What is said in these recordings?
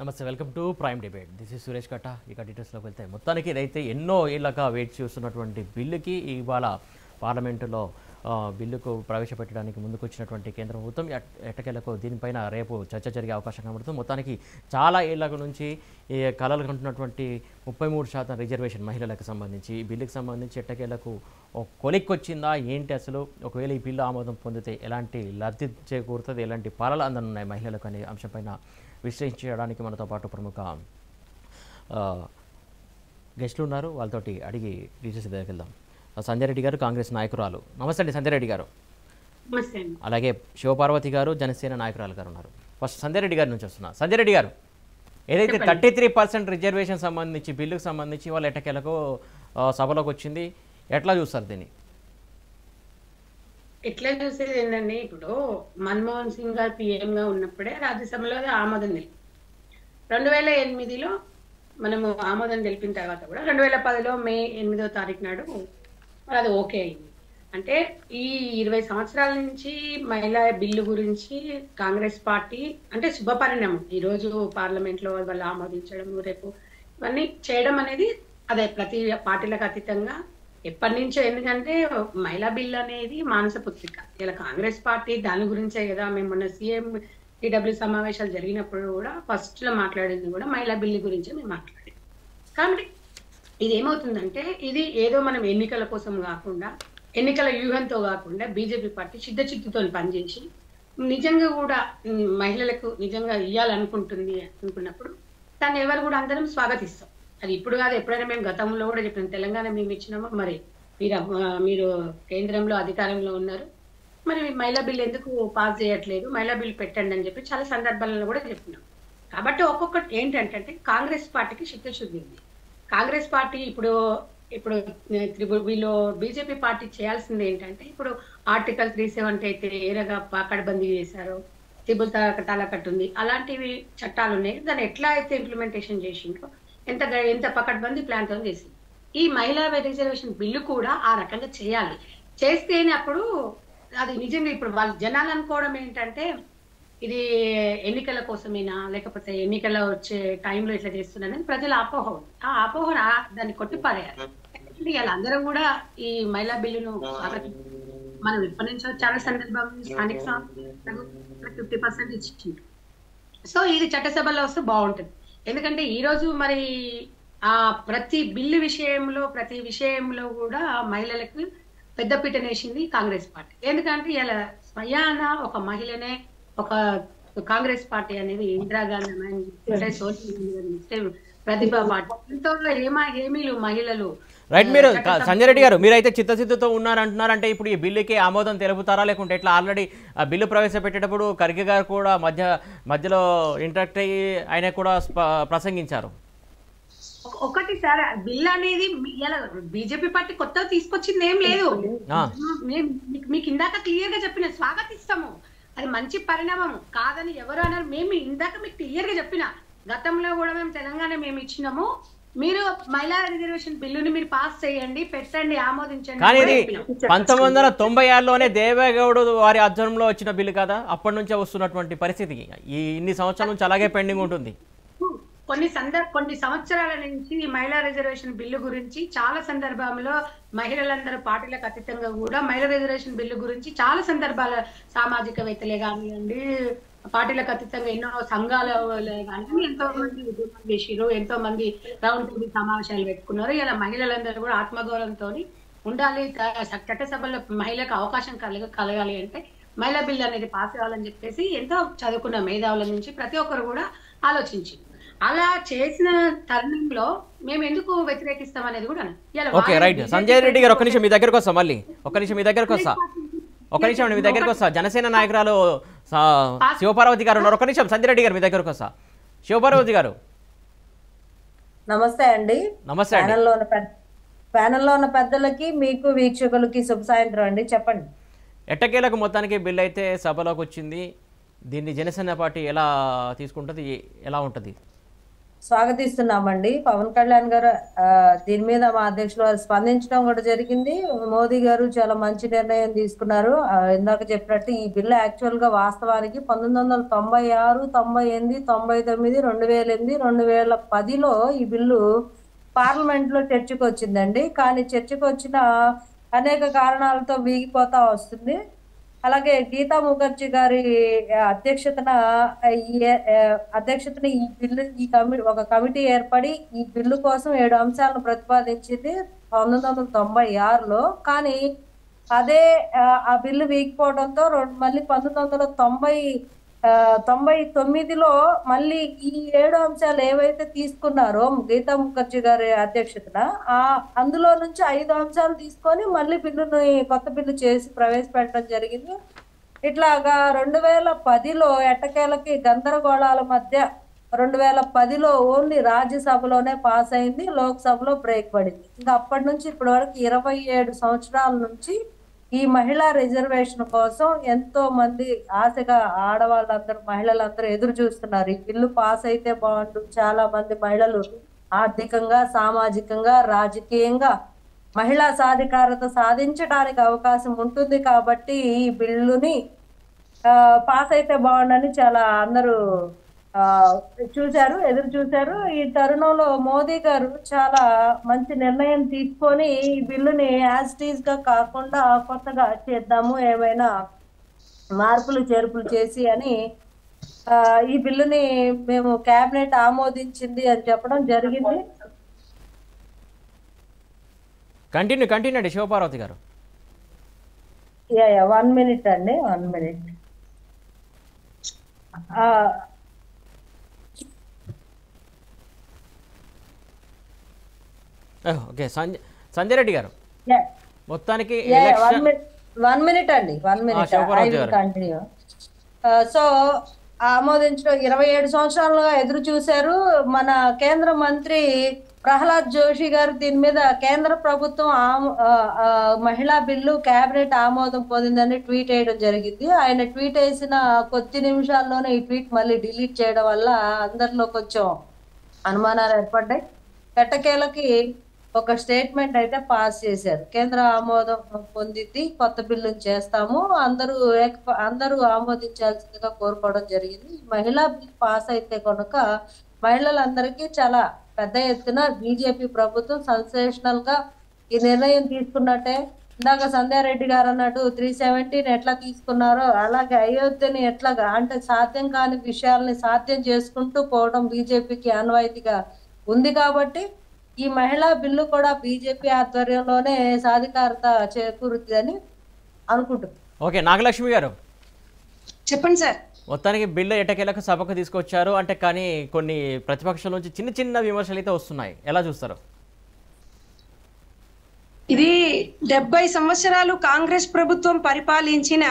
నమస్తే, welcome to prime debate. This is Suresh కట్ట. ఇక డీటెయిల్స్లోకి వెళ్తే మొత్తానికి ఇదైతే ఎన్నో ఏళ్ళగా వెయిట్ చేస్తున్నటువంటి బిల్లుకి ఇవాళ పార్లమెంటులో బిల్లుకు ప్రవేశపెట్టడానికి ముందుకు వచ్చినటువంటి కేంద్ర ప్రభుత్వం ఎట్టకేలకు దీనిపైన రేపు చర్చ జరిగే అవకాశం కనబడుతుంది. మొత్తానికి చాలా ఏళ్ళ నుంచి ఈ కలలు కంటున్నటువంటి 33% రిజర్వేషన్ మహిళలకు సంబంధించి ఈ బిల్లుకి సంబంధించి ఎట్టకేలకు కొలిక్కొచ్చిందా ఏంటి, అసలు ఒకవేళ ఈ బిల్లు ఆమోదం పొందితే ఎలాంటి లబ్ధి చేకూరుతుంది, ఎలాంటి పాలలు అందనున్నాయి మహిళలకు అనే అంశంపైన విశ్లేషించడానికి మనతో పాటు ప్రముఖ గెస్టులు ఉన్నారు. వాళ్ళతోటి అడిగి డీటెయిల్స్ దగ్గరికి వెళ్దాం. సంజయ్ రెడ్డి గారు, కాంగ్రెస్ నాయకురాలు. నమస్తే అండి సంజయ్ రెడ్డి గారు. అలాగే శివపార్వతి గారు, జనసేన నాయకురాలు గారు ఉన్నారు. ఫస్ట్ సంజయ్ రెడ్డి గారి నుంచి వస్తున్నా. సంజయ్ రెడ్డి గారు, ఏదైతే 33% రిజర్వేషన్ సంబంధించి బిల్లుకు సంబంధించి వాళ్ళు ఎట్టకేలకు సభలోకి వచ్చింది, ఎట్లా చూస్తారు దీన్ని? ఎట్లా చూసేది ఏంటండి, ఇప్పుడు మన్మోహన్ సింగ్ గారు పిఎంగా ఉన్నప్పుడే రాజ్యసభలో ఆమోదం తెలిపి 2008లో మనము ఆమోదం తెలిపిన తర్వాత కూడా 2010లో మే 8వ తారీఖు నాడు అది ఓకే అయింది. అంటే ఈ 20 సంవత్సరాల నుంచి మహిళా బిల్లు గురించి కాంగ్రెస్ పార్టీ అంటే శుభపరిణామం. ఈరోజు పార్లమెంట్లో వాళ్ళు ఆమోదించడం, రేపు ఇవన్నీ చేయడం అనేది అదే ప్రతి పార్టీలకు అతీతంగా ఎప్పటి నుంచో. ఎందుకంటే మహిళా బిల్ అనేది మానస పుత్రిక. ఇలా కాంగ్రెస్ పార్టీ దాని గురించే కదా. మేము మొన్న సీఎం టీడబ్ల్యూ సమావేశాలు జరిగినప్పుడు కూడా ఫస్ట్ లో మాట్లాడింది కూడా మహిళా బిల్లు గురించే మేము మాట్లాడాం. కాబట్టి ఇది ఏమవుతుందంటే, ఇది ఏదో మనం ఎన్నికల కోసం కాకుండా, ఎన్నికల వ్యూహంతో కాకుండా బీజేపీ పార్టీ చిత్తశుద్ధితో పనిచేసి నిజంగా కూడా మహిళలకు నిజంగా ఇవ్వాలనుకుంటుంది అనుకున్నప్పుడు దాన్ని ఎవరు కూడా అందరం స్వాగతిస్తాం. అది ఇప్పుడు కాదు, ఎప్పుడైనా మేము గతంలో కూడా చెప్పినాం. తెలంగాణ మేము ఇచ్చినాము, మరి మీరు కేంద్రంలో అధికారంలో ఉన్నారు, మరి మహిళా బిల్లు ఎందుకు పాస్ చేయట్లేదు, మహిళా బిల్లు పెట్టండి అని చెప్పి చాలా సందర్భాలలో కూడా చెప్పినాం. కాబట్టి ఒక్కొక్కటి ఏంటంటే కాంగ్రెస్ పార్టీకి చిత్తశుద్ధి ఉంది. కాంగ్రెస్ పార్టీ ఇప్పుడు వీళ్ళు బీజేపీ పార్టీ చేయాల్సింది ఏంటంటే, ఇప్పుడు ఆర్టికల్ 370 అయితే ఏరగా పాకడ్బందీ చేశారో, త్రిబుల్ తలాక్ ఉంది, అలాంటివి చట్టాలు ఉన్నాయి. దాన్ని ఎట్లా అయితే ఇంప్లిమెంటేషన్ చేసిండ్రో, ఎంత పకడ్బందీ ప్లాన్ తో చేసింది. ఈ మహిళా రిజర్వేషన్ బిల్లు కూడా ఆ రకంగా చేయాలి. చేస్తేనే అప్పుడు అది నిజంగా ఇప్పుడు వాళ్ళు జనాలు అనుకోవడం ఏంటంటే ఇది ఎన్నికల కోసమేనా, లేకపోతే ఎన్నికల వచ్చే టైంలో ఇట్లా చేస్తున్నారని ప్రజల అపోహ ఉంది. ఆ అపోహ దాన్ని కొట్టిపారేయాలి. ఇలా అందరం కూడా ఈ మహిళా బిల్లును మనం ఎప్పటి నుంచో చాలా సందర్భంలో స్థానిక సంస్థలకు 50% ఇచ్చింది. సో ఇది చట్టసభలో వస్తే బాగుంటుంది. ఎందుకంటే ఈ రోజు మరి ఆ ప్రతి బిల్లు విషయంలో ప్రతి విషయంలో కూడా మహిళలకు పెద్దపీట నేసింది కాంగ్రెస్ పార్టీ. ఎందుకంటే ఇలా స్వయాన ఒక మహిళనే ఒక కాంగ్రెస్ పార్టీ అనేది ఇందిరాగాంధీ, ప్రతిభా పార్టీ, ఎంతో ఏమీలు మహిళలు. రైట్. మీరు సంజయ్ రెడ్డి గారు, మీరైతే చిత్తశుద్ధితో ఉన్నారంటున్నారంటే ఇప్పుడు ఈ బిల్లుకి ఆమోదం తెలుపుతారా, లేకుంటే ఎట్లా? ఆల్రెడీ ఆ బిల్లు ప్రవేశపెట్టేటప్పుడు ఖర్గే గారు కూడా మధ్యలో ఇంటరాక్ట్ అయ్యి ఆయన కూడా ప్రసంగించారు. ఒకటి సార్, బిల్ అనేది బీజేపీ పార్టీ కొత్తగా తీసుకొచ్చింది ఏం లేదు. మీకు ఇందాక క్లియర్ గా చెప్పిన స్వాగతిస్తాము, అది మంచి పరిణామం కాదని ఎవరు అన్నారు. మేము ఇందాక మీకు క్లియర్ గా చెప్పిన, గతంలో కూడా మేము తెలంగాణ మేము ఇచ్చినాము, మీరు మహిళా రిజర్వేషన్ బిల్లుని మీరు పాస్ చేయండి, పెట్టండి, ఆమోదించండి. కానీ ఇది 1996లోనే దేవేగౌడ వారి ఆధ్వర్యంలో వచ్చిన బిల్లు కదా, అప్పటి నుంచే వస్తున్నటువంటి పరిస్థితి ఈ ఇన్ని సంవత్సరాల నుంచి అలాగే పెండింగ్ ఉంటుంది. కొన్ని సంవత్సరాల నుంచి ఈ మహిళా రిజర్వేషన్ బిల్లు గురించి చాలా సందర్భంలో మహిళలందరూ పార్టీలకు అతీతంగా కూడా మహిళా రిజర్వేషన్ బిల్లు గురించి చాలా సందర్భాల సామాజికవేత్తలే కానివ్వండి, పార్టీలకు అతీతంగా ఎన్నో సంఘాలు కానీ ఎంతో మంది ఉద్యమం చేసిరు, ఎంతో మంది రౌండ్ టేబుల్ సమావేశాలు పెట్టుకున్నారు. ఇలా మహిళలందరూ కూడా ఆత్మగౌరవంతో ఉండాలి, చట్టసభలో మహిళలకు అవకాశం కలగాలి అంటే మహిళా బిల్లు అనేది పాస్ అవ్వాలని చెప్పేసి ఎంతో చదువుకున్న మేధావుల నుంచి ప్రతి ఒక్కరు కూడా ఆలోచించింది. అలా చేసిన తరుణంలో మేము ఎందుకు వ్యతిరేకిస్తాం అనేది కూడా. Okay, right. సంజయ్ రెడ్డి గారు, ఒక్క నిమిషం మీ దగ్గరకు వస్తా, మళ్ళీ ఒక్క నిమిషం మీ దగ్గరకు వస్తా. జనసేన నాయకురాలు శివపార్వతి గారు ఉన్నారు. ఒక్క నిమిషం సంజయ్ రెడ్డి గారు మీ దగ్గరకు వస్తా. శివపార్వతి గారు నమస్తే అండి. నమస్తే. ప్యానెల్లో ఉన్న పెద్దలకి, మీకు వీక్షకులకి శుభ సాయంత్రం అండి. చెప్పండి. ఎట్టకేలకు మొత్తానికి బిల్ అయితే సభలోకి వచ్చింది. దీన్ని జనసేన పార్టీ ఎలా తీసుకుంటుంది, ఎలా ఉంటుంది? స్వాగతిస్తున్నామండి. పవన్ కళ్యాణ్ గారు దీని మీద మా అధ్యక్షులు వారు స్పందించడం కూడా జరిగింది. మోదీ గారు చాలా మంచి నిర్ణయం తీసుకున్నారు. ఇందాక చెప్పినట్టు ఈ బిల్లు యాక్చువల్ గా వాస్తవానికి 1996, 98, 99, 2008, 2010లో ఈ బిల్లు పార్లమెంట్ లో చర్చకు వచ్చిందండి. కానీ చర్చకు వచ్చిన అనేక కారణాలతో వీగిపోతా వస్తుంది. అలాగే గీతా ముఖర్జీ గారి అధ్యక్షతన ఈ బిల్లు ఒక కమిటీ ఏర్పడి ఈ బిల్లు కోసం 7 అంశాలను ప్రతిపాదించింది 1996లో. కానీ అదే ఆ బిల్లు వీగిపోవడంతో మళ్ళీ 1999లో మళ్ళీ ఈ 7 అంశాలు ఏవైతే తీసుకున్నారో గీతా ముఖర్జీ గారి అధ్యక్షతన అందులో నుంచి 5 అంశాలు తీసుకొని మళ్ళీ కొత్త బిల్లు చేసి ప్రవేశపెట్టడం జరిగింది. ఇట్లాగా 2010లో ఎట్టకేలకి గందరగోళాల మధ్య 2010లో ఓన్లీ రాజ్యసభలోనే పాస్ అయింది, లోక్సభలో బ్రేక్ పడింది. ఇంకా అప్పటి నుంచి ఇప్పటి వరకు 27 సంవత్సరాల నుంచి ఈ మహిళా రిజర్వేషన్ కోసం ఎంతో మంది ఆశగా మహిళలందరూ ఎదురు చూస్తున్నారు. ఈ బిల్లు పాస్ అయితే బాగుండు. చాలా మంది మహిళలు ఆర్థికంగా, సామాజికంగా, రాజకీయంగా మహిళా సాధికారత సాధించడానికి అవకాశం ఉంటుంది కాబట్టి ఈ బిల్లుని పాస్ అయితే బాగుండని చాలా అందరూ ఎదురు చూశారు. ఈ తరుణంలో మోదీ గారు చాలా మంచి నిర్ణయం తీసుకొని ఈ బిల్లుని యాజ్ టీజ్ గా కాకుండా కొత్తగా చేద్దాము, ఏమైనా మార్పులు చేర్పులు చేసి అని ఈ బిల్లుని మేము కేబినెట్ ఆమోదించింది అని చెప్పడం జరిగింది. కంటిన్యూ అండి శివపార్వతి గారు. 1 minute అండి, 1 minute. ఓకే, సంజయ్ రెడ్డి గారు మొత్తానికి 1 minute అండి, 1 minute. I will continue. So ఆమోదించడం 27 సంవత్సరాలుగా ఎదురు చూశారు. మన కేంద్ర మంత్రి ప్రహ్లాద్ జోషి గారు దీని మీద కేంద్ర ప్రభుత్వం మహిళా బిల్లు కేబినెట్ ఆమోదం పొందిందని ట్వీట్ వేయడం జరిగింది. ఆయన ట్వీట్ వేసిన కొద్ది నిమిషాల్లోనే ఈ ట్వీట్ మళ్ళీ డిలీట్ చేయడం వల్ల అందరిలో కొంచెం అనుమానాలు ఏర్పడ్డాయి. ఎట్టకేలకి ఒక స్టేట్మెంట్ అయితే పాస్ చేశారు. కేంద్ర ఆమోదం పొందింది, కొత్త బిల్లును చేస్తాము, అందరూ ఆమోదించాల్సిందిగా కోరుకోవడం జరిగింది. మహిళా బిల్ పాస్ అయితే కనుక మహిళలందరికీ చాలా పెద్ద ఎత్తున బీజేపీ ప్రభుత్వం సెన్సేషనల్ గా ఈ నిర్ణయం తీసుకున్నట్టే. ఇందాక సంధ్యారెడ్డి గారు అన్నట్టు 370 ఎట్లా తీసుకున్నారో అలాగే అయోధ్యని ఎట్లాగా అంటే సాధ్యం కాని విషయాల్ని సాధ్యం చేసుకుంటూ పోవడం బీజేపీకి ఆనవాయితీగా ఉంది. కాబట్టి ఈ మహిళా బిల్లు కూడా బీజేపీ ఆధ్వర్యంలోనే సాధికారత చేకూరుతుందని అనుకుంటున్నాను. ఓకే, నాగలక్ష్మి గారు చెప్పండి సార్. మొత్తానికి బిల్లు ఎటకేలకు సభకు తీసుకొచ్చారు అంటే, కానీ కొన్ని ప్రతిపక్షాల నుంచి చిన్న విమర్శలు అయితే వస్తున్నాయి, ఎలా చూస్తారు? ఇది 70 సంవత్సరాలు కాంగ్రెస్ ప్రభుత్వం పరిపాలించిన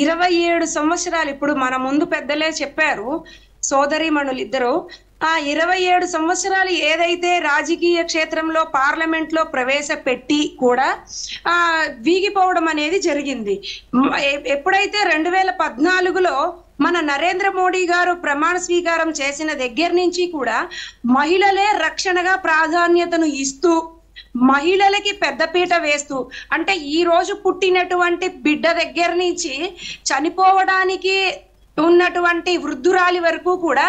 27 సంవత్సరాలు ఇప్పుడు మన ముందు పెద్దలే చెప్పారు సోదరీమణులు ఇద్దరు. ఆ 27 సంవత్సరాలు ఏదైతే రాజకీయ క్షేత్రంలో పార్లమెంట్ లో ప్రవేశపెట్టి కూడా వీగిపోవడం అనేది జరిగింది. ఎప్పుడైతే 2014లో మన నరేంద్ర మోడీ గారు ప్రమాణ స్వీకారం చేసిన దగ్గర నుంచి కూడా మహిళలే రక్షణగా ప్రాధాన్యతను ఇస్తూ మహిళలకి పెద్దపీట వేస్తూ, అంటే ఈ రోజు పుట్టినటువంటి బిడ్డ దగ్గర నుంచి చనిపోవడానికి ఉన్నటువంటి వృద్ధురాలి వరకు కూడా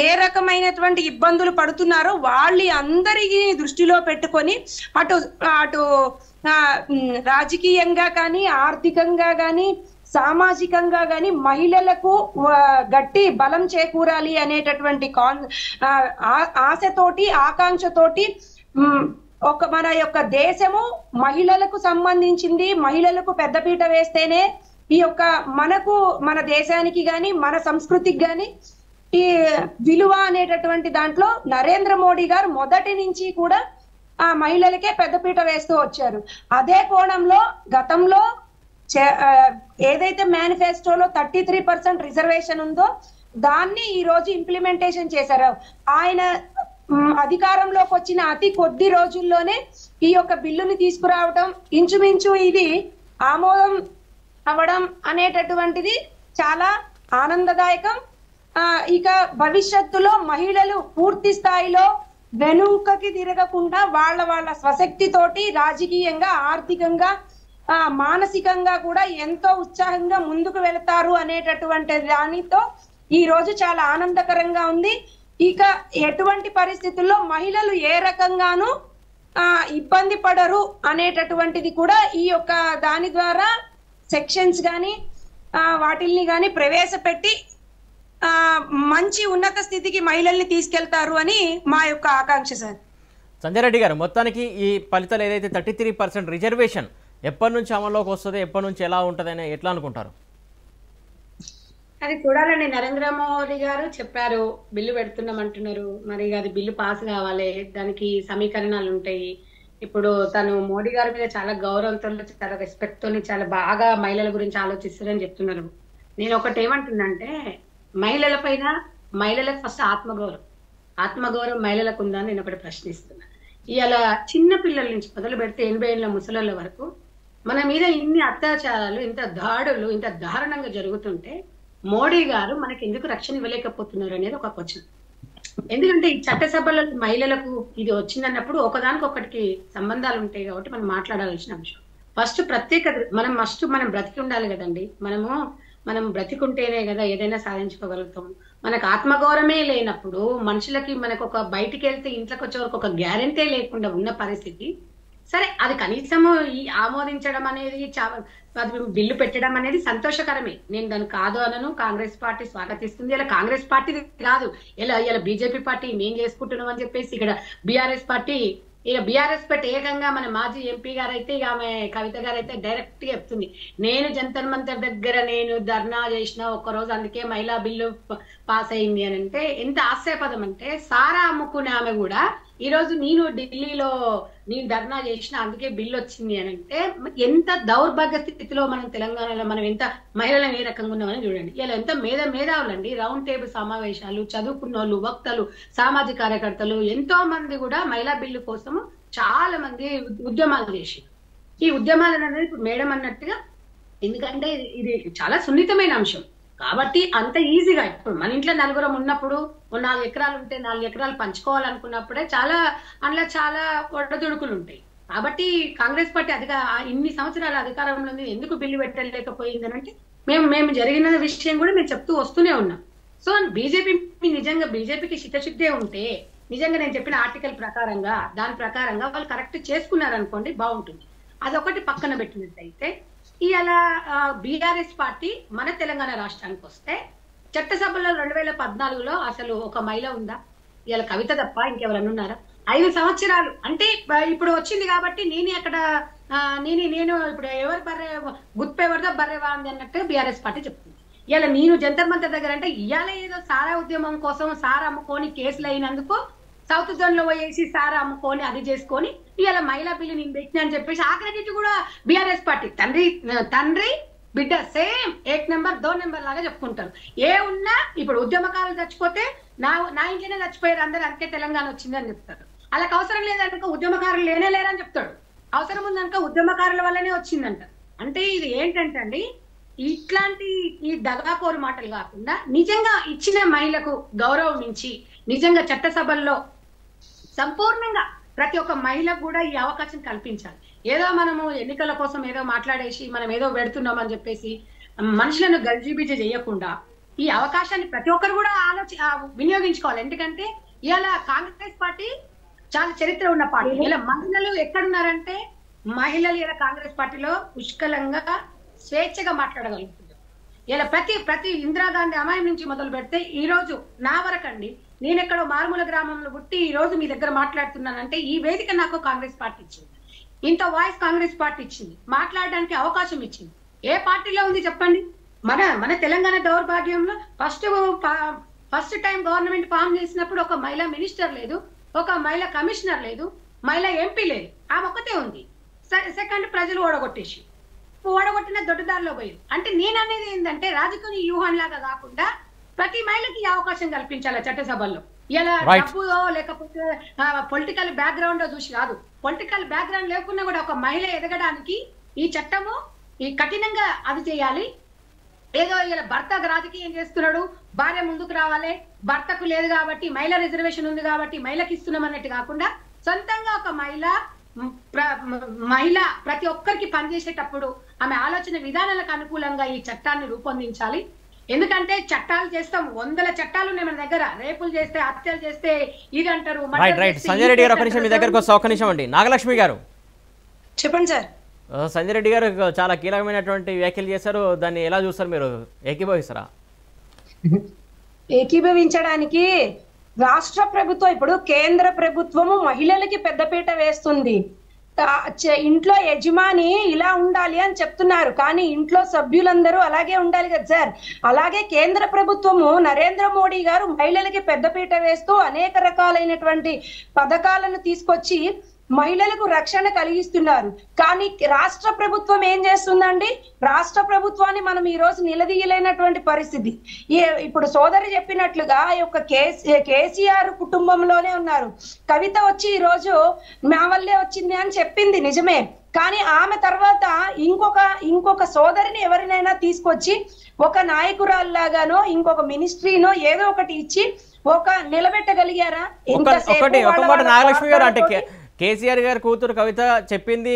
ఏ రకమైనటువంటి ఇబ్బందులు పడుతున్నారో వాళ్ళ అందరికీ దృష్టిలో పెట్టుకొని అటు రాజకీయంగా కానీ, ఆర్థికంగా కానీ, సామాజికంగా కానీ మహిళలకు గట్టి బలం చేకూరాలి అనేటటువంటి ఆశతోటి, ఆకాంక్షతోటి మన యొక్క దేశము మహిళలకు సంబంధించింది. మహిళలకు పెద్దపీట వేస్తేనే ఈ యొక్క మన దేశానికి గాని, మన సంస్కృతికి గాని ఈ విలువ అనేటటువంటి దాంట్లో నరేంద్ర మోడీ గారు మొదటి నుంచి కూడా ఆ మహిళలకే పెద్దపీట వేస్తూ వచ్చారు. అదే కోణంలో గతంలో ఏదైతే మేనిఫెస్టోలో 33% రిజర్వేషన్ ఉందో దాన్ని ఈ రోజు ఇంప్లిమెంటేషన్ చేశారు. ఆయన అధికారంలోకి వచ్చిన అతి కొద్ది రోజుల్లోనే ఈ యొక్క బిల్లుని తీసుకురావడం, ఇంచుమించు ఇది ఆమోదం అవ్వడం అనేటటువంటిది చాలా ఆనందదాయకం. ఇక భవిష్యత్తులో మహిళలు పూర్తి స్థాయిలో వెనుకకి తిరగకుండా వాళ్ళ స్వశక్తితోటి రాజకీయంగా, ఆర్థికంగా, మానసికంగా కూడా ఎంతో ఉత్సాహంగా ముందుకు వెళతారు అనేటటువంటి దానితో ఈ రోజు చాలా ఆనందకరంగా ఉంది. ఇక ఎటువంటి పరిస్థితుల్లో మహిళలు ఏ రకంగానూ ఇబ్బంది పడరు అనేటటువంటిది కూడా ఈ యొక్క దాని ద్వారా సెక్షన్స్ కానీ వాటిల్ని కానీ ప్రవేశపెట్టి మంచి ఉన్నత స్థితికి మహిళల్ని తీసుకెళ్తారు అని మా యొక్క ఆకాంక్ష సార్. సంజయ్ రెడ్డి గారు, మొత్తానికి ఈ ఫలితాలు ఏదైతే 33% రిజర్వేషన్ ఎప్పటి నుంచి అమల్లోకి వస్తుంది, ఎప్పటి నుంచి ఎలా ఉంటుంది అని ఎట్లా అనుకుంటారు? అది చూడాలండి. నరేంద్ర మోడీ గారు చెప్పారు బిల్లు పెడుతున్నామంటున్నారు, మరి అది బిల్లు పాస్ కావాలి, దానికి సమీకరణాలు ఉంటాయి. ఇప్పుడు తను మోడీ గారి మీద చాలా గౌరవంతో, చాలా రెస్పెక్ట్ తోని చాలా బాగా మహిళల గురించి ఆలోచిస్తారని చెప్తున్నారు. నేను ఒకటి ఏమంటున్నానంటే, మహిళల పైన మహిళలకు ఫస్ట్ ఆత్మగౌరవం మహిళలకు ఉందా నేను ఒకటి ప్రశ్నిస్తున్నా. ఇవాళ చిన్న పిల్లల నుంచి మొదలు పెడితే 80 ఏళ్ళ ముసలాళ్ళ వరకు మన మీద ఇన్ని అత్యాచారాలు, ఇంత దాడులు, ఇంత దారుణంగా జరుగుతుంటే మోడీ గారు మనకి ఎందుకు రక్షణ ఇవ్వలేకపోతున్నారు అనేది ఒక క్వశ్చన్. ఎందుకంటే ఈ చట్టసభలో మహిళలకు ఇది వచ్చిందన్నప్పుడు ఒకదానికొకటికి సంబంధాలు ఉంటాయి కాబట్టి మనం మాట్లాడాల్సిన అంశం. ఫస్ట్ ప్రత్యేకత మనం బ్రతికి ఉండాలి కదండి. మనం బ్రతికుంటేనే కదా ఏదైనా సాధించుకోగలుగుతాం. మనకు ఆత్మగౌరవమే లేనప్పుడు మనుషులకి మనకు ఒక బయటికి వెళ్తే ఇంట్లోకి వచ్చే వరకు ఒక గ్యారెంటీ లేకుండా ఉన్న పరిస్థితి. సరే, అది కనీసము ఈ ఆమోదించడం అనేది, అది బిల్లు పెట్టడం అనేది సంతోషకరమే, నేను దాన్ని కాదు అనను. కాంగ్రెస్ పార్టీ స్వాగతిస్తుంది. ఇలా కాంగ్రెస్ పార్టీ కాదు, ఇలా బీజేపీ పార్టీ మేం చేసుకుంటున్నాం అని చెప్పేసి ఇక్కడ బీఆర్ఎస్ పార్టీ, ఇక బీఆర్ఎస్ పార్టీ ఏకంగా మన మాజీ ఎంపీ గారు అయితే, ఇక ఆమె కవిత గారు అయితే డైరెక్ట్ గా చెప్తుంది, నేను జంతర్ మంతర్ దగ్గర నేను ధర్నా చేసిన ఒక్కరోజు అందుకే మహిళా బిల్లు పాస్ అయింది అని అంటే ఎంత ఆశ్చర్యపదం అంటే, సారా అమ్ముకునే ఆమె కూడా ఈ రోజు నేను ఢిల్లీలో నేను ధర్నా చేసిన అందుకే బిల్లు వచ్చింది అని అంటే ఎంత దౌర్భాగ్య స్థితిలో మనం తెలంగాణలో మనం ఎంత మహిళలను ఏ రకంగా ఉన్నామని చూడండి. ఇలా ఎంత మేధావులండి. రౌండ్ టేబుల్ సమావేశాలు, చదువుకున్న వాళ్ళు, వక్తలు, సామాజిక కార్యకర్తలు ఎంతో మంది కూడా మహిళా బిల్లు కోసము చాలా మంది ఉద్యమాలు చేసి, ఈ ఉద్యమాలు అనేది ఇప్పుడు మేడం అన్నట్టుగా, ఎందుకంటే ఇది చాలా సున్నితమైన అంశం కాబట్టి అంత ఈజీగా, ఇప్పుడు మన ఇంట్లో నలుగురం ఉన్నప్పుడు 4 ఎకరాలు ఉంటే 4 ఎకరాలు పంచుకోవాలనుకున్నప్పుడే అందులో చాలా ఒడదుడుకులు ఉంటాయి. కాబట్టి కాంగ్రెస్ పార్టీ ఇన్ని సంవత్సరాల అధికారంలో ఎందుకు బిల్లు పెట్టలేకపోయిందని అంటే మేము జరిగిన విషయం కూడా మేము చెప్తూ వస్తూనే ఉన్నాం. సో బీజేపీకి చిత్తశుద్ధే ఉంటే నిజంగా నేను చెప్పిన ఆర్టికల్ ప్రకారంగా దాని ప్రకారంగా వాళ్ళు కరెక్ట్ చేసుకున్నారనుకోండి బాగుంటుంది. అదొకటి పక్కన పెట్టినట్టయితే ఇలా బీఆర్ఎస్ పార్టీ మన తెలంగాణ రాష్ట్రానికి వస్తే చట్టసభలో 2014లో అసలు ఒక మహిళ ఉందా? ఇలా కవిత తప్ప ఇంకెవరన్నా ఉన్నారా? 5 సంవత్సరాలు అంటే ఇప్పుడు వచ్చింది కాబట్టి నేను ఇప్పుడు ఎవరు గుర్తుపెవరిదో బర్రెవా ఉంది అన్నట్టు బీఆర్ఎస్ పార్టీ చెప్తుంది. ఇలా నేను జంతర్ మంతర్ దగ్గర అంటే ఇవాళ ఏదో సారా ఉద్యమం కోసం సారా అమ్ముకొని కేసులు అయినందుకు సౌత్ జోన్ లో పోయేసి సారా అమ్ముకొని అది చేసుకొని ఇవాళ మహిళా బిల్లు నేను పెట్టిన అని చెప్పేసి ఆ క్రెడిట్ కూడా బీఆర్ఎస్ పార్టీ తండ్రి బిడ్డ సేమ్ 1 నెంబర్ 2 నెంబర్ లాగా చెప్పుకుంటారు. ఏ ఉన్నా ఇప్పుడు ఉద్యమకారులు చచ్చిపోతే నా ఇంట్లోనే చచ్చిపోయారు అందరూ, అందుకే తెలంగాణ వచ్చింది అని చెప్తారు. అలాగ అవసరం లేదనుకో ఉద్యమకారులు లేరని చెప్తాడు. అవసరం ఉందనుకో ఉద్యమకారుల వల్లనే వచ్చిందంట. అంటే ఇది ఏంటంటే అండి, ఇట్లాంటి ఈ దగాకోరు మాటలు కాకుండా నిజంగా ఇచ్చిన మహిళకు గౌరవం ఇచ్చి నిజంగా చట్టసభల్లో సంపూర్ణంగా ప్రతి ఒక్క మహిళకు కూడా ఈ అవకాశం కల్పించాలి. ఏదో మనము ఎన్నికల కోసం ఏదో మాట్లాడేసి మనం ఏదో పెడుతున్నామని చెప్పేసి మనుషులను గల్జీబీజీ చేయకుండా ఈ అవకాశాన్ని ప్రతి ఒక్కరు కూడా వినియోగించుకోవాలి. ఎందుకంటే ఇలా కాంగ్రెస్ పార్టీ చాలా చరిత్ర ఉన్న పార్టీ. ఇలా మహిళలు ఎక్కడున్నారంటే మహిళలు ఇలా కాంగ్రెస్ పార్టీలో పుష్కలంగా స్వేచ్ఛగా మాట్లాడగలుగుతున్నారు. ఇలా ప్రతి ఇందిరాగాంధీ అమ్మాయి నుంచి మొదలు పెడితే ఈ రోజు నా వరకండి, నేను ఎక్కడో మారుమూల గ్రామంలో పుట్టి ఈ రోజు మీ దగ్గర మాట్లాడుతున్నానంటే ఈ వేదిక నాకు కాంగ్రెస్ పార్టీ ఇచ్చింది. ఇంత వాయిస్ కాంగ్రెస్ పార్టీ ఇచ్చింది, మాట్లాడడానికి అవకాశం ఇచ్చింది. ఏ పార్టీలో ఉంది చెప్పండి? మన తెలంగాణ దౌర్భాగ్యంలో ఫస్ట్ టైం గవర్నమెంట్ ఫామ్ చేసినప్పుడు ఒక మహిళా మినిస్టర్ లేదు, ఒక మహిళా కమిషనర్ లేదు, మహిళా ఎంపీ లేదు, ఆమె ఒక్కతే ఉంది. సెకండ్ ప్రజలు ఓడగొట్టిన దొడ్డుదారిలో పోయి. అంటే నేను అనేది ఏంటంటే రాజకీయ వ్యూహం లాగా కాకుండా ప్రతి మహిళకి అవకాశం కల్పించాలి చట్టసభల్లో. ఇలా డబ్బులో లేకపోతే పొలిటికల్ బ్యాక్గ్రౌండ్ చూసి కాదు, పొలిటికల్ బ్యాక్గ్రౌండ్ లేకున్నా కూడా ఒక మహిళ ఎదగడానికి ఈ చట్టము ఈ కఠినంగా అది చేయాలి. ఏదో ఇలా భర్త రాజకీయం చేస్తున్నాడు, భార్య ముందుకు రావాలి, భర్తకు లేదు కాబట్టి మహిళా రిజర్వేషన్ ఉంది కాబట్టి మహిళకి ఇస్తున్నాం అన్నట్టు కాకుండా సొంతంగా ఒక మహిళ ప్రతి ఒక్కరికి పనిచేసేటప్పుడు ఆమె ఆలోచన విధానాలకు అనుకూలంగా ఈ చట్టాన్ని రూపొందించాలి. ఎందుకంటే చట్టాలు చేస్తాం, 100 చట్టాలు ఉన్నాయి మన దగ్గర. రేపులు చేస్తే, హత్యలు చేస్తే ఇది అంటారు. సంజయ్ రెడ్డి గారు ఒక నిమిషం మీ దగ్గరకు వస్తా, ఒక్క నిమిషం అండి. నాగలక్ష్మి గారు చెప్పండి సార్. సంజయ్ రెడ్డి గారు చాలా కీలకమైనటువంటి వ్యాఖ్యలు చేశారు, దాన్ని ఎలా చూస్తారు మీరు? ఏకీభవిస్తారా? ఏకీభవించడానికి రాష్ట్ర ప్రభుత్వం, ఇప్పుడు కేంద్ర ప్రభుత్వము మహిళలకి పెద్దపీట వేస్తుంది. ఇంట్లో యజమాని ఇలా ఉండాలి అని చెప్తున్నారు, కానీ ఇంట్లో సభ్యులందరూ అలాగే ఉండాలి కదా సార్. అలాగే కేంద్ర ప్రభుత్వము నరేంద్ర మోడీ గారు మహిళలకి పెద్దపీట వేస్తూ అనేక రకాలైనటువంటి పథకాలను తీసుకొచ్చి మహిళలకు రక్షణ కలిగిస్తున్నారు. కానీ రాష్ట్ర ప్రభుత్వం ఏం చేస్తుందండి? రాష్ట్ర ప్రభుత్వాన్ని మనం ఈ రోజు నిలదీయలేనటువంటి పరిస్థితి. ఇప్పుడు సోదరి చెప్పినట్లుగా ఈ యొక్క కేసీఆర్ కుటుంబంలోనే ఉన్నారు. కవిత వచ్చి ఈ రోజు మా వల్లే వచ్చింది అని చెప్పింది నిజమే, కానీ ఆమె తర్వాత ఇంకొక సోదరిని ఎవరినైనా తీసుకొచ్చి ఒక నాయకురాల్లాగానో ఇంకొక మినిస్ట్రీనో ఏదో ఒకటి ఇచ్చి నిలబెట్టగలిగారా? నాగలక్ష్మి గారు అంటే కేసీఆర్ గారి కూతురు కవిత చెప్పింది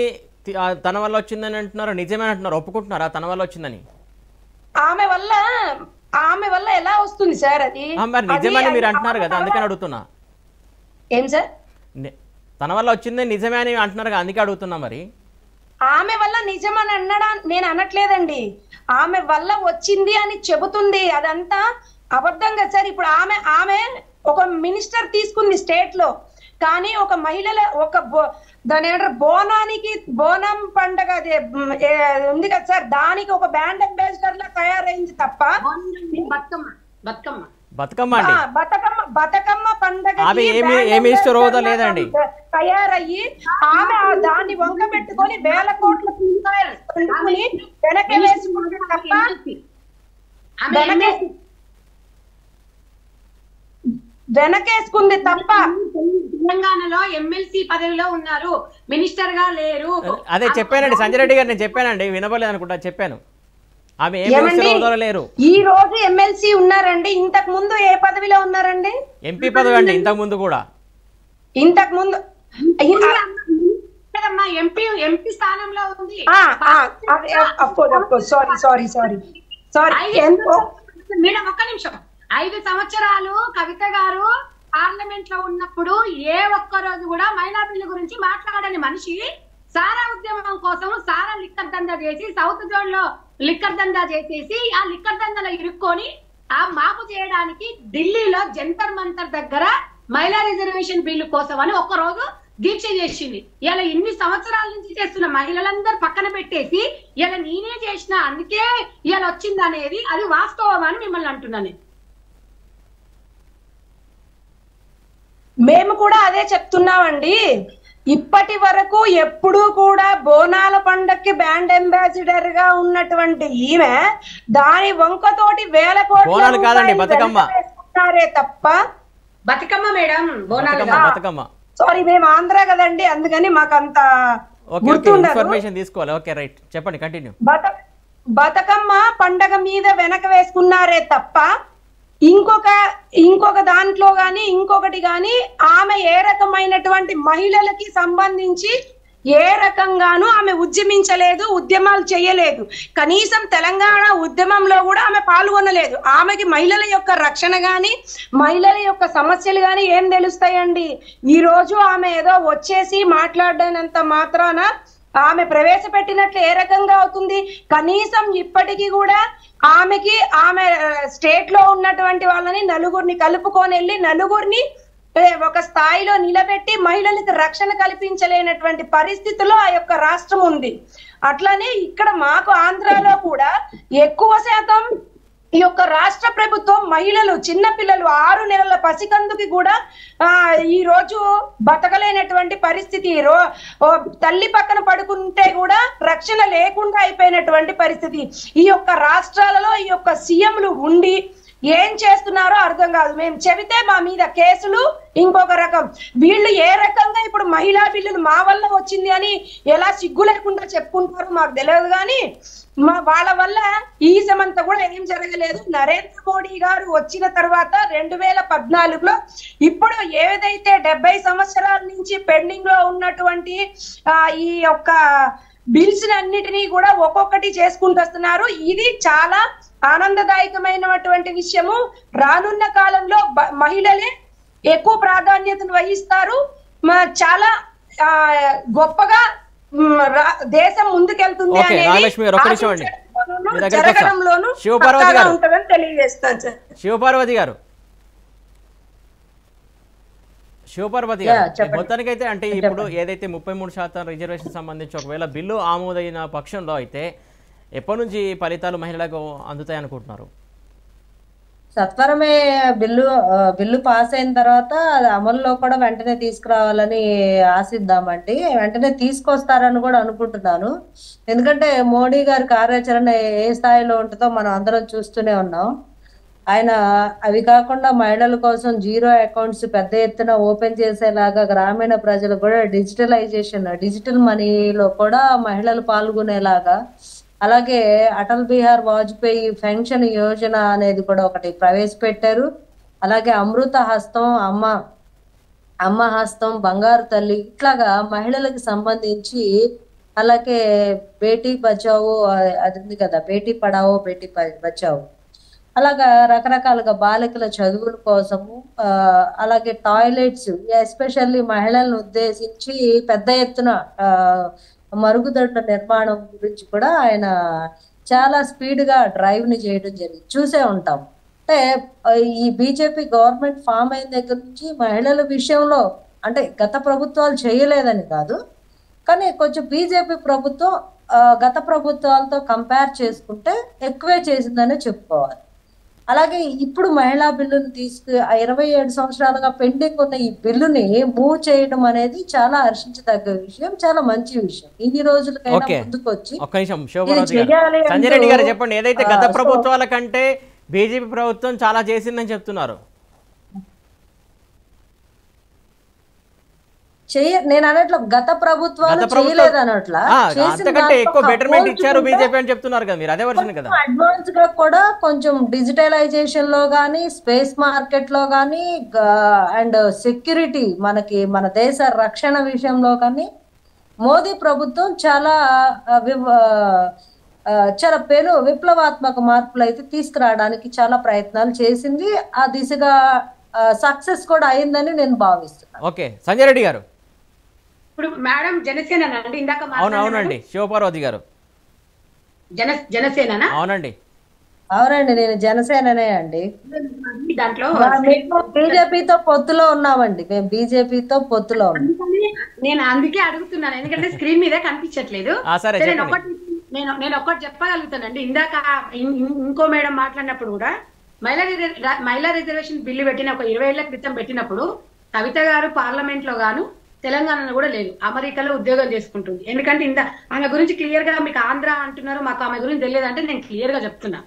తన వల్ల వచ్చిందని అంటున్నారు, నిజమే అంటున్నారు, ఒప్పుకుంటున్నారా తన వల్ల వచ్చిందని? ఆమె వల్ల ఎలా వస్తుంది సార్? అది మరి నిజమని మీరు అంటున్నారు కదా, అందుకని అడుగుతున్నా. ఏం సార్? తన వల్ల వచ్చింది నిజమే అని అంటున్నారు కదా, అందుకే అడుగుతున్నా. మరి ఆమె వల్ల నిజమని నేను అనట్లేదండి, ఆమె వల్ల వచ్చింది అని చెబుతుంది. అదంతా అబద్ధం కదా సార్. ఇప్పుడు ఆమె ఒక మినిస్టర్ తీసుకుంది స్టేట్ లో, కానీ ఒక మహిళల దాని బోనం పండగ ఉంది కదా సార్, దానికి ఒక బ్రాండ్ అంబాసిడర్ లా తయారైంది తప్ప బతుకమ్మ పండగ తయారయ్యి ఆమె దాన్ని వంక పెట్టుకొని వేల కోట్ల వెనక వేసుకుంటే తప్ప వెనకేసుకుంది తప్ప. తెలంగాణలో ఎమ్మెల్సీ పదవిలో ఉన్నారు, మినిస్టర్ గా లేరు. అదే చెప్పానండి సంజయ్ రెడ్డి గారు, నేను చెప్పానండి, వినబోలేదు అనుకుంటా, చెప్పాను. ఆమె లేరు. ఈ రోజు ఎమ్మెల్సీ ఉన్నారండి, ఇంతకు ముందు ఏ పదవిలో ఉన్నారండి? ఎంపీ పదవి అండి. ఇంతకు ముందు కూడా ఎంపీ స్థానంలో ఉంది. మేడం ఒక్క నిమిషం. 5 సంవత్సరాలు కవిత గారు పార్లమెంట్ లో ఉన్నప్పుడు ఏ ఒక్క రోజు కూడా మహిళా బిల్లు గురించి మాట్లాడని మనిషి సారా ఉద్యమం కోసం సారా లిక్కర్ దందా చేసి సౌత్ జోన్ లో లిక్కర్ దందా చేసేసి ఆ లిక్కర్ దందాలో ఇరుక్కొని ఆ మాపు చేయడానికి ఢిల్లీలో జంతర్ మంతర్ దగ్గర మహిళా రిజర్వేషన్ బిల్లు కోసం అని ఒక్క రోజు దీక్ష చేసింది. ఇలా ఇన్ని సంవత్సరాల నుంచి చేస్తున్న మహిళలందరూ పక్కన పెట్టేసి ఇలా నేనే చేసిన అందుకే ఇలా వచ్చింది అనేది అది వాస్తవం అని మిమ్మల్ని అంటున్నాను. మేము కూడా అదే చెప్తున్నామండి. ఇప్పటి వరకు ఎప్పుడూ కూడా బోనాల పండక్కి బ్రాండ్ అంబాసిడర్ గా ఉన్నటువంటి ఈమె దాని వంకతోటి వేల కోట్లు వేసుకుంటారే తప్ప బతుకమ్మ మేడం బతుకమ్మ సారీ మేము ఆంధ్ర కదండి, అందుకని మాకు అంత చెప్పండి, కంటిన్యూ. బతుకమ్మ పండగ మీద వెనక వేసుకున్నారే తప్ప ఇంకొక దాంట్లో గాని ఇంకొకటి గాని ఆమె ఏ రకమైనటువంటి మహిళలకి సంబంధించి ఏ రకంగానూ ఆమె ఉద్యమించలేదు, ఉద్యమాలు చేయలేదు. కనీసం తెలంగాణ ఉద్యమంలో కూడా ఆమె పాల్గొనలేదు. ఆమెకి మహిళల యొక్క రక్షణ గాని మహిళల యొక్క సమస్యలు గాని ఏం తెలుస్తాయండి? ఈ రోజు ఆమె ఏదో వచ్చేసి మాట్లాడనంత మాత్రాన ఆమె ప్రవేశపెట్టినట్లు ఏ రకంగా అవుతుంది? కనీసం ఇప్పటికీ కూడా ఆమె స్టేట్ లో ఉన్నటువంటి వాళ్ళని నలుగురిని కలుపుకొని వెళ్ళి నలుగురిని ఒక స్థాయిలో నిలబెట్టి మహిళలకు రక్షణ కల్పించలేనటువంటి పరిస్థితిలో ఆ యొక్క రాష్ట్రం ఉంది. అట్లానే ఇక్కడ మాకు ఆంధ్రాలో కూడా ఎక్కువ శాతం ఈ యొక్క రాష్ట్ర ప్రభుత్వం మహిళలు చిన్న పిల్లలు 6 నెలల పసికందుకి కూడా ఈ రోజు బతకలేనటువంటి పరిస్థితి, తల్లి పక్కన పడుకుంటే కూడా రక్షణ లేకుండా అయిపోయినటువంటి పరిస్థితి. ఈ యొక్క రాష్ట్రాలలో ఈ యొక్క సీఎంలు ఉండి ఏం చేస్తున్నారో అర్థం కాదు. మేము చెబితే మా మీద కేసులు ఇంకొక రకం. వీళ్ళు ఏ రకంగా ఇప్పుడు మహిళా బిల్లులు మా వల్ల వచ్చింది అని ఎలా సిగ్గు లేకుండా చెప్పుకుంటారో మాకు తెలియదు, కానీ వాళ్ళ వల్ల ఈ సమంతా కూడా ఏం జరగలేదు. నరేంద్ర మోడీ గారు వచ్చిన తర్వాత 2014లో ఇప్పుడు ఏదైతే 70 సంవత్సరాల నుంచి పెండింగ్ లో ఉన్నటువంటి ఈ యొక్క బిల్స్ అన్నిటినీ కూడా ఒక్కొక్కటి చేసుకుంటూ వస్తున్నారు. ఇది చాలా ఆనందదాయకమైనటువంటి విషయము. రానున్న కాలంలో మహిళలే ఎక్కువ ప్రాధాన్యతను వహిస్తారు. చాలా గొప్పగా దేశం ముందుకెళ్తుంది జరగడంలోనూ ఉంటుందని తెలియజేస్తాను సార్. శివపార్వతి గారు మొత్తానికైతే అంటే ఇప్పుడు ఏదైతే 33% రిజర్వేషన్ సంబంధించి ఒకవేళ బిల్లు ఆమోదైన పక్షంలో అయితే ఎప్పటి నుంచి ఫలితాలు మహిళలకు అందుతాయి అనుకుంటున్నారు? సత్వరమే బిల్లు పాస్ అయిన తర్వాత అది అమల్లో కూడా వెంటనే తీసుకురావాలని ఆశిద్దామండి. వెంటనే తీసుకొస్తారని కూడా అనుకుంటున్నాను. ఎందుకంటే మోడీ గారి కార్యాచరణ ఏ స్థాయిలో ఉంటుందో మనం అందరం చూస్తూనే ఉన్నాం. ఆయన అవి కాకుండా మహిళల కోసం జీరో అకౌంట్స్ పెద్ద ఎత్తున ఓపెన్ చేసేలాగా గ్రామీణ ప్రజలు కూడా డిజిటల్ మనీలో కూడా మహిళలు పాల్గొనేలాగా, అలాగే అటల్ బిహార్ వాజ్పేయి పెన్షన్ యోజన అనేది కూడా ఒకటి ప్రవేశపెట్టారు. అలాగే అమృత హస్తం, అమ్మ హస్తం, బంగారు తల్లి, ఇట్లాగా మహిళలకు సంబంధించి, అలాగే బేటీ బచావో అది ఉంది కదా, బేటీ పడావో బేటీ బచావో, అలాగా రకరకాలుగా బాలికల చదువుల కోసము, అలాగే టాయిలెట్స్ ఎస్పెషల్లీ మహిళలను ఉద్దేశించి పెద్ద ఎత్తున మరుగుదొడ్ల నిర్మాణం గురించి కూడా ఆయన చాలా స్పీడ్ గా డ్రైవ్ ని చేయడం జరిగింది, చూసే ఉంటాం. అంటే ఈ బీజేపీ గవర్నమెంట్ ఫామ్ అయిన దగ్గర నుంచి మహిళల విషయంలో అంటే గత ప్రభుత్వాలు చేయలేదని కాదు, కానీ కొంచెం బీజేపీ ప్రభుత్వం గత ప్రభుత్వాలతో కంపేర్ చేసుకుంటే ఎక్కువే చేసిందనే చెప్పుకోవాలి. అలాగే ఇప్పుడు మహిళా బిల్లుని 27 సంవత్సరాలుగా పెండింగ్ ఉన్న ఈ బిల్లుని మూవ్ చేయడం అనేది చాలా హర్షించదగ్గ విషయం, చాలా మంచి విషయం. ఇన్ని రోజులకైనా ముందుకు వచ్చి సంజయ్ రెడ్డి గారు చెప్పండి, ఏదైతే గత ప్రభుత్వాల కంటే బీజేపీ ప్రభుత్వం చాలా చేసిందని చెప్తున్నారు. నేను అనట్లా గత ప్రభుత్వాలు చేయలేదు అనట్లా, ఎక్కువ బెటర్మెంట్ ఇచ్చారు బీజేపీ అని చెప్తున్నారు కదా మీరు, అదే వర్షన్ కదా. అడ్వాన్స్ గా కూడా కొంచెం డిజిటలైజేషన్ లో గానీ, స్పేస్ మార్కెట్ లో గానీ, అండ్ సెక్యూరిటీ మన దేశ రక్షణ విషయంలో కానీ మోదీ ప్రభుత్వం చాలా విప్లవాత్మక మార్పులు అయితే తీసుకురావడానికి చాలా ప్రయత్నాలు చేసింది. ఆ దిశగా సక్సెస్ కూడా అయిందని నేను భావిస్తున్నాను. ఓకే సంజయ్ రెడ్డి గారు. ఇప్పుడు మేడం జనసేన అండి, ఇందాక అవునండి శివపార్వతి గారు జనసేన అవునండి నేను జనసేననే అండి. దాంట్లో బీజేపీతో పొత్తులో ఉన్నామండి, మేము బీజేపీతో పొత్తులో ఉన్నాం. నేను అందుకే అడుగుతున్నాను, ఎందుకంటే స్క్రీన్ మీద కనిపించట్లేదు. నేను ఒక్కటి చెప్పగలుగుతానండి. ఇందాక ఇంకో మేడం మాట్లాడినప్పుడు కూడా మహిళా రిజర్వేషన్ బిల్లు పెట్టిన ఒక 20 ఏళ్ల క్రితం పెట్టినప్పుడు కవిత గారు పార్లమెంట్ లో గాను తెలంగాణలో కూడా లేదు, అమెరికాలో ఉద్యోగం చేసుకుంటుంది. ఎందుకంటే ఆమె గురించి క్లియర్ గా మీకు ఆంధ్ర అంటున్నారు, మాకు ఆమె గురించి తెలియదు అంటే నేను క్లియర్ గా చెప్తున్నా.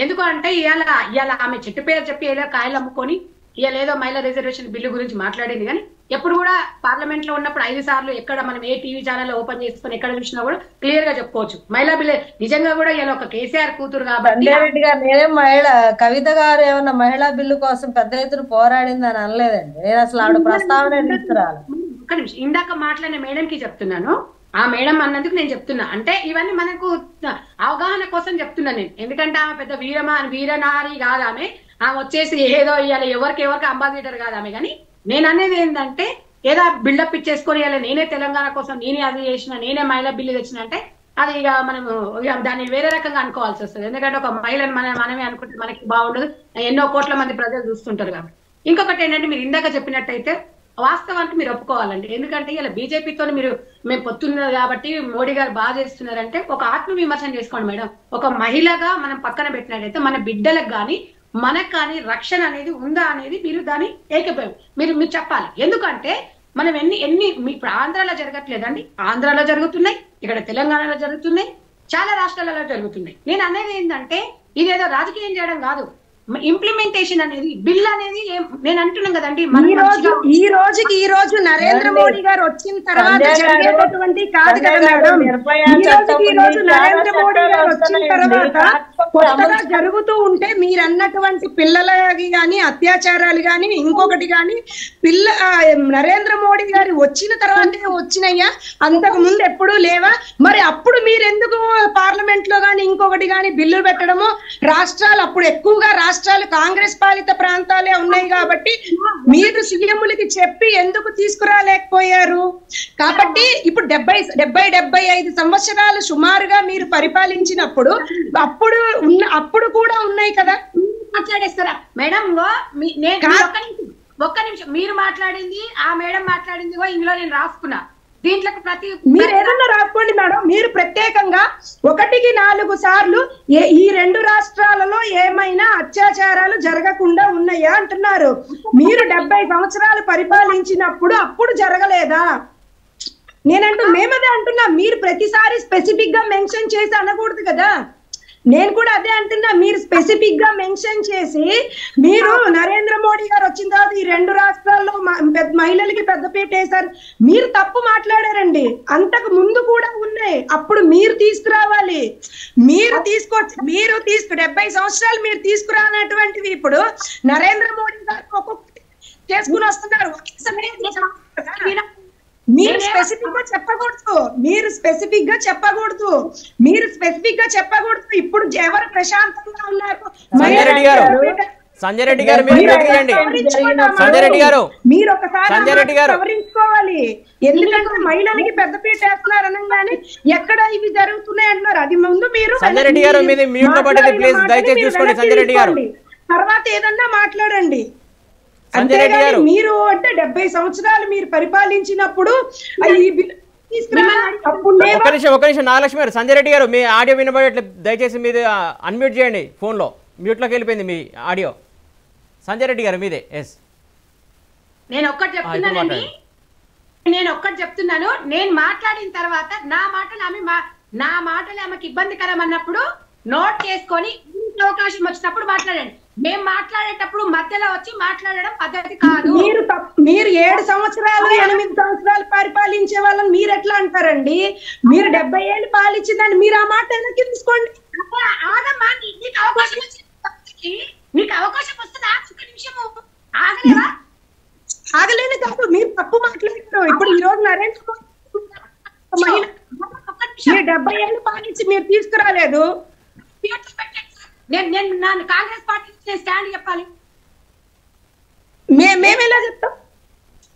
ఎందుకు అంటే ఇవాళ ఆమె చెట్టు పేరు చెప్పి ఏదో కాయలు అమ్ముకొని ఇవాళ ఏదో మహిళా రిజర్వేషన్ బిల్లు గురించి మాట్లాడింది, కానీ ఎప్పుడు కూడా పార్లమెంట్ లో ఉన్నప్పుడు 5 సార్లు ఎక్కడ మనం ఏ టీవీ ఛానల్ ఓపెన్ చేసుకుని ఎక్కడ చూసినా కూడా క్లియర్ గా చెప్పుకోవచ్చు మహిళా బిల్లు నిజంగా కూడా ఇలా ఒక కేసీఆర్ కూతురు కాబట్టి. నేనేం కవిత గారు ఏమన్నా మహిళా బిల్లు కోసం పెద్ద ఎత్తున పోరాడింది అని అనలేదండి, నేను అసలు ఆవిడ ప్రస్తావన తీసుకురాలి. ఒక్క నిమిషం, ఇందాక మాట్లాడిన మేడం కి చెప్తున్నాను, ఆ మేడం అన్నందుకు నేను చెప్తున్నా. అంటే ఇవన్నీ మనకు అవగాహన కోసం చెప్తున్నా నేను, ఎందుకంటే ఆమె పెద్ద వీరనారి కాదు, ఆమె వచ్చేసి ఏదో ఇవాళ ఎవరికి అంబాసిడర్ కాదు ఆమె. కానీ నేను అనేది ఏంటంటే ఏదో బిల్డప్ ఇచ్చేసుకొని ఇవాళ నేనే తెలంగాణ కోసం నేనే అది చేసిన, నేనే మహిళా బిల్లు తెచ్చిన అంటే అది ఇక మనము దాన్ని వేరే రకంగా అనుకోవాల్సి వస్తుంది. ఎందుకంటే ఒక మహిళను మనమే అనుకుంటే మనకి బాగుండదు, ఎన్నో కోట్ల మంది ప్రజలు చూస్తుంటారు కాబట్టి. ఇంకొకటి ఏంటంటే మీరు ఇందాక చెప్పినట్టయితే వాస్తవానికి మీరు ఒప్పుకోవాలండి, ఎందుకంటే ఇలా బీజేపీతో మేము పొత్తున్నారు కాబట్టి మోడీ గారు బాగా చేస్తున్నారంటే ఒక ఆత్మ విమర్శన చేసుకోండి మేడం. ఒక మహిళగా మనం పక్కన పెట్టినట్టయితే మన బిడ్డలకు కానీ మనకు కానీ రక్షణ అనేది ఉందా అనేది మీరు దాన్ని ఏకీభవం మీరు చెప్పాలి. ఎందుకంటే మనం ఇప్పుడు ఆంధ్రాలో జరగట్లేదండి, ఆంధ్రాలో జరుగుతున్నాయి, ఇక్కడ తెలంగాణలో జరుగుతున్నాయి, చాలా రాష్ట్రాలలో జరుగుతున్నాయి. నేను అనేది ఏంటంటే ఇదేదో రాజకీయం చేయడం కాదు, ఇంప్లిమెంటేషన్ అనేది బిల్ అనేది నేను అంటున్నాను కదండి, ఈ రోజు నరేంద్ర మోడీ గారు వచ్చిన తర్వాత జరిగేటటువంటి కాదు కదా మేడం. ఈ రోజు నరేంద్ర మోడీ గారు వచ్చిన తర్వాత కొత్తగా జరుగుతూ ఉంటే మీరు అన్నటువంటి పిల్లలకి గాని అత్యాచారాలు గాని ఇంకొకటి గాని నరేంద్ర మోడీ గారు వచ్చిన తర్వాతే వచ్చినాయా, అంతకు ముందు ఎప్పుడూ లేవా? మరి అప్పుడు మీరెందుకు పార్లమెంట్ లో గాని ఇంకొకటి గాని బిల్లులు పెట్టడము? రాష్ట్రాలు అప్పుడు ఎక్కువగా రాష్ట్రాలు కాంగ్రెస్ పాలిత ప్రాంతాలే ఉన్నాయి కాబట్టి మీరు సీఎంలకి చెప్పి ఎందుకు తీసుకురాలేకపోయారు? కాబట్టి ఇప్పుడు 75 సంవత్సరాలు సుమారుగా మీరు పరిపాలించినప్పుడు అప్పుడు కూడా ఉన్నాయి కదా. మాట్లాడేస్తారా మేడం? ఒక్క నిమిషం, మీరు మాట్లాడింది ఆ మేడం మాట్లాడింది ఇందులో నేను రాసుకున్నా. దీంట్లో ప్రతి మీరు ఏదన్నా రాసుకోండి మేడం. మీరు ప్రత్యేకంగా 1కి 4 సార్లు ఈ 2 రాష్ట్రాలలో ఏమైనా అత్యాచారాలు జరగకుండా ఉన్నాయా అంటున్నారు. మీరు 70 సంవత్సరాలు పరిపాలించినప్పుడు అప్పుడు జరగలేదా? మేమదే అంటున్నా. మీరు ప్రతిసారి స్పెసిఫిక్ గా మెన్షన్ చేసి అనకూడదు కదా. నేను కూడా అదే అంటున్నా. మీరు స్పెసిఫిక్ గా మెన్షన్ చేసి మీరు నరేంద్ర మోడీ గారు వచ్చిన తర్వాత ఈ 2 రాష్ట్రాల్లో మహిళలకి పెద్దపీట వేశారు, మీరు తప్పు మాట్లాడారండి. అంతకు ముందు కూడా ఉన్నాయి, అప్పుడు మీరు తీసుకురావాలి. మీరు 70 సంవత్సరాలు మీరు తీసుకురానటువంటివి ఇప్పుడు నరేంద్ర మోడీ గారు ఒక్కొక్కటి చేసుకుని వస్తున్నారు. మీరు స్పెసిఫిక్ గా చెప్పకూడదు. ఇప్పుడు ఎవరు ప్రశాంతంగా ఉన్నారు? సంజయ్ రెడ్డి గారు మీరు ఒకసారి సవరించుకోవాలి. ఎందుకంటే మహిళలకి పెద్దపీట వేస్తున్నారు అనగానే ఎక్కడ ఇవి జరుగుతున్నాయి అంటున్నారు. అది ముందు మీరు సంజయ్ రెడ్డి గారు మ్యూట్ లో పడ్డది, ప్లీజ్ దయచేసి చూసుకోండి. సంజయ్ రెడ్డి గారు తర్వాత ఏదన్నా మాట్లాడండి. మీరు అంటే 70 సంవత్సరాలు మీరు పరిపాలించినప్పుడు ఒక నిమిషం నాగలక్ష్మి గారు, సంజయ్ రెడ్డి గారు మీ ఆడియో వినబడట్లేదు, దయచేసి మీది అన్మ్యూట్ చేయండి. ఫోన్ లో మ్యూట్ లోకి వెళ్ళిపోయింది మీ ఆడియో. సంజయ్ రెడ్డి గారు మీదే. ఎస్, నేను ఒక్కటి చెప్తున్నాను. నేను మాట్లాడిన తర్వాత నా మాటలు ఆమెకి ఇబ్బందికరం అన్నప్పుడు నోట్ చేసుకొని అవకాశం వచ్చినప్పుడు మాట్లాడండి. మేము మాట్లాడేటప్పుడు మధ్యలో వచ్చి మాట్లాడడం పద్ధతి కాదు. మీరు 7 సంవత్సరాలు 8 సంవత్సరాలు పరిపాలించే వాళ్ళని మీరు ఎట్లా అంటారండి? మీరు 70 ఏళ్ళు పాలించిందని మీరు ఆ మాట ఎందుకు తీసుకోండి? నీకు అవకాశం వస్తుందా? ఒక్క నిమిషము ఆగలేవా? ఆగలేని కాదు, మీరు తప్పు మాట్లాడారు. ఇప్పుడు ఈ రోజు నరేంద్ర మోడీ 70 ఏళ్ళు పాలించి మీరు తీసుకురాలేదు. నేను కాంగ్రెస్ పార్టీ స్టాండ్ చెప్పాలి. మేమేలా చెప్తాం?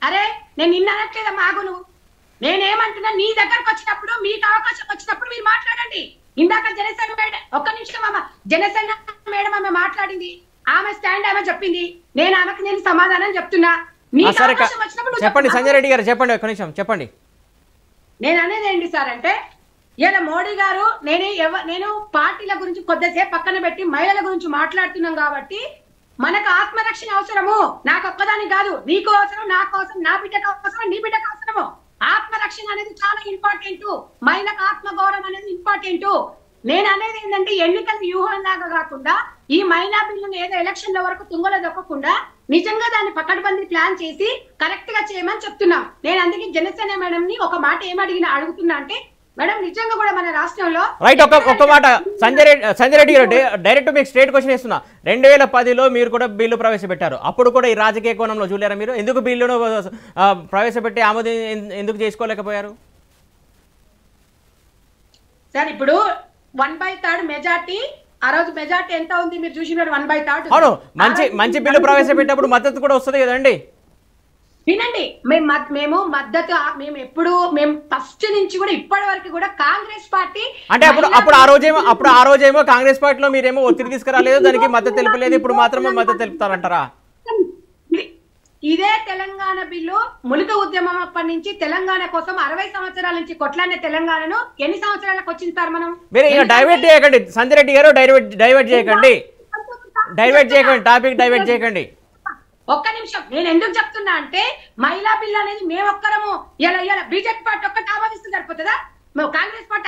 అరే నేను నిన్న అనట్లేదమ్మా, ఆగు నువ్వు. నేనేమంటున్నా, నీ దగ్గరకు వచ్చినప్పుడు మీకు అవకాశం వచ్చినప్పుడు మీరు మాట్లాడండి. ఇందాక జనసేన మేడం, ఒక్క నిమిషం అమ్మ, జనసేన మేడం ఆమె మాట్లాడింది, ఆమె స్టాండ్ ఆమె చెప్పింది, ఆమెకు నేను సమాధానం చెప్తున్నా. చెప్పండి సంజయ్ రెడ్డి గారు, చెప్పండి ఒక్క నిమిషం చెప్పండి. నేను అనేది ఏంటి సార్ అంటే, ఇలా మోడీ గారు నేను పార్టీల గురించి కొద్దిసేపు పక్కన పెట్టి మహిళల గురించి మాట్లాడుతున్నాం కాబట్టి మనకు ఆత్మరక్షణ అవసరము. నాకు ఒక్కదానికి కాదు, నీకు అవసరం, నాకు అవసరం, నా బిడ్డకు అవసరం, నీ బిడ్డకు అవసరము. ఆత్మరక్షణ అనేది చాలా ఇంపార్టెంట్. మహిళకు ఆత్మగౌరవం అనేది ఇంపార్టెంట్. నేను అనేది ఏంటంటే, ఎన్నికల వ్యూహం లాగా కాకుండా ఈ మైనా బిల్లును ఏదో ఎలక్షన్ల వరకు తుంగలో దొక్కకుండా నిజంగా దాన్ని పకడ్బందీ ప్లాన్ చేసి కరెక్ట్ గా చేయమని చెప్తున్నా. నేను అందుకే జనసేన మేడం ని ఒక మాట అడుగుతున్నా అంటే, మేడం నిజంగా కూడా మన రాష్ట్రంలో రైట్ ఒక్క మాట సంజయ్ రెడ్డి గారు, డైరెక్ట్ మీకు స్ట్రేట్ క్వశ్చన్ ఇస్తున్నా. 2010లో మీరు కూడా బిల్లు ప్రవేశపెట్టారు. అప్పుడు కూడా ఈ రాజకీయ కోణంలో చూడారా మీరు? ఎందుకు బిల్లును ప్రవేశపెట్టి ఆమోదం ఎందుకు చేసుకోలేకపోయారు సార్? ఇప్పుడు 1/3 మెజార్టీ, ఆ రోజు మెజార్టీ ఎంత ఉంది మీరు చూసినారు? 1/3. అవును, మంచి బిల్లు ప్రవేశపెట్టినప్పుడు మద్దతు కూడా వస్తుంది కదండి. వినండి, మేము ఫస్ట్ నుంచి కూడా ఇప్పటి వరకు కూడా కాంగ్రెస్ పార్టీ అంటే అప్పుడు ఆ రోజేమో కాంగ్రెస్ పార్టీలో మీరేమో ఒత్తిడి తీసుకురాలేదు, దానికి మద్దతు తెలుపలేదు. ఇప్పుడు మాత్రం మద్దతు తెలుపుతారంటారా? ఇదే తెలంగాణ బిల్లు ములుక ఉద్యమం అప్పటి నుంచి తెలంగాణ కోసం 60 సంవత్సరాల నుంచి కొట్లాడిన తెలంగాణను ఎన్ని సంవత్సరాలకు వచ్చింది సార్ మనం? మీరు ఇక డైవర్ట్ చేయకండి సంజయ్ రెడ్డి గారు, డైవర్ట్ చేయకండి, టాపిక్ డైవర్ట్ చేయకండి. ఒక్క నిమిషం, నేను ఎందుకు చెప్తున్నా అంటే, మహిళా బిల్లు అనేది మేమొక్కరము ఇలా బీజేపీ పార్టీ ఒక్కటి ఆమోదిస్తే సరిపోతుందా? కాంగ్రెస్ పార్టీ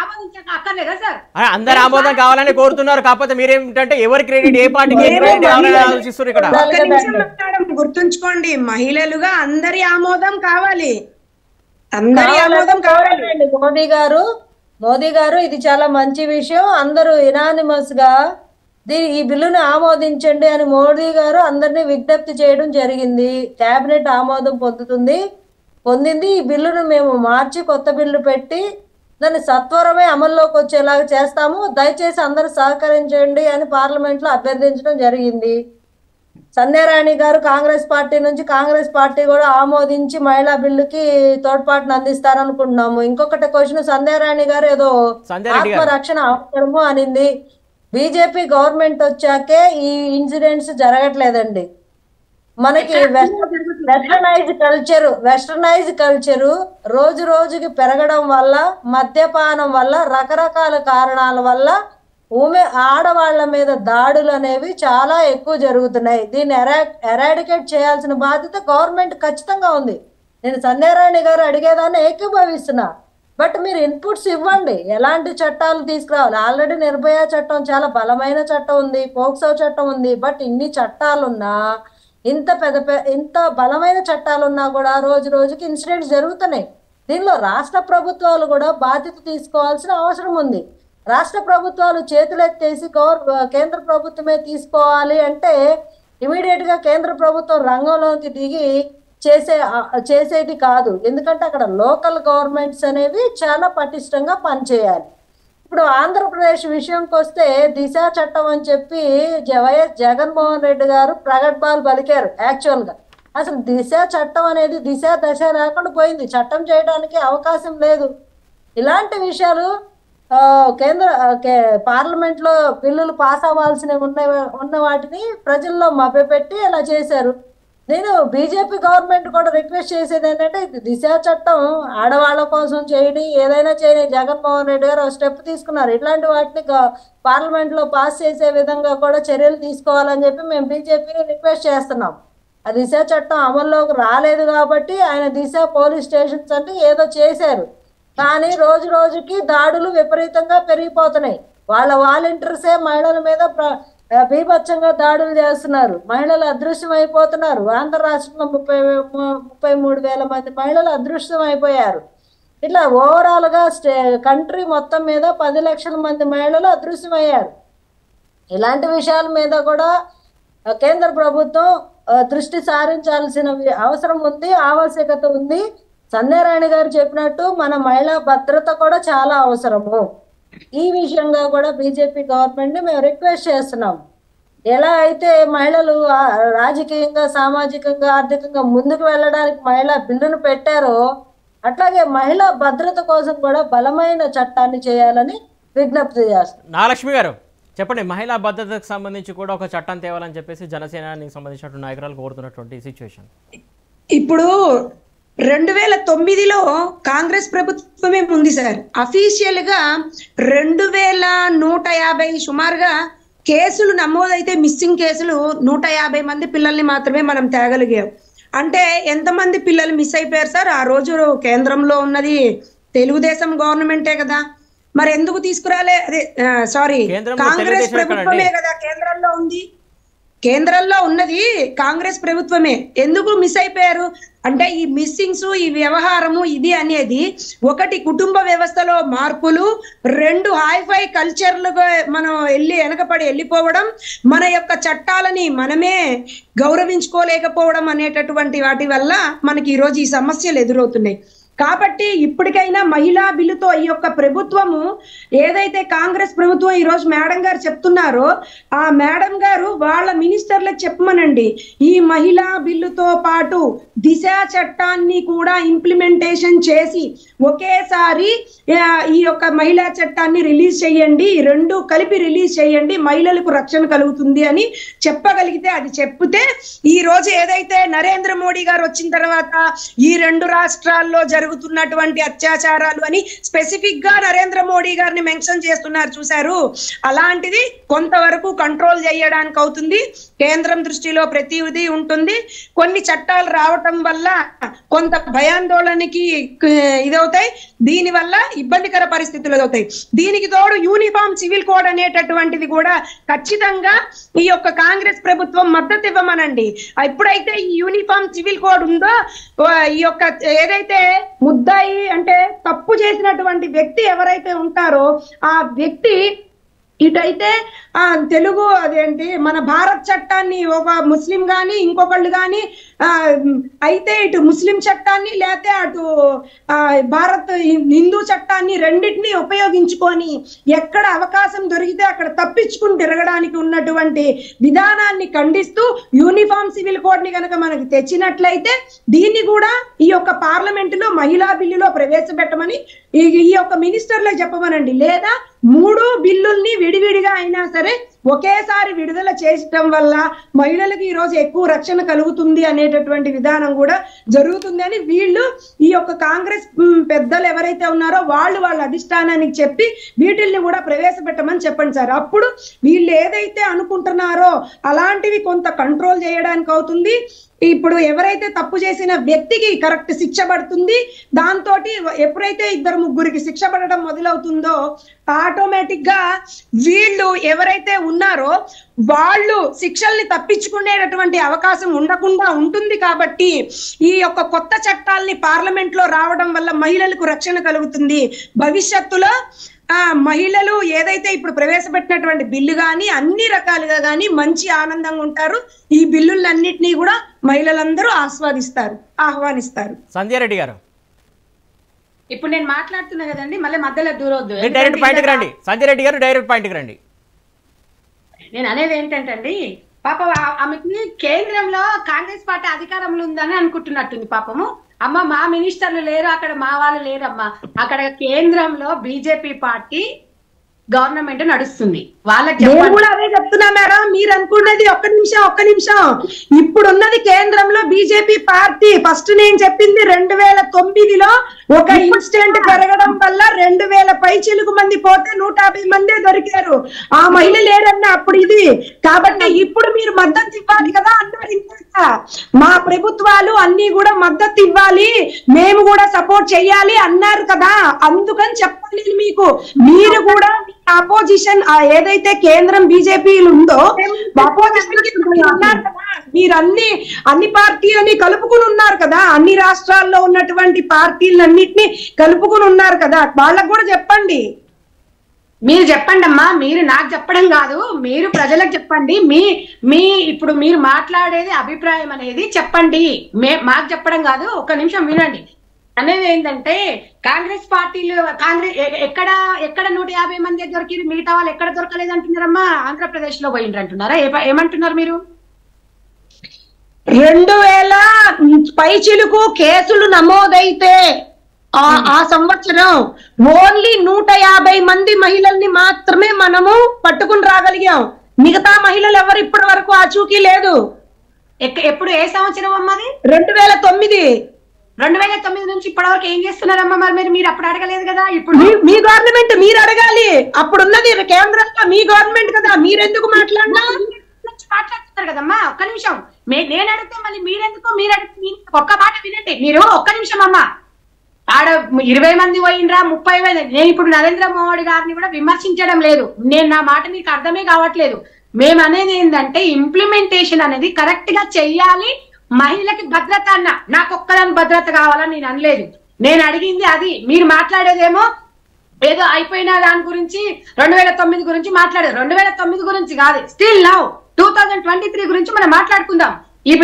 ఆమోదించక అక్కర్లేదా సార్? అందరు ఆమోదం కావాలని కోరుతున్నారు. కాకపోతే మీరేమిటంటే ఎవరి క్రెడిట్, ఏ పార్టీకి ఏ క్రెడిట్ కావాలని ఆలోచిస్తున్నారు ఇక్కడ. ఒక్క నిమిషం మేడం, గుర్తుంచుకోండి, మహిళలుగా అందరి ఆమోదం కావాలి, అందరి ఆమోదం కావాలి. మోదీ గారు ఇది చాలా మంచి విషయం, అందరూ యునానిమస్ గా ఈ బిల్లును ఆమోదించండి అని మోదీ గారు అందరినీ విజ్ఞప్తి చేయడం జరిగింది. కేబినెట్ ఆమోదం పొందింది. ఈ బిల్లును మేము మార్చి కొత్త బిల్లు పెట్టి దాన్ని సత్వరమే అమల్లోకి వచ్చేలాగా చేస్తాము, దయచేసి అందరూ సహకరించండి అని పార్లమెంట్ లో అభ్యర్థించడం జరిగింది. సంధ్యారాణి గారు కాంగ్రెస్ పార్టీ నుంచి, కాంగ్రెస్ పార్టీ కూడా ఆమోదించి మహిళా బిల్లుకి తోడ్పాటును అందిస్తారనుకుంటున్నాము. ఇంకొకటి క్వశ్చన్, సంధ్యారాణి గారు ఏదో ఆత్మరక్షణ అవసరము అనింది. బీజేపీ గవర్నమెంట్ వచ్చాకే ఈ ఇన్సిడెంట్స్ జరగట్లేదండి. మనకి వెస్టర్నైజ్ కల్చరు రోజు రోజుకి పెరగడం వల్ల, మద్యపానం వల్ల, రకరకాల కారణాల వల్ల ఆడవాళ్ల మీద దాడులు అనేవి చాలా ఎక్కువ జరుగుతున్నాయి. దీన్ని ఎరాడికేట్ చేయాల్సిన బాధ్యత గవర్నమెంట్ ఖచ్చితంగా ఉంది. నేను సంధ్యారాణి గారు అడిగేదాన్ని ఏకీభవిస్తున్నా. బట్ మీరు ఇన్పుట్స్ ఇవ్వండి, ఎలాంటి చట్టాలు తీసుకురావాలి. ఆల్రెడీ నిర్భయ చట్టం చాలా బలమైన చట్టం ఉంది, పోక్సో చట్టం ఉంది. బట్ ఇన్ని చట్టాలున్నా, ఇంత బలమైన చట్టాలున్నా కూడా రోజు రోజుకి ఇన్సిడెంట్స్ జరుగుతున్నాయి. దీనిలో రాష్ట్ర ప్రభుత్వాలు కూడా బాధ్యత తీసుకోవాల్సిన అవసరం ఉంది. రాష్ట్ర ప్రభుత్వాలు చేతులెత్తేసి కేంద్ర ప్రభుత్వమే తీసుకోవాలి అంటే ఇమీడియట్ గా కేంద్ర ప్రభుత్వం రంగంలోకి దిగి చేసేది కాదు. ఎందుకంటే అక్కడ లోకల్ గవర్నమెంట్స్ అనేవి చాలా పటిష్టంగా పనిచేయాలి. ఇప్పుడు ఆంధ్రప్రదేశ్ విషయంకి వస్తే దిశ చట్టం అని చెప్పి వైఎస్ జగన్మోహన్ రెడ్డి గారు ప్రగల్భాలు పలికారు. యాక్చువల్ గా అసలు దిశ చట్టం అనేది దిశ దశ లేకుండా పోయింది, చట్టం చేయడానికి అవకాశం లేదు. ఇలాంటి విషయాలు పార్లమెంట్ లో బిల్లులు పాస్ అవ్వాల్సినవి ఉన్న వాటిని ప్రజల్లో మభ్యపెట్టి ఇలా చేశారు. నేను బీజేపీ గవర్నమెంట్ కూడా రిక్వెస్ట్ చేసేది ఏంటంటే, దిశ చట్టం ఆడవాళ్ళ కోసం చేయని, ఏదైనా చేయని జగన్మోహన్ రెడ్డి గారు స్టెప్ తీసుకున్నారు. ఇట్లాంటి వాటిని పార్లమెంట్ లో పాస్ చేసే విధంగా కూడా చర్యలు తీసుకోవాలని చెప్పి మేము బీజేపీని రిక్వెస్ట్ చేస్తున్నాం. ఆ దిశ చట్టం అమల్లోకి రాలేదు కాబట్టి ఆయన దిశ పోలీస్ స్టేషన్స్ అంటే ఏదో చేశారు, కానీ రోజు రోజుకి దాడులు విపరీతంగా పెరిగిపోతున్నాయి. వాళ్ళ వాలంటీర్సే మహిళల మీద బీభత్సంగా దాడులు చేస్తున్నారు, మహిళలు అదృశ్యం అయిపోతున్నారు. ఆంధ్ర రాష్ట్రంలో 33,000 మంది మహిళలు అదృశ్యం అయిపోయారు. ఇట్లా ఓవరాల్ గా కంట్రీ మొత్తం మీద 10 లక్షల మంది మహిళలు అదృశ్యమయ్యారు. ఇలాంటి విషయాల మీద కూడా కేంద్ర ప్రభుత్వం దృష్టి సారించాల్సిన అవసరం ఉంది, ఆవశ్యకత ఉంది. సంధ్యారాణి గారు చెప్పినట్టు మన మహిళా భద్రత కూడా చాలా అవసరము. ఈ విషయంగా కూడా బీజేపీ గవర్నమెంట్ ని మేము రిక్వెస్ట్ చేస్తున్నాం. ఎలా అయితే మహిళలు రాజకీయంగా, సామాజికంగా, ఆర్థికంగా ముందుకు వెళ్ళడానికి మహిళా బిల్లును పెట్టారో, అట్లాగే మహిళా భద్రత కోసం కూడా బలమైన చట్టాన్ని చేయాలని విజ్ఞప్తి చేస్తున్నాం. నాగలక్ష్మి గారు చెప్పండి, మహిళా భద్రతకు సంబంధించి కూడా ఒక చట్టం తేవాలని చెప్పేసి జనసేనానికి సంబంధించిన నాయకురాలు కోరుతున్నటువంటి సిచ్యువేషన్. ఇప్పుడు 2009లో కాంగ్రెస్ ప్రభుత్వమే ఉంది సార్. అఫీషియల్ గా 2150 సుమారుగా కేసులు నమోదైతే, మిస్సింగ్ కేసులు 150 మంది పిల్లల్ని మాత్రమే మనం తేగలిగాం. అంటే ఎంతమంది పిల్లలు మిస్ అయిపోయారు సార్? ఆ రోజు కేంద్రంలో ఉన్నది తెలుగుదేశం గవర్నమెంటే కదా, మరి ఎందుకు తీసుకురాలే? అదే సారీ, కాంగ్రెస్ ప్రభుత్వమే కదా కేంద్రంలో ఉంది. కేంద్రంలో ఉన్నది కాంగ్రెస్ ప్రభుత్వమే. ఎందుకు మిస్ అయిపోయారు అంటే, ఈ మిస్సింగ్స్, ఈ వ్యవహారము ఇది అనేది, ఒకటి కుటుంబ వ్యవస్థలో మార్పులు, 2 హైఫై కల్చర్లుగా మనం వెనకపడి వెళ్ళిపోవడం, మన యొక్క చట్టాలని మనమే గౌరవించుకోలేకపోవడం అనేటటువంటి వాటి వల్ల మనకి ఈరోజు ఈ సమస్యలు ఎదురవుతున్నాయి. కాబట్టి ఇప్పటికైనా మహిళా బిల్లుతో ఈ యొక్క ప్రభుత్వము, ఏదైతే కాంగ్రెస్ ప్రభుత్వం ఈ రోజు మేడం గారు చెప్తున్నారో, ఆ మేడం గారు వాళ్ళ మినిస్టర్లకు చెప్పమనండి, ఈ మహిళా బిల్లుతో పాటు దిశ చట్టాన్ని కూడా ఇంప్లిమెంటేషన్ చేసి ఒకేసారి ఈ యొక్క మహిళా చట్టాన్ని రిలీజ్ చేయండి, 2 కలిపి రిలీజ్ చేయండి, మహిళలకు రక్షణ కలుగుతుంది అని చెప్పగలిగితే, అది చెప్తే ఈ రోజు ఏదైతే నరేంద్ర మోడీ గారు వచ్చిన తర్వాత ఈ 2 రాష్ట్రాల్లో జరుగుతున్నటువంటి అత్యాచారాలు అని స్పెసిఫిక్ గా నరేంద్ర మోడీ గారిని మెన్షన్ చేస్తున్నారు చూశారు, అలాంటిది కొంతవరకు కంట్రోల్ చేయడానికి అవుతుంది. కేంద్రం దృష్టిలో ప్రతిదీ ఉంటుంది. కొన్ని చట్టాలు రావటం వల్ల కొంత భయాందోళనకి ఇదవుతాయి, దీని వల్ల ఇబ్బందికర పరిస్థితులు అవుతాయి. దీనికి తోడు యూనిఫామ్ సివిల్ కోడ్ అనేటటువంటిది కూడా ఖచ్చితంగా ఈ యొక్క కాంగ్రెస్ ప్రభుత్వం మద్దతు ఇవ్వమనండి. ఎప్పుడైతే ఈ యూనిఫామ్ సివిల్ కోడ్ ఉందో ఈ యొక్క ఏదైతే ముద్దాయి అంటే తప్పు చేసినటువంటి వ్యక్తి ఎవరైతే ఉంటారో ఆ వ్యక్తి ఇటైతే తెలుగు అదేంటి మన భారత్ చట్టాన్ని ఒక ముస్లిం గాని ఇంకొకళ్ళు గాని అయితే ఇటు ముస్లిం చట్టాన్ని లేకపోతే అటు భారత్ హిందూ చట్టాన్ని రెండింటినీ ఉపయోగించుకొని ఎక్కడ అవకాశం దొరికితే అక్కడ తప్పించుకుని తిరగడానికి ఉన్నటువంటి విధానాన్ని ఖండిస్తూ యూనిఫామ్ సివిల్ కోడ్ ని కనుక మనకి తెచ్చినట్లయితే దీన్ని కూడా ఈ యొక్క పార్లమెంటులో మహిళా బిల్లులో ప్రవేశపెట్టమని ఈ యొక్క మినిస్టర్లకు చెప్పమనండి. లేదా 3 బిల్లుల్ని విడివిడిగా అయినా సరే ఒకేసారి విడుదల చేయడం వల్ల మహిళలకు ఈ రోజు ఎక్కువ రక్షణ కలుగుతుంది అనేటటువంటి విధానం కూడా జరుగుతుంది అని వీళ్ళు ఈ యొక్క కాంగ్రెస్ పెద్దలు ఎవరైతే ఉన్నారో వాళ్ళ అధిష్టానానికి చెప్పి వీటిల్ని కూడా ప్రవేశపెట్టమని చెప్పండి సార్. అప్పుడు వీళ్ళు ఏదైతే అనుకుంటున్నారో అలాంటివి కొంత కంట్రోల్ చేయడానికి అవుతుంది. ఇప్పుడు ఎవరైతే తప్పు చేసిన వ్యక్తికి కరెక్ట్ శిక్ష పడుతుంది. దాంతో ఎప్పుడైతే 2-3 శిక్ష పడడం మొదలవుతుందో ఆటోమేటిక్ గా వీళ్ళు ఎవరైతే ఉన్నారో వాళ్ళు శిక్షల్ని తప్పించుకునేటటువంటి అవకాశం ఉండకుండా ఉంటుంది. కాబట్టి ఈ యొక్క కొత్త చట్టాలని పార్లమెంట్ లో రావడం వల్ల మహిళలకు రక్షణ కలుగుతుంది. భవిష్యత్తులో మహిళలు ఏదైతే ఇప్పుడు ప్రవేశపెట్టినటువంటి బిల్లు గాని అన్ని రకాలుగా గాని మంచి ఆనందంగా ఉంటారు. ఈ బిల్లులన్నిటినీ కూడా మహిళలందరూ ఆహ్వానిస్తారు. సంధ్యారెడ్డి గారు, ఇప్పుడు నేను మాట్లాడుతున్నా కదండి, మళ్ళీ మధ్యలో దూరొద్దు. డైరెక్ట్ పాయింట్కి రండి. సంధ్యారెడ్డి గారు డైరెక్ట్ పాయింట్కి రండి. నేను అనేది ఏంటంటే పాప ఆమెకి కేంద్రంలో కాంగ్రెస్ పార్టీ అధికారంలో ఉందని అనుకుంటున్నట్టుంది పాపము. అమ్మ మా మినిస్టర్లు లేరు అక్కడ, మా వాళ్ళు లేరమ్మా అక్కడ. కేంద్రంలో బీజేపీ పార్టీ గవర్నమెంట్ నడుస్తుంది. వాళ్ళకి కూడా అదే చెప్తున్నా మేడం. మీరు అనుకున్నది ఒక్క నిమిషం. ఇప్పుడున్నది కేంద్రంలో బీజేపీ పార్టీ. ఫస్ట్ నేను చెప్పింది 2009లో ఒక ఇన్సిడెంట్ జరగడం వల్ల 2000 పైచిలుకు మంది పోతే 150 మందే దొరికారు. ఆ మహిళ లేరన్న అప్పుడు ఇది. కాబట్టి ఇప్పుడు మీరు మద్దతు ఇవ్వాలి కదా అన్నారు. మా ప్రభుత్వాలు అన్ని కూడా మద్దతు ఇవ్వాలి, మేము కూడా సపోర్ట్ చెయ్యాలి అన్నారు కదా. అందుకని చెప్పాలి మీకు. మీరు కూడా అపోజిషన్ ఏదైతే కేంద్రం బీజేపీలు ఉందో మీరు అన్ని పార్టీలని కలుపుకుని ఉన్నారు కదా, అన్ని రాష్ట్రాల్లో ఉన్నటువంటి పార్టీలన్నిటినీ కలుపుకుని ఉన్నారు కదా, వాళ్ళకు కూడా చెప్పండి. మీరు చెప్పండి అమ్మా. మీరు నాకు చెప్పడం కాదు, మీరు ప్రజలకు చెప్పండి. మీ ఇప్పుడు మీరు మాట్లాడేది అభిప్రాయం అనేది చెప్పండి, మాకు చెప్పడం కాదు. ఒక్క నిమిషం వినండి. అనేది ఏంటంటే కాంగ్రెస్ పార్టీలు ఎక్కడ 150 మంది దొరికిరు, మిగతా వాళ్ళు ఎక్కడ దొరకలేదు అంటున్నారమ్మా. ఆంధ్రప్రదేశ్ లో పోయిండ్రు అంటున్నారా? ఏమంటున్నారు మీరు? 2000 పైచిలుకు కేసులు నమోదైతే ఆ సంవత్సరం ఓన్లీ 150 మంది మహిళల్ని మాత్రమే మనము పట్టుకుని రాగలిగాం. మిగతా మహిళలు ఎవరు ఇప్పటి వరకు ఆచూకీ లేదు. ఎప్పుడు ఏ సంవత్సరం అమ్మది? 2009. 2009 నుంచి ఇప్పటి వరకు ఏం చేస్తున్నారమ్మా? మరి మీరు అప్పుడు అడగలేదు కదా. ఇప్పుడు మీ గవర్నమెంట్ మీరు అడగాలి. అప్పుడున్నది కేంద్రంలో మీ గవర్నమెంట్ కదా, మీరెందుకు మాట్లాడుతున్నారు కదమ్మా. ఒక్క నిమిషం. నేను అడిగితే మళ్ళీ మీరెందుకు? ఒక్క మాట వినండి మీరు. ఒక్క నిమిషం అమ్మా. ఆడ 20 మంది పోయిండ్రా, 30 మంది. నేను ఇప్పుడు నరేంద్ర మోడీ గారిని కూడా విమర్శించడం లేదు. నా మాట మీకు అర్థమే కావట్లేదు. మేము అనేది ఏంటంటే ఇంప్లిమెంటేషన్ అనేది కరెక్ట్ గా చెయ్యాలి. మహిళకి భద్రత అన్న, నాకు ఒక్కదాని భద్రత కావాలని నేను అనలేదు. నేను అడిగింది అది. మీరు మాట్లాడేదేమో ఏదో అయిపోయిన దాని గురించి 2009 గురించి మాట్లాడారు. 2009 గురించి కాదు, స్టిల్ నౌ 2023 గురించి మనం మాట్లాడుకుందాం.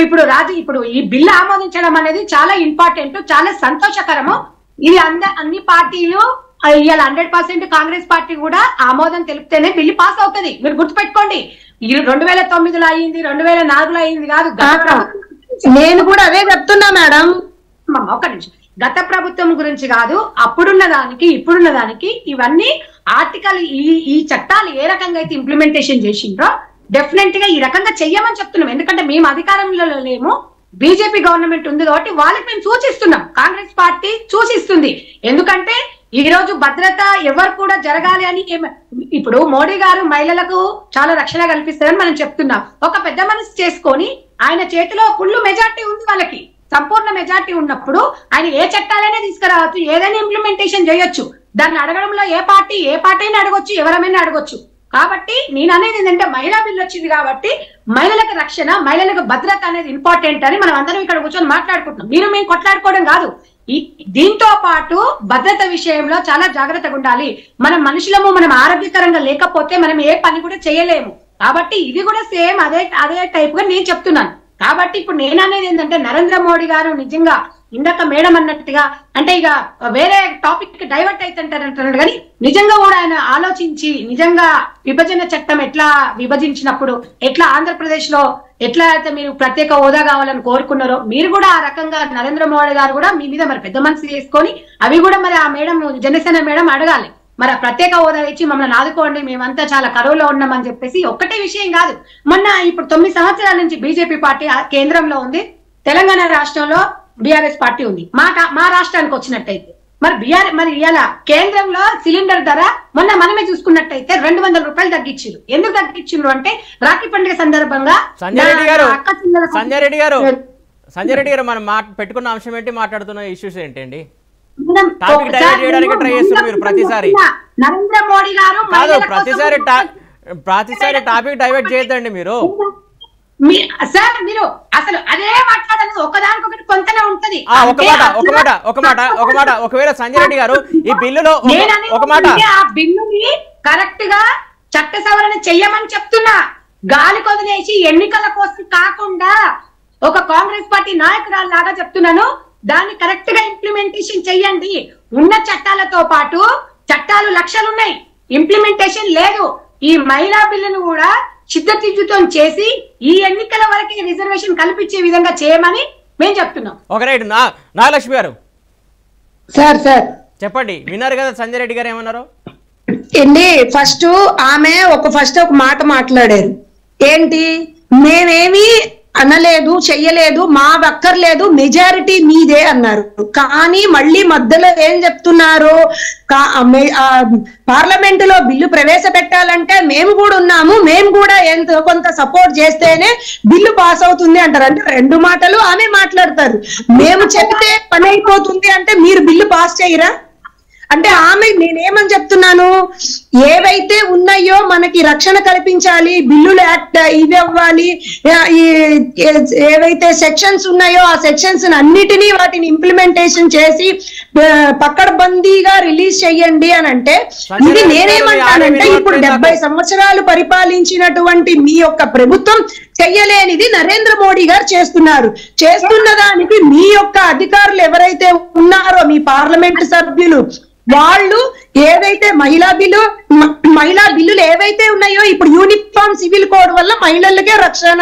ఇప్పుడు ఈ బిల్లు ఆమోదించడం అనేది చాలా ఇంపార్టెంట్, చాలా సంతోషకరము. ఇది అన్ని పార్టీలు ఇవాళ 100% కాంగ్రెస్ పార్టీ కూడా ఆమోదం తెలిపితేనే బిల్లు పాస్ అవుతుంది. మీరు గుర్తుపెట్టుకోండి. 2009లో అయింది, 2004లో అయింది కాదు. నేను కూడా అదే చెప్తున్నా మేడం. ఒక్క నిమిషం. గత ప్రభుత్వం గురించి కాదు, అప్పుడున్న దానికి ఇప్పుడున్న దానికి ఇవన్నీ ఆర్టికల్ ఈ చట్టాలు ఏ రకంగా అయితే ఇంప్లిమెంటేషన్ చేసిండ్రో డెఫినెట్ గా ఈ రకంగా చెయ్యమని చెప్తున్నాం. ఎందుకంటే మేము అధికారంలో లేము, బీజేపీ గవర్నమెంట్ ఉంది కాబట్టి వాళ్ళకి మేము సూచిస్తున్నాం. కాంగ్రెస్ పార్టీ సూచిస్తుంది. ఎందుకంటే ఈ రోజు భద్రత ఎవరు కూడా జరగాలి అని ఇప్పుడు మోడీ గారు మహిళలకు చాలా రక్షణ కల్పిస్తారని మనం చెప్తున్నాం. ఒక పెద్ద మనసు చేసుకొని ఆయన చేతిలో ఫుల్ మెజార్టీ ఉంది, వాళ్ళకి సంపూర్ణ మెజార్టీ ఉన్నప్పుడు ఆయన ఏ చట్టాలైనా తీసుకురావచ్చు, ఏదైనా ఇంప్లిమెంటేషన్ చేయొచ్చు. దాన్ని అడగడంలో ఏ పార్టీ అయినా అడగొచ్చు, ఎవరైనా అడగొచ్చు. కాబట్టి నేను అనేది ఏంటంటే మహిళా బిల్లు వచ్చింది కాబట్టి మహిళలకు రక్షణ, మహిళలకు భద్రత అనేది ఇంపార్టెంట్ అని మనం అందరం ఇక్కడ కూర్చొని మాట్లాడుకుంటున్నాం. మేము కొట్లాడుకోవడం కాదు. దీంతో పాటు భద్రత విషయంలో చాలా జాగ్రత్తగా ఉండాలి. మనం మనుషులము, మనం ఆరోగ్యకరంగా లేకపోతే మనం ఏ పని కూడా చేయలేము. కాబట్టి ఇది కూడా సేమ్ అదే టైప్ గా నేను చెప్తున్నాను. కాబట్టి ఇప్పుడు నేను అనేది ఏంటంటే నరేంద్ర మోడీ గారు నిజంగా ఇందాక మేడం అన్నట్టుగా అంటే ఇక వేరే టాపిక్ డైవర్ట్ అవుతుంటారంటున్నాడు, కానీ నిజంగా కూడా ఆయన ఆలోచించి నిజంగా విభజన చట్టం ఎట్లా విభజించినప్పుడు ఎట్లా ఆంధ్రప్రదేశ్ లో ఎట్లా అయితే మీరు ప్రత్యేక హోదా కావాలని కోరుకున్నారో మీరు కూడా ఆ రకంగా నరేంద్ర మోడీ గారు కూడా మీ మీద మరి పెద్ద మనసు చేసుకొని అవి కూడా మరి ఆ మేడం జనసేన మేడం అడగాలి. మరి ఆ ప్రత్యేక హోదా ఇచ్చి మమ్మల్ని ఆదుకోండి, మేమంతా చాలా కరువులో ఉన్నామని చెప్పేసి ఒక్కటే విషయం కాదు. మొన్న ఇప్పుడు 9 సంవత్సరాల నుంచి బీజేపీ పార్టీ కేంద్రంలో ఉంది, తెలంగాణ రాష్ట్రంలో బీఆర్ఎస్ పార్టీ ఉంది. మా రాష్ట్రానికి వచ్చినట్టయితే మరి ఇవాళ కేంద్రంలో సిలిండర్ ధర మొన్న మనమే చూసుకున్నట్టయితే 200 రూపాయలు తగ్గించారు. ఎందుకు తగ్గించారు అంటే రాఖీ పండుగ సందర్భంగా. సంజయ్ రెడ్డి గారు మనం పెట్టుకున్న అంశం ఏంటి, మాట్లాడుతున్న ఇష్యూస్ ఏంటండి? ప్రతిసారి నరేంద్ర మోడీ గారు ప్రతిసారి టాపిక్ డైవర్ట్ చేయొద్దండి మీరు. సార్ మీరు అసలు అదే మాట్లాడాలి, ఒకదానికొకటి కొంతనే ఉంటది. ఒక మాట ఒకవేళ సంజయ్ రెడ్డి గారు ఈ బిల్లులో ఒక మాట ఆ బిల్లుని కరెక్ట్ గా చట్ట సవరణ చెయ్యమని చెప్తున్నా. గాలి కొదిలేసి ఎన్నికల కోసం కాకుండా ఒక కాంగ్రెస్ పార్టీ నాయకురాల్లాగా చెప్తున్నాను, దాన్ని కరెక్ట్ గా ఇంప్లిమెంటేషన్ చెయ్యండి. ఉన్న చట్టాలతో పాటు చట్టాలు లక్షలున్నాయి, ఇంప్లిమెంటేషన్ లేదు. ఈ మహిళా బిల్లును కూడా చిత్తశుద్ధితో చేసి ఈ ఎన్నికల వరకు రిజర్వేషన్ కల్పించే విధంగా చేయమని మేము చెప్తున్నాం. ఒక రైట్ నాగలక్ష్మి గారు సార్ చెప్పండి, విన్నారు కదా సంజయ్ రెడ్డి గారు ఏమన్నారు? ఫస్ట్ ఒక మాట మాట్లాడారు. ఏంటి, మేమేమి అనలేదు, చెయ్యలేదు, మా వక్కర్లేదు, మెజారిటీ మీదే అన్నారు. కానీ మళ్ళీ మధ్యలో ఏం చెప్తున్నారు, పార్లమెంటులో బిల్లు ప్రవేశపెట్టాలంటే మేము కూడా ఉన్నాము, మేము కూడా ఎంతో కొంత సపోర్ట్ చేస్తేనే బిల్లు పాస్ అవుతుంది అంటారు. అంటే 2 మాటలు ఆమె మాట్లాడతారు. మేము చెప్తే పని అయిపోతుంది అంటే మీరు బిల్లు పాస్ చేయరా? అంటే ఆమె నేనేమని చెప్తున్నాను, ఏవైతే ఉన్నాయో మనకి రక్షణ కల్పించాలి, బిల్లులు యాక్ట్ ఇవి అవ్వాలి, ఏవైతే సెక్షన్స్ ఉన్నాయో ఆ సెక్షన్స్ అన్నిటినీ వాటిని ఇంప్లిమెంటేషన్ చేసి పక్కడబందీగా రిలీజ్ చెయ్యండి అని అంటే, ఇది నేనేమంటానంటే ఇప్పుడు 70 సంవత్సరాలు పరిపాలించినటువంటి మీ యొక్క ప్రభుత్వం చెయ్యలేనిది నరేంద్ర మోడీ గారు చేస్తున్నారు. చేస్తున్న దానికి మీ యొక్క అధికారులు ఎవరైతే ఉన్నారో మీ పార్లమెంట్ సభ్యులు వాళ్ళు ఏదైతే మహిళా బిల్లులు ఏవైతే ఉన్నాయో, ఇప్పుడు యూనిఫామ్ సివిల్ కోడ్ వల్ల మహిళలకే రక్షణ,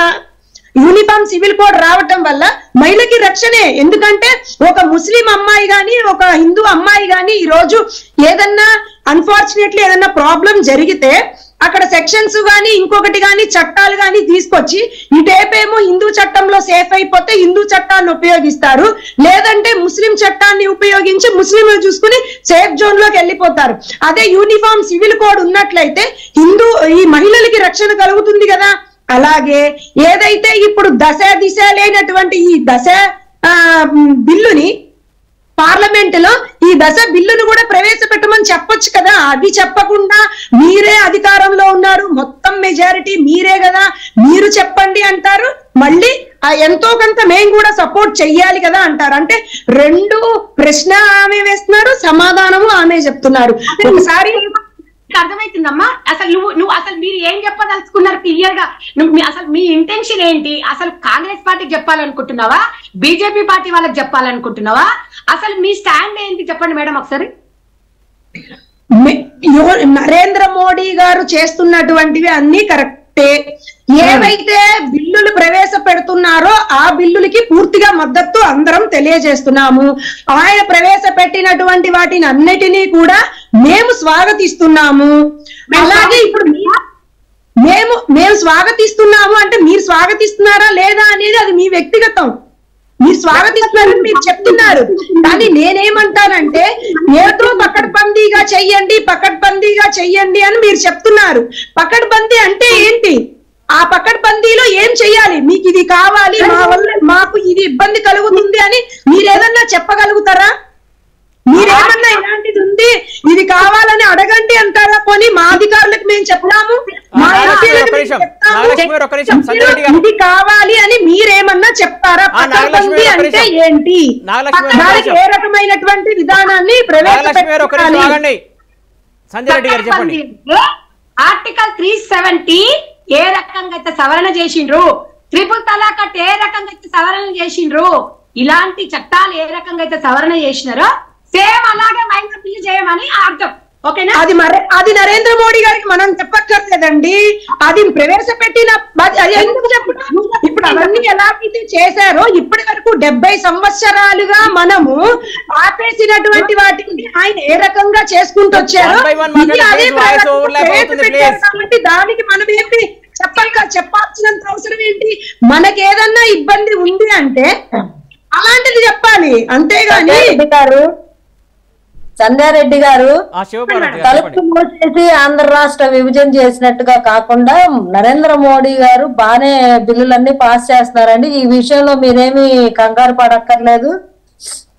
యూనిఫామ్ సివిల్ కోడ్ రావటం వల్ల మహిళకి రక్షణే. ఎందుకంటే ఒక ముస్లిం అమ్మాయి గాని ఒక హిందూ అమ్మాయి గాని ఈ రోజు ఏదన్నా అన్ఫార్చునేట్లీ ఏదన్నా ప్రాబ్లం జరిగితే అక్కడ సెక్షన్స్ గానీ ఇంకొకటి గానీ చట్టాలు గానీ తీసుకొచ్చి ఇటేపేమో హిందూ చట్టంలో సేఫ్ అయిపోతే హిందూ చట్టాన్ని ఉపయోగిస్తారు, లేదంటే ముస్లిం చట్టాన్ని ఉపయోగించి ముస్లింలు చూసుకుని సేఫ్ జోన్ లోకి వెళ్ళిపోతారు. అదే యూనిఫామ్ సివిల్ కోడ్ ఉన్నట్లయితే ఈ మహిళలకి రక్షణ కలుగుతుంది కదా. అలాగే ఏదైతే ఇప్పుడు దిశ లేనటువంటి ఈ దశ బిల్లుని పార్లమెంట్ లో ఈ దశ బిల్లును కూడా ప్రవేశపెట్టమని చెప్పొచ్చు కదా. అది చెప్పకుండా మీరే అధికారంలో ఉన్నారు, మొత్తం మెజారిటీ మీరే కదా, మీరు చెప్పండి అంటారు. మళ్ళీ ఎంతో కొంత మేము కూడా సపోర్ట్ చెయ్యాలి కదా అంటారు. అంటే 2 ప్రశ్న ఆమె వేస్తున్నారు, సమాధానము ఆమె చెప్తున్నారు. ఒకసారి అర్థమవుతుందమ్మా, అసలు నువ్వు అసలు మీరు ఏం చెప్పదలుచుకున్నారు క్లియర్ గా? అసలు మీ ఇంటెన్షన్ ఏంటి? అసలు కాంగ్రెస్ పార్టీకి చెప్పాలనుకుంటున్నావా, బీజేపీ పార్టీ వాళ్ళకి చెప్పాలనుకుంటున్నావా? అసలు మీ స్టాండ్ ఏంటి చెప్పండి మేడం ఒకసారి. నరేంద్ర మోడీ గారు చేస్తున్నటువంటివి అన్ని కరెక్టే. ఏవైతే బిల్లులు ప్రవేశపెడుతున్నారో ఆ బిల్లులకి పూర్తిగా మద్దతు అందరం తెలియజేస్తున్నాము. ఆయన ప్రవేశపెట్టినటువంటి వాటిని అన్నిటినీ కూడా మేము స్వాగతిస్తున్నాము. అలాగే ఇప్పుడు మేము స్వాగతిస్తున్నాము అంటే మీరు స్వాగతిస్తున్నారా లేదా అనేది అది మీ వ్యక్తిగతం. మీరు స్వాగతిస్తున్నారని మీరు చెప్తున్నారు. కానీ నేనేమంటానంటే ఏదో పకడ్బందీగా చెయ్యండి అని మీరు చెప్తున్నారు. పకడ్బందీ అంటే ఏంటి? ఆ పకడ్బందీలో ఏం చెయ్యాలి? మీకు ఇది కావాలి, మా వల్ల మాకు ఇది ఇబ్బంది కలుగుతుంది అని మీరేదన్నా చెప్పగలుగుతారా? మీరేమన్నా ఇలాంటిది ఉంది ఇది కావాలని అడగండి అంటారా? కొని మా అధికారులకు మేము చెప్తాము, ఇది కావాలి అని మీరేమన్నా చెప్తారా? పకడ్బందీ అంటే ఏంటి? ఏ రకమైనటువంటి విధానాన్ని ప్రవేశపెట్టాలి? ఆర్టికల్ 370 ఏ రకంగా అయితే సవరణ చేసిండ్రు, ట్రిపుల్ తలాక్ ఏ రకంగా అయితే సవరణ చేసిండ్రు, ఇలాంటి చట్టాలు ఏ రకంగా అయితే సవరణ చేసినారో సేమ్ అలాగే మైండ్ బిల్లు చేయమని అర్థం. ఓకేనా? అది నరేంద్ర మోడీ గారికి మనం చెప్పక్కర్లేదండి. అది ప్రవేశపెట్టిన ఎందుకు చెప్తాను? ఇప్పుడు అవన్నీ ఎలా అయితే చేశారో ఇప్పటి వరకు 70 సంవత్సరాలుగా మనము ఆపేసినటువంటి వాటిని ఆయన ఏ రకంగా చేసుకుంటూ వచ్చారో కాబట్టి దానికి మనం ఏంటి చెప్పాల్సినంత అవసరం ఏంటి? మనకేదన్నా ఇబ్బంది ఉంది అంటే అలాంటిది చెప్పాలి, అంతేగాని సంధ్యారెడ్డి గారు తలుపు మూసేసి ఆంధ్ర రాష్ట్ర విభజన చేసినట్టుగా కాకుండా నరేంద్ర మోడీ గారు బానే బిల్లులన్నీ పాస్ చేస్తున్నారండి. ఈ విషయంలో మీరేమి కంగారు పడక్కర్లేదు.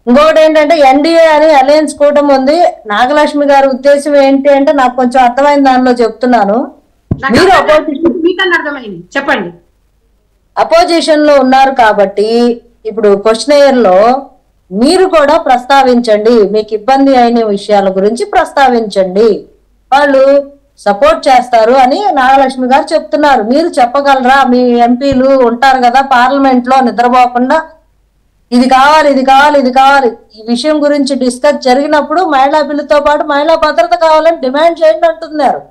ఇంకొకటి ఏంటంటే ఎన్డీఏ అని అలయన్స్ కూటమి ఉంది. నాగలక్ష్మి గారి ఉద్దేశం ఏంటి అంటే నాకు కొంచెం అర్థమైన దానిలో చెప్తున్నాను. మీరు చెప్పండి. అపోజిషన్ లో ఉన్నారు కాబట్టి ఇప్పుడు క్వశ్చనర్ లో మీరు కూడా ప్రస్తావించండి, మీకు ఇబ్బంది అయిన విషయాల గురించి ప్రస్తావించండి, వాళ్ళు సపోర్ట్ చేస్తారు అని నాగలక్ష్మి గారు చెప్తున్నారు. మీరు చెప్పగలరా? మీ ఎంపీలు ఉంటారు కదా పార్లమెంట్ లో నిద్రపోకుండా ఇది కావాలి ఇది కావాలి ఇది కావాలి ఈ విషయం గురించి డిస్కస్ జరిగినప్పుడు మహిళా బిల్లుతో పాటు మహిళా భద్రత కావాలని డిమాండ్ చేయండి అంటున్నారు.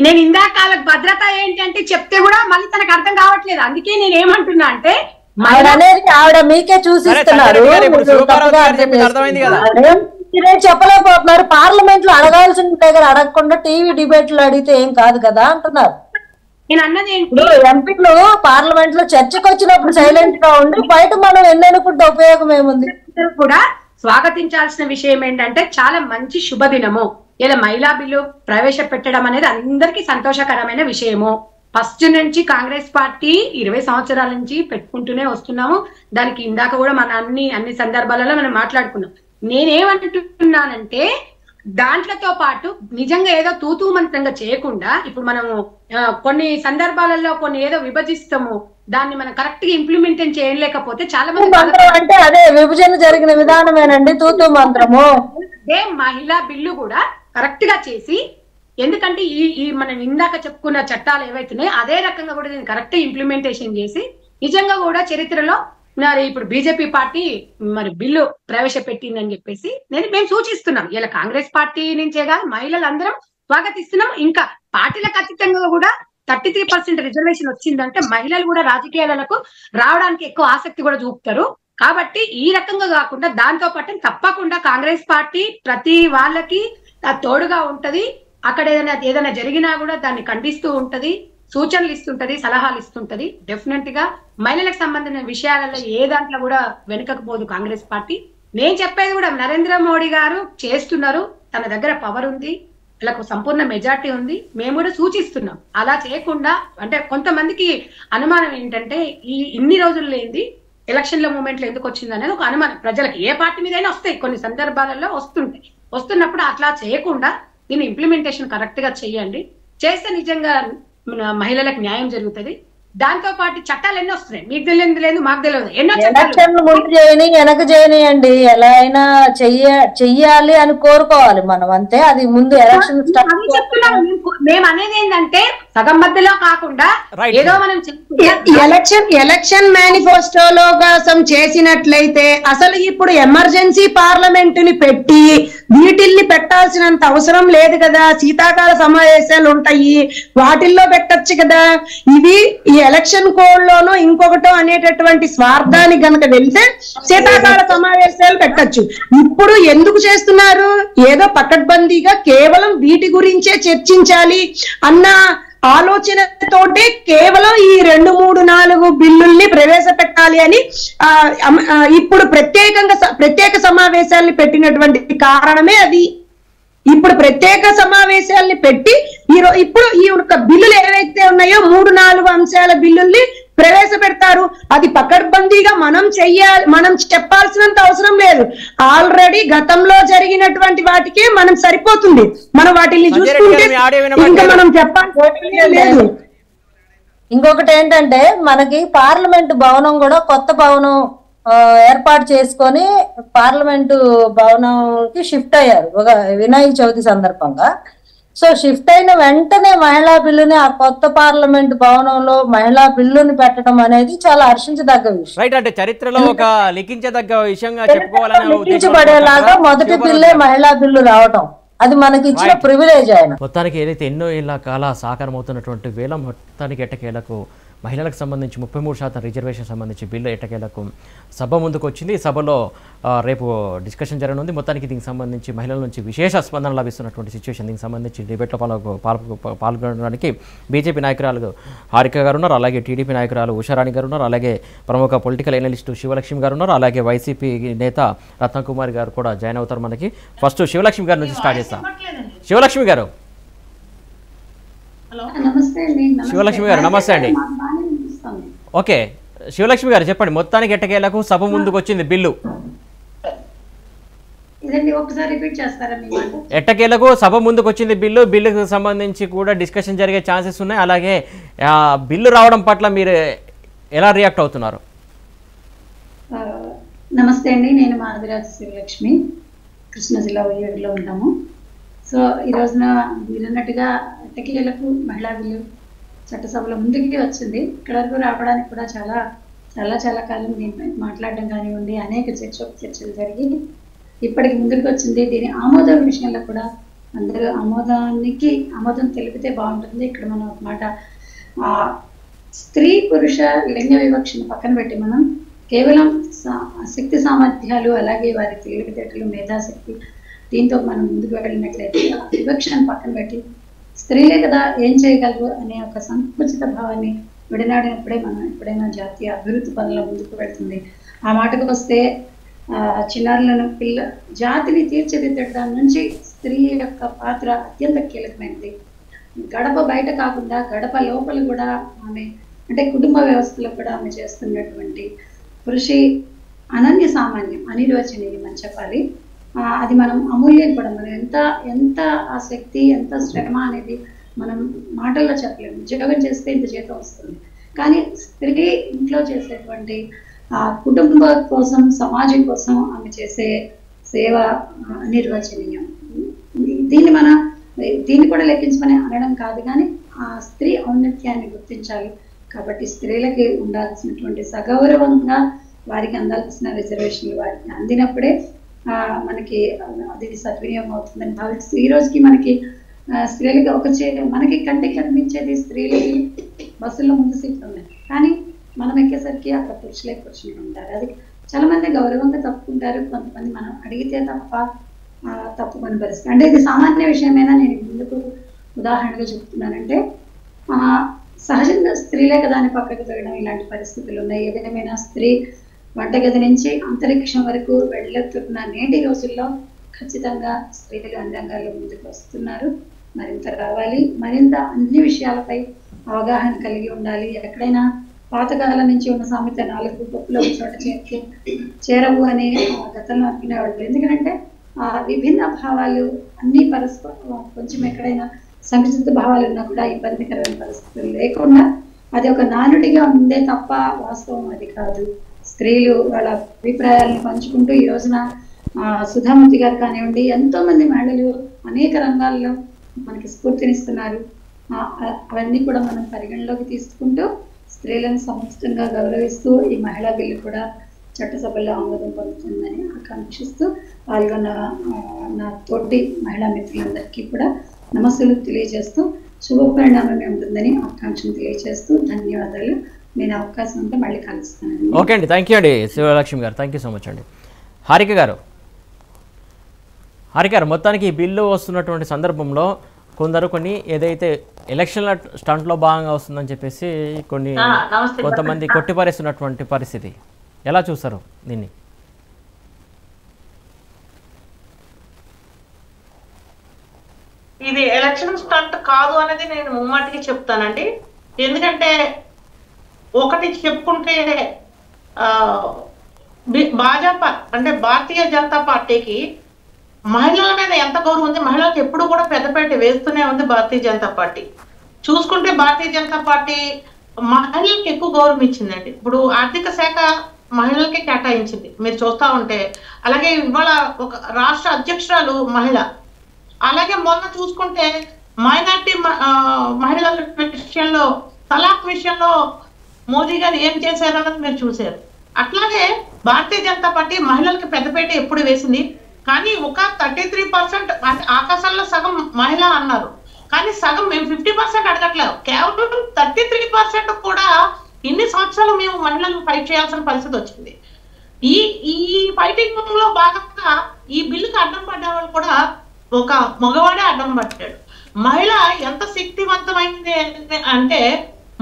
నేను ఇందాక భద్రత ఏంటి అంటే చెప్తే కూడా మళ్ళీ తనకు అర్థం కావట్లేదు. అందుకే నేను ఏమంటున్నా అంటే ఆవిడ మీకే చూసిస్తున్నారు, చెప్పలేకపోతున్నారు. పార్లమెంట్ లో అడగాల్సిన దగ్గర అడగకుండా టీవీ డిబేట్లు అడిగితే ఏం కాదు కదా అంటున్నారు. నేను అన్నది ఎంపీలు పార్లమెంట్ లో చర్చకు వచ్చినప్పుడు సైలెంట్ గా ఉండి బయట మనం ఎన్ననుకుంటే ఉపయోగం ఏముంది? కూడా స్వాగతించాల్సిన విషయం ఏంటంటే చాలా మంచి శుభదినము. ఇలా మహిళా బిల్లు ప్రవేశపెట్టడం అనేది అందరికీ సంతోషకరమైన విషయము. ఫస్ట్ నుంచి కాంగ్రెస్ పార్టీ 20 సంవత్సరాల నుంచి పెట్టుకుంటూనే వస్తున్నాము. దానికి ఇందాక కూడా మన అన్ని సందర్భాలలో మనం మాట్లాడుకున్నాం. నేనేమంటున్నానంటే దాంట్లతో పాటు నిజంగా ఏదో తూతూ మంత్రంగా చేయకుండా ఇప్పుడు మనము కొన్ని సందర్భాలలో కొన్ని ఏదో విభజిస్తాము, దాన్ని మనం కరెక్ట్ గా ఇంప్లిమెంట్ చేయలేకపోతే చాలా మంది అంటే అదే విభజన జరిగిన విధానమేనండి తూతూ మంత్రము. అదే మహిళా బిల్లు కూడా కరెక్ట్ గా చేసి, ఎందుకంటే ఈ మనం ఇందాక చెప్పుకున్న చట్టాలు ఏవైతున్నాయో అదే రకంగా కూడా దీన్ని కరెక్ట్ ఇంప్లిమెంటేషన్ చేసి నిజంగా కూడా చరిత్రలో మరి ఇప్పుడు బీజేపీ పార్టీ మరి బిల్లు ప్రవేశపెట్టిందని చెప్పేసి మేము సూచిస్తున్నాం. ఇలా కాంగ్రెస్ పార్టీ నుంచే కాదు మహిళలందరం స్వాగతిస్తున్నాం. ఇంకా పార్టీలకు అతీతంగా కూడా 33% రిజర్వేషన్ వచ్చిందంటే మహిళలు కూడా రాజకీయాలకు రావడానికి ఎక్కువ ఆసక్తి కూడా చూపుతారు. కాబట్టి ఈ రకంగా కాకుండా దాంతో పాటు తప్పకుండా కాంగ్రెస్ పార్టీ ప్రతి వాళ్ళకి తోడుగా ఉంటది. అక్కడ ఏదైనా జరిగినా కూడా దాన్ని ఖండిస్తూ ఉంటది, సూచనలు ఇస్తుంటది, సలహాలు ఇస్తుంటది. డెఫినెట్ గా మహిళలకు సంబంధించిన విషయాలలో ఏ దాంట్లో కూడా వెనుకపోదు కాంగ్రెస్ పార్టీ. నేను చెప్పేది కూడా నరేంద్ర మోడీ గారు చేస్తున్నారు, తన దగ్గర పవర్ ఉంది, వాళ్ళకు సంపూర్ణ మెజార్టీ ఉంది. మేము కూడా సూచిస్తున్నాం అలా చేయకుండా. అంటే కొంతమందికి అనుమానం ఏంటంటే ఇన్ని రోజులు లేనిది ఎలక్షన్ల మూమెంట్ లో ఎందుకు వచ్చింది అనేది ఒక అనుమానం ప్రజలకు. ఏ పార్టీ మీదైనా వస్తాయి, కొన్ని సందర్భాలలో వస్తుంటాయి. వస్తున్నప్పుడు అట్లా చేయకుండా దీన్ని ఇంప్లిమెంటేషన్ కరెక్ట్ గా చేయండి. చేస్తే నిజంగా మహిళలకు న్యాయం జరుగుతుంది. దాంతో పాటు చట్టాలు ఎన్నో వస్తున్నాయి, మీకు తెలియదు లేదు మాకు తెలియదు. ఎన్నో చట్టాలు ముందు చేయని వెనక చేయనియండి, ఎలా అయినా చెయ్యాలి అని కోరుకోవాలి మనం, అంతే. అది ముందు ఎలక్షన్ మేము అనేది ఏంటంటే సగం మధ్యలో కాకుండా ఏదో మనం ఎలక్షన్ మేనిఫెస్టోలో కోసం చేసినట్లయితే అసలు ఇప్పుడు ఎమర్జెన్సీ పార్లమెంట్ ని పెట్టి వీటిల్ని పెట్టాల్సినంత అవసరం లేదు కదా. శీతాకాల సమావేశాలు ఉంటాయి, వాటిల్లో పెట్టచ్చు కదా. ఇవి ఈ ఎలక్షన్ కోడ్ లోనో ఇంకొకటో అనేటటువంటి స్వార్థానికి గనక వెళ్తే శీతాకాల సమావేశాలు పెట్టచ్చు. ఇప్పుడు ఎందుకు చేస్తున్నారు? ఏదో పకడ్బందీగా కేవలం వీటి గురించే చర్చించాలి అన్న ఆలోచనతోటే కేవలం ఈ 2, 3, 4 బిల్లుల్ని ప్రవేశపెట్టాలి అని ఇప్పుడు ప్రత్యేక సమావేశాల్ని పెట్టినటువంటి కారణమే అది. ఇప్పుడు ప్రత్యేక సమావేశాల్ని పెట్టి ఇప్పుడు ఈ యొక్క బిల్లులు ఏవైతే ఉన్నాయో 3, 4 అంశాల బిల్లుల్ని ప్రవేశపెడతారు. అది పకడ్బందీగా మనం చెప్పాల్సినంత అవసరం లేదు. ఆల్రెడీ గతంలో జరిగినటువంటి వాటికే మనం సరిపోతుంది. మనం వాటిని చూసుకుంటే ఇంకా మనం చెప్పాల్సిన లేదు. ఇంకొకటి ఏంటంటే మనకి పార్లమెంట్ భవనం కూడా కొత్త భవనం ఏర్పాటు చేసుకొని పార్లమెంటు భవనంకి షిఫ్ట్ అయ్యారు ఒక వినాయక చవితి సందర్భంగా. సో షిఫ్ట్ అయిన వెంటనే మహిళా బిల్లుని ఆ కొత్త పార్లమెంట్ భవనంలో మహిళా బిల్లుని పెట్టడం అనేది చాలా హర్షించదగ్గ విషయం. రైట్, అంటే చరిత్రలో ఒక లిఖించదగ్గ విషయంగా చెప్పుకోవాలని లిఖించబడేలాగా మొదటి బిల్లే మహిళా బిల్లు రావటం అది మనకి ఇచ్చిన ప్రివిలేజ్. ఆయన మొత్తానికి ఏదైతే ఎన్నో ఏళ్ల కాల సాకారమవుతున్నటువంటి వేళ మొత్తానికి ఎట్టకేలకు మహిళలకు సంబంధించి 33% రిజర్వేషన్ సంబంధించి బిల్లు ఎట్టకేలకు సభ ముందుకు వచ్చింది. ఈ సభలో రేపు డిస్కషన్ జరగనుంది. మొత్తానికి దీనికి సంబంధించి మహిళల నుంచి విశేష స్పందన లభిస్తున్నటువంటి సిచ్యువేషన్. దీనికి సంబంధించి డిబేట్లో పాల్గొనడానికి బీజేపీ నాయకురాలు హారిక గారు ఉన్నారు, అలాగే టీడీపీ నాయకురాలు ఉషారాణి గారు ఉన్నారు, అలాగే ప్రముఖ పొలిటికల్ ఎనలిస్టు శివలక్ష్మి గారు ఉన్నారు, అలాగే వైసీపీ నేత రత్నకుమారి గారు కూడా జాయిన్ అవుతారు మనకి. ఫస్ట్ శివలక్ష్మి గారి నుంచి స్టార్ట్ చేస్తాం. శివలక్ష్మి గారు శివలక్ష్మి గారు నమస్తే అండి. ఓకే శివలక్ష్మి గారు చెప్పండి, మొత్తానికి ఎట్టకేలకు సభ ముందుకు వచ్చింది బిల్లు. ఎట్టకేలకు సభ ముందుకు వచ్చింది బిల్లు. బిల్లుకు సంబంధించి కూడా డిస్కషన్ జరిగే ఛాన్సెస్ ఉన్నాయి. అలాగే బిల్లు రావడం పట్ల మీరు ఎలా రియాక్ట్ అవుతున్నారు? నమస్తే అండి, నేను మాధవిరాజు శివలక్ష్మి, కృష్ణా జిల్లా ఉయ్యూరులో ఉంటాము. సో ఈ రోజున మీరన్నట్టుగా ఎట్టకేలకు మహిళా బిల్లు చట్టసభలో ముందుకి వచ్చింది. ఇక్కడ వరకు రావడానికి కూడా చాలా చాలా చాలా కాలం దీనిపై మాట్లాడడం కానివ్వండి, అనేక చర్చలు జరిగి ఇప్పటికి ముందుకు వచ్చింది. దీని ఆమోదం విషయంలో కూడా అందరూ ఆమోదం తెలిపితే బాగుంటుంది. ఇక్కడ మనం ఒక మాట స్త్రీ పురుష లింగ వివక్షను పక్కన పెట్టి మనం కేవలం శక్తి సామర్థ్యాలు అలాగే వారి తెలివితేటలు మేధాశక్తి దీంతో మనం ముందుకు వెళ్ళినట్లయితే ఆ వివక్షను పక్కన పెట్టి స్త్రీలే కదా ఏం చేయగలరు అనే ఒక సంకుచిత భావాన్ని విడనాడినప్పుడే మనం ఎప్పుడైనా జాతీయ అభివృద్ధి పనుల ముందుకు వెళ్తుంది. ఆ మాటకు వస్తే చిన్నారులను జాతిని తీర్చిదిద్దడం నుంచి స్త్రీ యొక్క పాత్ర అత్యంత కీలకమైనది. గడప బయట కాకుండా గడప లోపల కూడా ఆమె అంటే కుటుంబ వ్యవస్థలో కూడా ఆమె చేస్తున్నటువంటి కృషి అనన్య సామాన్యం, అనిర్వచనీయం అని చెప్పాలి. అది మనం అమూల్యం కూడా. మనం ఎంత ఆ శక్తి ఎంత శ్రమ అనేది మనం మాటల్లో చెప్పలేము. ఉద్యోగం చేస్తే ఇంత జీతం వస్తుంది, కానీ స్త్రీ ఇంట్లో చేసేటువంటి కుటుంబ కోసం సమాజం కోసం ఆమె చేసే సేవ అనిర్వచనీయం. దీన్ని కూడా లెక్కించమని అనడం కాదు, కానీ ఆ స్త్రీ ఔన్నత్యాన్ని గుర్తించాలి. కాబట్టి స్త్రీలకి ఉండాల్సినటువంటి సగౌరవంగా వారికి అందాల్సిన రిజర్వేషన్లు వారికి అందినప్పుడే మనకి అది సద్వినియోగం అవుతుందని భావిస్తూ ఈ రోజుకి మనకి స్త్రీలకి మనకి కంటికి కనిపించేది స్త్రీలకి బస్సుల్లో ముందు సీట్లు ఉన్నాయి, కానీ మనం ఎక్కేసరికి అక్కడ పురుషులే కూర్చుని ఉంటారు. అది చాలా మంది గౌరవంగా తప్పుకుంటారు, కొంతమంది మనం అడిగితే తప్పుకొని పరిస్థితి. అంటే ఇది సామాన్య విషయమైనా నేను ముందుకు ఉదాహరణగా చెప్తున్నానంటే సహజంగా స్త్రీలే కదా అని పక్కకు తగ్గడం ఇలాంటి పరిస్థితులు ఉన్నాయి. ఏదైనా స్త్రీ వంటగది నుంచి అంతరిక్షం వరకు వెళ్ళుతున్న నేటి రోజుల్లో ఖచ్చితంగా స్త్రీలు అన్ని రంగాల్లో ముందుకు వస్తున్నారు. మరింత రావాలి, మరింత అన్ని విషయాలపై అవగాహన కలిగి ఉండాలి. ఎక్కడైనా పాతకాలం నుంచి ఉన్న సామెత 4 పప్పులు ఒక చోట చేరవు అని గతంలో అనుకునేవాళ్ళు. ఎందుకంటే విభిన్న భావాలు అన్ని పరస్పరం కొంచెం ఎక్కడైనా సంకుచిత భావాలు ఉన్నా కూడా ఇబ్బందికరమైన పరిస్థితులు లేకుండా అది ఒక నానుడిగా ఉందే తప్ప వాస్తవం అది కాదు. స్త్రీలు వాళ్ళ అభిప్రాయాలను పంచుకుంటూ ఈ రోజున సుధామూర్తి గారు కానివ్వండి, ఎంతో మంది మహిళలు అనేక రంగాల్లో మనకి స్ఫూర్తినిస్తున్నారు. అవన్నీ కూడా మనం పరిగణలోకి తీసుకుంటూ స్త్రీలను సముచితంగా గౌరవిస్తూ ఈ మహిళా బిల్లు కూడా చట్టసభలో ఆమోదం పొందుతుందని ఆకాంక్షిస్తూ పాల్గొన్న నా తోటి మహిళా మిత్రులందరికీ కూడా నమస్సులు తెలియజేస్తూ శుభ పరిణామమే ఉంటుందని ఆకాంక్షను తెలియజేస్తూ ధన్యవాదాలు. నేను అవకాశం ఉంటే మళ్ళీ కలుస్తానండి. ఓకే అండి, థ్యాంక్ యూ అండి శివలక్ష్మి గారు, థ్యాంక్ యూ సో మచ్ అండి. హారిక గారు మొత్తానికి ఈ బిల్లు వస్తున్నటువంటి సందర్భంలో కొన్ని ఏదైతే ఎలక్షన్ల స్టంట్లో భాగంగా వస్తుందని చెప్పేసి కొంతమంది కొట్టిపారేస్తున్నటువంటి పరిస్థితి, ఎలా చూస్తారు దీన్ని? ఇది ఎలక్షన్ స్టంట్ కాదు అనేది నేను ముమ్మాటికి చెప్తానండి. ఎందుకంటే ఒకటి చెప్పుకుంటే భాజపా అంటే భారతీయ జనతా పార్టీకి మహిళల మీద ఎంత గౌరవం ఉంది, మహిళలకు ఎప్పుడు కూడా పెద్దపేట వేస్తూనే ఉంది భారతీయ జనతా పార్టీ. చూసుకుంటే భారతీయ జనతా పార్టీ మహిళలకు ఎక్కువ గౌరవం ఇచ్చిందండి. ఇప్పుడు ఆర్థిక శాఖ మహిళలకే కేటాయించింది మీరు చూస్తా ఉంటే. అలాగే ఇవాళ ఒక రాష్ట్ర అధ్యక్షురాలు మహిళ. అలాగే మొన్న చూసుకుంటే మైనార్టీ మహిళల విషయంలో తలాక్ విషయంలో మోదీ గారు ఏం చేశారన్నది మీరు చూశారు. అట్లాగే భారతీయ జనతా పార్టీ మహిళలకు పెద్దపేట ఎప్పుడు వేసింది. కానీ ఒక 33% ఆకాశంలో సగం మహిళ అన్నారు, కానీ సగం మేము 50% అడగట్లేదు, కేవలం 33% కూడా ఇన్ని సంవత్సరాలు మేము మహిళలను ఫైట్ చేయాల్సిన పరిస్థితి వచ్చింది. ఈ ఫైటింగ్ లో భాగంగా ఈ బిల్లుకి అడ్డం పడ్డ వాళ్ళు కూడా ఒక మగవాడే అడ్డం పట్టాడు. మహిళ ఎంత శక్తివంతమైంది అంటే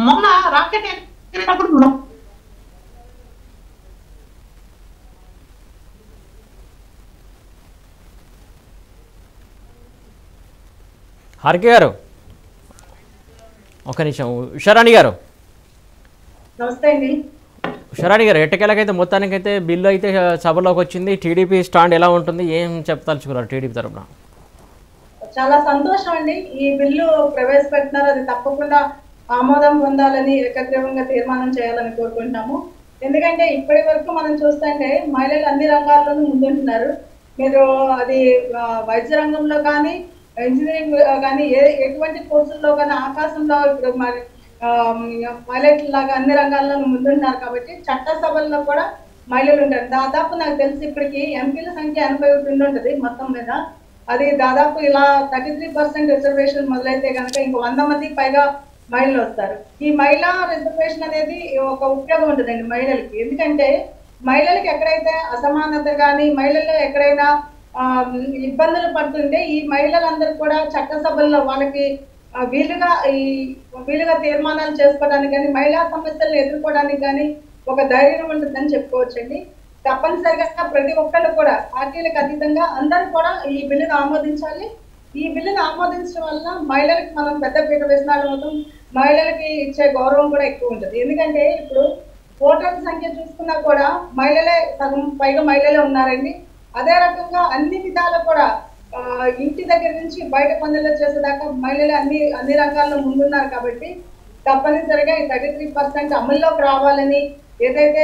మొన్న రాకెట్ ఎగిరేటప్పుడు హారిక గారు ఒక నిమిషం. ఉషారాణి గారు నమస్తే అండి. ఉషారాణి గారు, ఎట్టకేలకైతే మొత్తానికైతే బిల్లు అయితే సభలోకి వచ్చింది. టీడీపీ స్టాండ్ ఎలా ఉంటుంది, ఏం చెప్పదలుచుకున్నారు టీడీపీ తరఫున? చాలా సంతోషం అండి. ఈ బిల్లు ప్రవేశపెట్టినారు, అది తప్పకుండా ఆమోదం పొందాలని ఏకగ్రీవంగా తీర్మానం చేయాలని కోరుకుంటున్నాము. ఎందుకంటే ఇప్పటి వరకు మనం చూస్తుంటే మహిళలు అన్ని రంగాల్లోనూ ముందుంటున్నారు. మీరు అది వైద్య రంగంలో కానీ, ఇంజనీరింగ్ కానీ, ఎటువంటి కోర్సుల్లో కానీ ఆకాశంలో ఇప్పుడు మరి పైలట్ లాగా అన్ని రంగాల్లోనూ ముందుంటున్నారు. కాబట్టి చట్టసభల్లో కూడా మహిళలు ఉంటారు. దాదాపు నాకు తెలిసి ఇప్పటికి ఎంపీల సంఖ్య 81 ఉంటుంది మొత్తం మీద. అది దాదాపు ఇలా 33% రిజర్వేషన్ మొదలైతే కనుక ఇంకో 100 మందికి పైగా మహిళలు వస్తారు. ఈ మహిళా రిజర్వేషన్ అనేది ఒక ఉపయోగం ఉంటుందండి మహిళలకి. ఎందుకంటే మహిళలకి ఎక్కడైతే అసమానత కానీ, మహిళలు ఎక్కడైనా ఇబ్బందులు పడుతుంటే ఈ మహిళలందరూ కూడా చట్టసభల్లో వాళ్ళకి వీలుగా తీర్మానాలు చేసుకోవడానికి కానీ, మహిళా సమస్యలను ఎదుర్కోవడానికి కానీ ఒక ధైర్యం ఉంటుందని చెప్పుకోవచ్చండి. తప్పనిసరిగా ప్రతి ఒక్కళ్ళు కూడా పార్టీలకు అతీతంగా అందరూ కూడా ఈ బిల్లును ఆమోదించాలి. ఈ బిల్లును ఆమోదించడం వల్ల మహిళలకు మనం పెద్ద పీట వేసినాడు అవుతాం. మహిళలకి ఇచ్చే గౌరవం కూడా ఎక్కువ ఉంటుంది. ఎందుకంటే ఇప్పుడు ఓటర్ల సంఖ్య చూసుకున్నా కూడా మహిళలే సగం పైగా మహిళలే ఉన్నారండి. అదే రకంగా అన్ని విధాలు కూడా ఇంటి దగ్గర నుంచి బయట పనులు చేసేదాకా మహిళలు అన్ని రంగాల్లో ముందున్నారు. కాబట్టి తప్పనిసరిగా ఈ 33% అమల్లోకి రావాలని ఏదైతే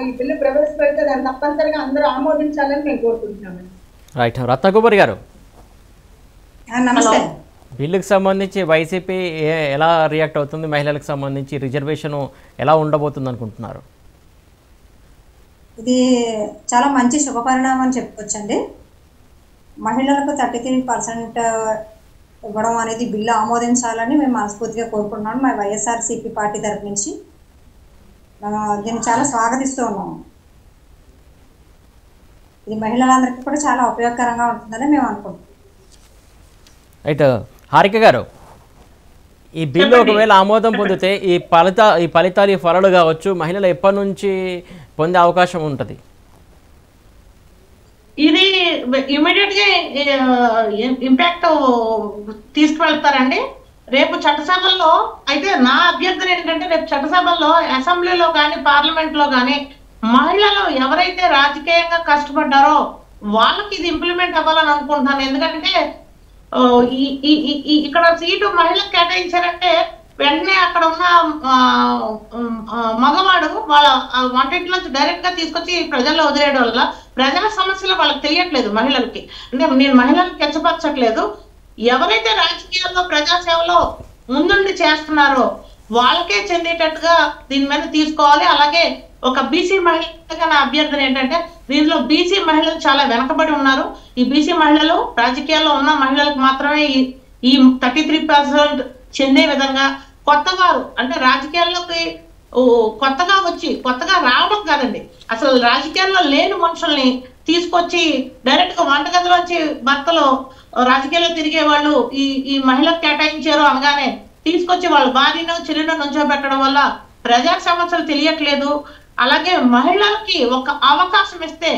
ఈ బిల్లు ప్రవేశపెడితే దాన్ని తప్పనిసరిగా అందరూ ఆమోదించాలని మేము కోరుకుంటున్నామండి. రైట్. రత్నకుమారి గారు, నమస్తే. బిల్లుకు సంబంధించి వైసీపీ ఎలా రియాక్ట్ అవుతుంది, మహిళలకు సంబంధించి రిజర్వేషన్ ఎలా ఉండబోతుంది అనుకుంటున్నారు? ఇది చాలా మంచి శుభపరిణామం అని చెప్పుకోవచ్చండి. మహిళలకు 33% ఇవ్వడం అనేది బిల్లు ఆమోదించాలని మేము మనస్ఫూర్తిగా కోరుకుంటున్నాము. మా వైఎస్ఆర్సీపీ పార్టీ తరఫు నుంచి దీన్ని చాలా స్వాగతిస్తూ ఉన్నాము. ఇది మహిళలందరికీ కూడా చాలా ఉపయోగకరంగా ఉంటుందని మేము అనుకుంటున్నాం. రైట్. హారిక గారు, ఈ బిల్లు ఒకవేళ ఆమోదం పొందితే ఈ ఫలితాలు ఈ ఫలాలు కావచ్చు మహిళలు ఎప్పటి నుంచి పొందే అవకాశం ఉంటుంది? ఇది ఇమీడియట్ గా ఇంపాక్ట్ తీసుకువెళ్తారండి. రేపు చట్టసభల్లో అయితే నా అభ్యర్థన ఏంటంటే రేపు చట్టసభల్లో అసెంబ్లీలో కానీ పార్లమెంట్ లో కానీ మహిళలు ఎవరైతే రాజకీయంగా కష్టపడ్డారో వాళ్ళకి ఇది ఇంప్లిమెంట్ అవ్వాలని అనుకుంటున్నాను. ఎందుకంటే ఇక్కడ సీటు మహిళకు కేటాయించారంటే వెంటనే అక్కడ ఉన్న మగవాడు వాళ్ళ వంటింట్లోంచి డైరెక్ట్ గా తీసుకొచ్చి ప్రజల్లో వదిలేయడం వల్ల ప్రజల సమస్యలు వాళ్ళకి తెలియట్లేదు మహిళలకి. అంటే నేను మహిళలకు కించపరచట్లేదు, ఎవరైతే రాజకీయాల్లో ప్రజాసేవలో ముందుండి చేస్తున్నారో వాళ్ళకే చెందేటట్టుగా దీని మీద తీసుకోవాలి. అలాగే ఒక బీసీ మహిళగా నా అభ్యర్థన ఏంటంటే దీనిలో బీసీ మహిళలు చాలా వెనకబడి ఉన్నారు. ఈ బీసీ మహిళలు రాజకీయాల్లో ఉన్న మహిళలకు మాత్రమే ఈ 33% చెందే విధంగా కొత్తవారు అంటే రాజకీయాల్లోకి కొత్తగా వచ్చి కొత్తగా రావడం కాదండి, అసలు రాజకీయాల్లో లేని మనుషుల్ని తీసుకొచ్చి డైరెక్ట్ గా వంటగదిలోంచి భర్తలు రాజకీయాల్లో తిరిగే వాళ్ళు ఈ మహిళకు కేటాయించారు అనగానే తీసుకొచ్చి వాళ్ళ భార్యను చెల్లిను నుంచోబెట్టడం వల్ల ప్రజా సమస్యలు తెలియట్లేదు. అలాగే మహిళలకి ఒక అవకాశం ఇస్తే,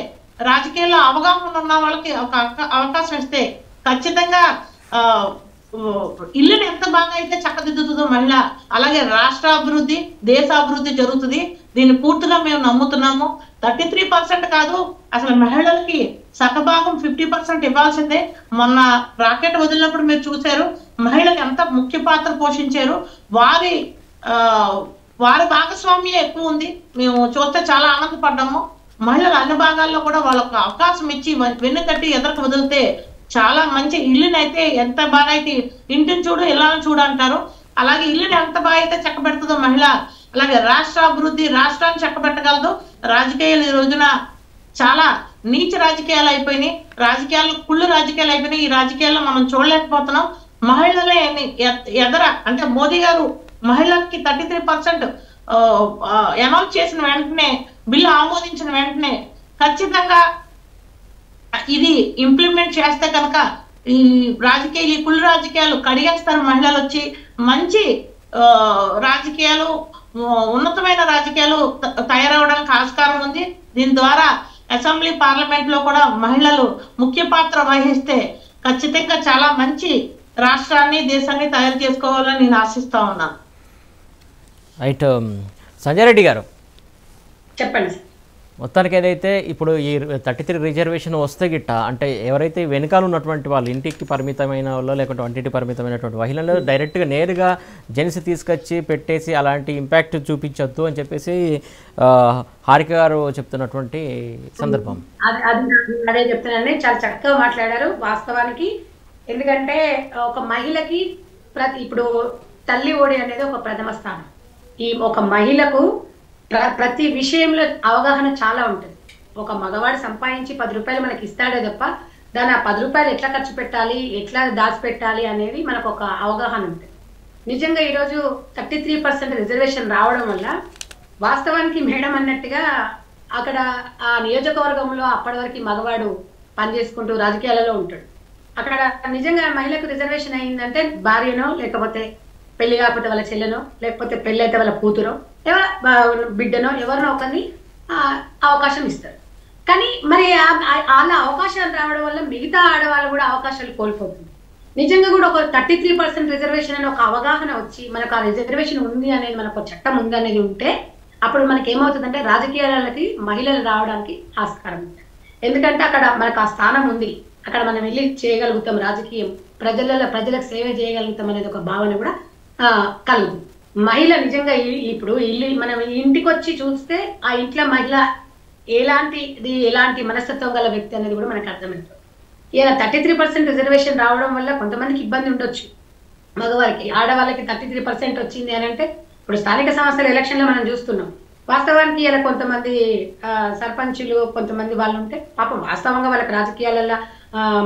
రాజకీయాల్లో అవగాహన ఉన్న వాళ్ళకి ఒక అవకాశం ఇస్తే ఖచ్చితంగా ఇల్లుని ఎంత బాగా అయితే చక్కదిద్దుతుందో మహిళ, అలాగే రాష్ట్ర అభివృద్ధి, దేశ అభివృద్ధి జరుగుతుంది. దీన్ని పూర్తిగా మేము నమ్ముతున్నాము. 33% కాదు, అసలు మహిళలకి సగభాగం 50% ఇవ్వాల్సిందే. మొన్న రాకెట్ వదిలినప్పుడు మీరు చూశారు మహిళలు ఎంత ముఖ్య పాత్ర పోషించారు. వారి భాగస్వామ్యం ఎక్కువ ఉంది. మేము చూస్తే చాలా ఆనందపడ్డాము. మహిళలు అన్ని భాగాల్లో కూడా వాళ్ళకు అవకాశం ఇచ్చి వెన్నుకట్టి ఎదురుకు వదిలితే చాలా మంచి ఇల్లుని అయితే ఎంత బాగా అయితే ఇంటిని చూడు ఇళ్ళని చూడు అంటారు. అలాగే ఇల్లుని ఎంత బాగా అయితే చక్కబెడుతుందో మహిళ, అలాగే రాష్ట్ర అభివృద్ధి, రాష్ట్రాన్ని చక్కబెట్టగలదు. రాజకీయాలు ఈ రోజున చాలా నీచ రాజకీయాలు అయిపోయినాయి, కుళ్ళు రాజకీయాలు అయిపోయినాయి. ఈ రాజకీయాల్లో మనం చూడలేకపోతున్నాం. మహిళలే అంటే మోదీ గారు మహిళలకి 33% అనౌన్స్ చేసిన వెంటనే, బిల్లు ఆమోదించిన వెంటనే ఖచ్చితంగా ఇది ఇంప్లిమెంట్ చేస్తే కనుక ఈ కుళ్ళు రాజకీయాలు కడిగేస్తారు. మహిళలు వచ్చి మంచి రాజకీయాలు, ఉన్నతమైన రాజకీయాలు తయారవడానికి ఆస్కారం ఉంది. దీని ద్వారా అసెంబ్లీ, పార్లమెంట్ లో కూడా మహిళలు ముఖ్య పాత్ర వహిస్తే ఖచ్చితంగా చాలా మంచి రాష్ట్రాన్ని, దేశాన్ని తయారు చేసుకోవాలని నేను ఆశిస్తా ఉన్నాను. రైట్. సంజయ్ రెడ్డి గారు చెప్పండి. మొత్తానికి ఏదైతే ఇప్పుడు ఈ 33 రిజర్వేషన్ వస్తే గిట్ట, అంటే ఎవరైతే వెనకాల ఉన్నటువంటి వాళ్ళు, ఇంటికి పరిమితమైన వాళ్ళు లేకుంటే వంటింటి పరిమితమైనటువంటి మహిళలు డైరెక్ట్గా నేరుగా జెంట్స్ తీసుకొచ్చి పెట్టేసి అలాంటి ఇంపాక్ట్ చూపించొద్దు అని చెప్పేసి హారిక గారు చెప్తున్నటువంటి సందర్భం. అదే చెప్తున్నానండి, చాలా చక్కగా మాట్లాడారు వాస్తవానికి. ఎందుకంటే ఒక మహిళకి ఇప్పుడు తల్లి ఓడి అనేది ఒక ప్రథమ స్థానం. ఈ ఒక మహిళకు ప్రతి విషయంలో అవగాహన చాలా ఉంటుంది. ఒక మగవాడు సంపాదించి 10 రూపాయలు మనకి ఇస్తాడే తప్ప దాని ఆ 10 రూపాయలు ఎట్లా ఖర్చు పెట్టాలి, ఎట్లా దాచిపెట్టాలి అనేది మనకు ఒక అవగాహన ఉంటుంది. నిజంగా ఈరోజు 33% రిజర్వేషన్ రావడం వల్ల వాస్తవానికి మేడం అన్నట్టుగా అక్కడ ఆ నియోజకవర్గంలో అప్పటి వరకు మగవాడు పనిచేసుకుంటూ రాజకీయాలలో ఉంటాడు. అక్కడ నిజంగా మహిళకు రిజర్వేషన్ అయిందంటే భార్యనో, లేకపోతే పెళ్లి కాకపోతే వాళ్ళ చెల్లెనో, లేకపోతే పెళ్లి అయితే వాళ్ళ కూతురో, బిడ్డనో, ఎవరినో ఒకరిని అవకాశం ఇస్తారు. కానీ మరి వాళ్ళ అవకాశాలు రావడం వల్ల మిగతా ఆడవాళ్ళు కూడా అవకాశాలు కోల్పోతుంది. నిజంగా కూడా ఒక 33% రిజర్వేషన్ అనే ఒక అవగాహన వచ్చి మనకు ఆ రిజర్వేషన్ ఉంది అనేది, మనకు ఒక చట్టం ఉంది అనేది ఉంటే అప్పుడు మనకి ఏమవుతుందంటే రాజకీయాలకి మహిళలు రావడానికి ఆస్కారం ఉంది. ఎందుకంటే అక్కడ మనకు ఆ స్థానం ఉంది, అక్కడ మనం వెళ్ళి చేయగలుగుతాం, రాజకీయం ప్రజలకు సేవ చేయగలుగుతాం అనేది ఒక భావన కూడా కలుగుతుంది. మహిళ నిజంగా ఇప్పుడు ఇల్లు మనం ఇంటికి వచ్చి చూస్తే ఆ ఇంట్లో మహిళ ఎలాంటి మనస్తత్వం గల వ్యక్తి అనేది కూడా మనకు అర్థమవుతుంది. ఇలా 33% రిజర్వేషన్ రావడం వల్ల కొంతమందికి ఇబ్బంది ఉండొచ్చు మగవారికి. ఆడవాళ్ళకి 33% వచ్చింది అని అంటే ఇప్పుడు స్థానిక సంస్థల ఎలక్షన్లో మనం చూస్తున్నాం. వాస్తవానికి ఇలా కొంతమంది సర్పంచులు, కొంతమంది వాళ్ళు ఉంటే పాపం వాస్తవంగా వాళ్ళకి రాజకీయాలలో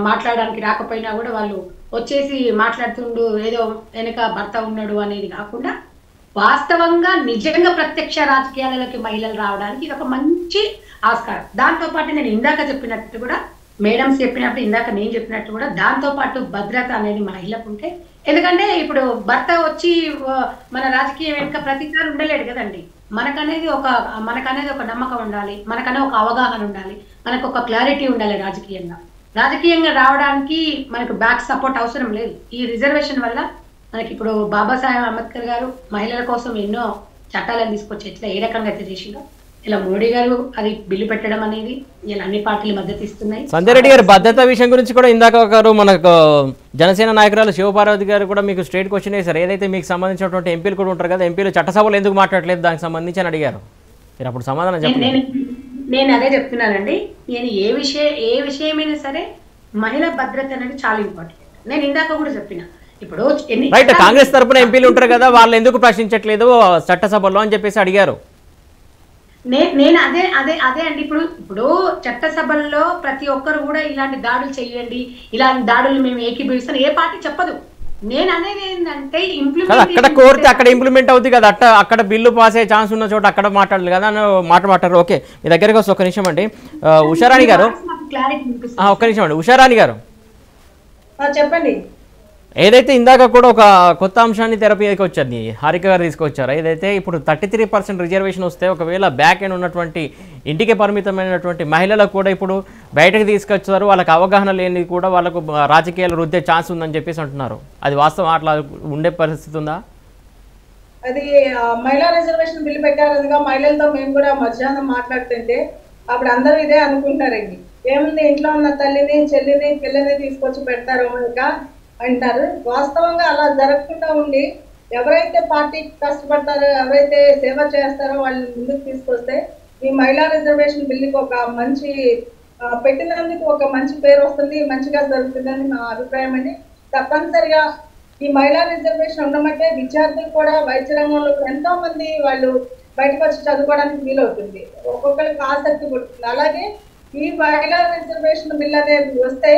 మాట్లాడడానికి రాకపోయినా కూడా వాళ్ళు వచ్చేసి మాట్లాడుతుండు, ఏదో వెనక భర్త ఉన్నాడు అనేది కాకుండా వాస్తవంగా నిజంగా ప్రత్యక్ష రాజకీయాలలోకి మహిళలు రావడానికి ఇది ఒక మంచి ఆస్కారం. దాంతో పాటు నేను ఇందాక చెప్పినట్టు కూడా, మేడమ్స్ చెప్పినప్పుడు ఇందాక నేను చెప్పినట్టు కూడా, దాంతో పాటు భద్రత అనేది మహిళకు ఉంటే, ఎందుకంటే ఇప్పుడు భర్త వచ్చి మన రాజకీయం వెనుక ప్రతిసారి ఉండలేడు కదండి. మనకనేది ఒక నమ్మకం ఉండాలి, మనకనే ఒక అవగాహన ఉండాలి, మనకు ఒక క్లారిటీ ఉండాలి. రాజకీయంగా రావడానికి మనకు బ్యాక్ సపోర్ట్ అవసరం లేదు. ఈ రిజర్వేషన్ వల్ల మనకి ఇప్పుడు బాబాసాహెబ్ అంబేద్కర్ గారు మహిళల కోసం ఎన్నో చట్టాలను తీసుకొచ్చి ఎట్లా ఏ రకంగా అయితే చేసిందో, ఇలా మోడీ గారు అది బిల్లు పెట్టడం అనేది ఇలా అన్ని పార్టీలు మద్దతు ఇస్తున్నాయి. సంజయ్ రెడ్డి గారు భద్రత విషయం గురించి కూడా ఇందాక గారు మనకు జనసేన నాయకురాలు శివపార్వతి గారు కూడా మీకు స్ట్రైట్ క్వశ్చన్ వేశారు. ఏదైతే మీకు సంబంధించినటువంటి ఎంపీలు కూడా ఉంటారు కదా, ఎంపీలు చట్టసభలు ఎందుకు మాట్లాడలేదు దానికి సంబంధించి అని అడిగారు. మీరు అప్పుడు సమాధానం చెప్పండి. నేను అదే చెప్తున్నానండి. నేను ఏ విషయమైనా సరే మహిళా భద్రత అనేది చాలా ఇంపార్టెంట్. నేను ఇందాక కూడా చెప్పిన, ఇప్పుడు రైట్, కాంగ్రెస్ తరపున ఎంపీలు ఉంటారు కదా, వాళ్ళు ఎందుకు ప్రశ్నించట్లేదు చట్టసభలో అని చెప్పేసి అడిగారు. నేను అదే అండి. ఇప్పుడు చట్టసభల్లో ప్రతి ఒక్కరు కూడా ఇలాంటి దాడులు చేయండి, ఇలాంటి దాడులు మేము ఏకీభవిస్తాం ఏ పార్టీ చెప్పదు. నేను అనేది ఏంటంటే అక్కడ కోరితే అక్కడ ఇంప్లిమెంట్ అవుతుంది కదా, అక్కడ బిల్లు పాస్ అయ్యే ఛాన్స్ ఉన్న చోట అక్కడ మాట్లాడాలి కదా, మాట్లాడారు. ఓకే, మీ దగ్గరకు వస్తే ఒక నిమిషం అండి. ఉషారాణి గారు క్లారిటీ ఒక్క నిమిషం అండి ఉషారాణి గారు చెప్పండి. ఏదైతే ఇందాక కూడా ఒక కొత్త అంశాన్ని తెరపైకి వచ్చింది హారిక గారు తీసుకొచ్చారు. ఏదైతే ఇప్పుడు 33% రిజర్వేషన్ వస్తే ఒకవేళ బ్యాక్ ఎండ్ ఉన్నటువంటి ఇంటికి పరిమితమైనటువంటి మహిళలకు కూడా ఇప్పుడు బయటకు తీసుకొచ్చారు. వాళ్ళకి అవగాహన లేని కూడా వాళ్ళకు రాజకీయాలు రుద్దే ఛాన్స్ ఉందని చెప్పేసి అంటున్నారు. అది వాస్తవం అట్లా ఉండే పరిస్థితి ఉందా? అది మహిళా రిజర్వేషన్ బిల్లు పెట్టారుగా మహిళలతో మేము కూడా మధ్యాహ్నం మాట్లాడుతుంటే అప్పుడు అందరూ ఇదే అనుకుంటారండి. ఏముంది ఇంట్లో ఉన్న తల్లిని చెల్లిని పిల్లని తీసుకొచ్చి పెడతారు ఇంకా అంటారు. వాస్తవంగా అలా జరగకుండా ఉండి ఎవరైతే పార్టీకి కష్టపడతారో ఎవరైతే సేవ చేస్తారో వాళ్ళని ముందుకు తీసుకొస్తే ఈ మహిళా రిజర్వేషన్ బిల్లుకి ఒక మంచి పెట్టినందుకు ఒక మంచి పేరు వస్తుంది, మంచిగా జరుగుతుందని నా అభిప్రాయం అండి. తప్పనిసరిగా ఈ మహిళా రిజర్వేషన్ ఉండమంటే విద్యార్థులు కూడా వైద్య రంగంలో ఎంతో మంది వాళ్ళు బయటకు వచ్చి చదువుకోవడానికి వీలవుతుంది, ఒక్కొక్కరికి ఆసక్తి పుడుతుంది. అలాగే ఈ మహిళా రిజర్వేషన్ బిల్ అనేది వస్తే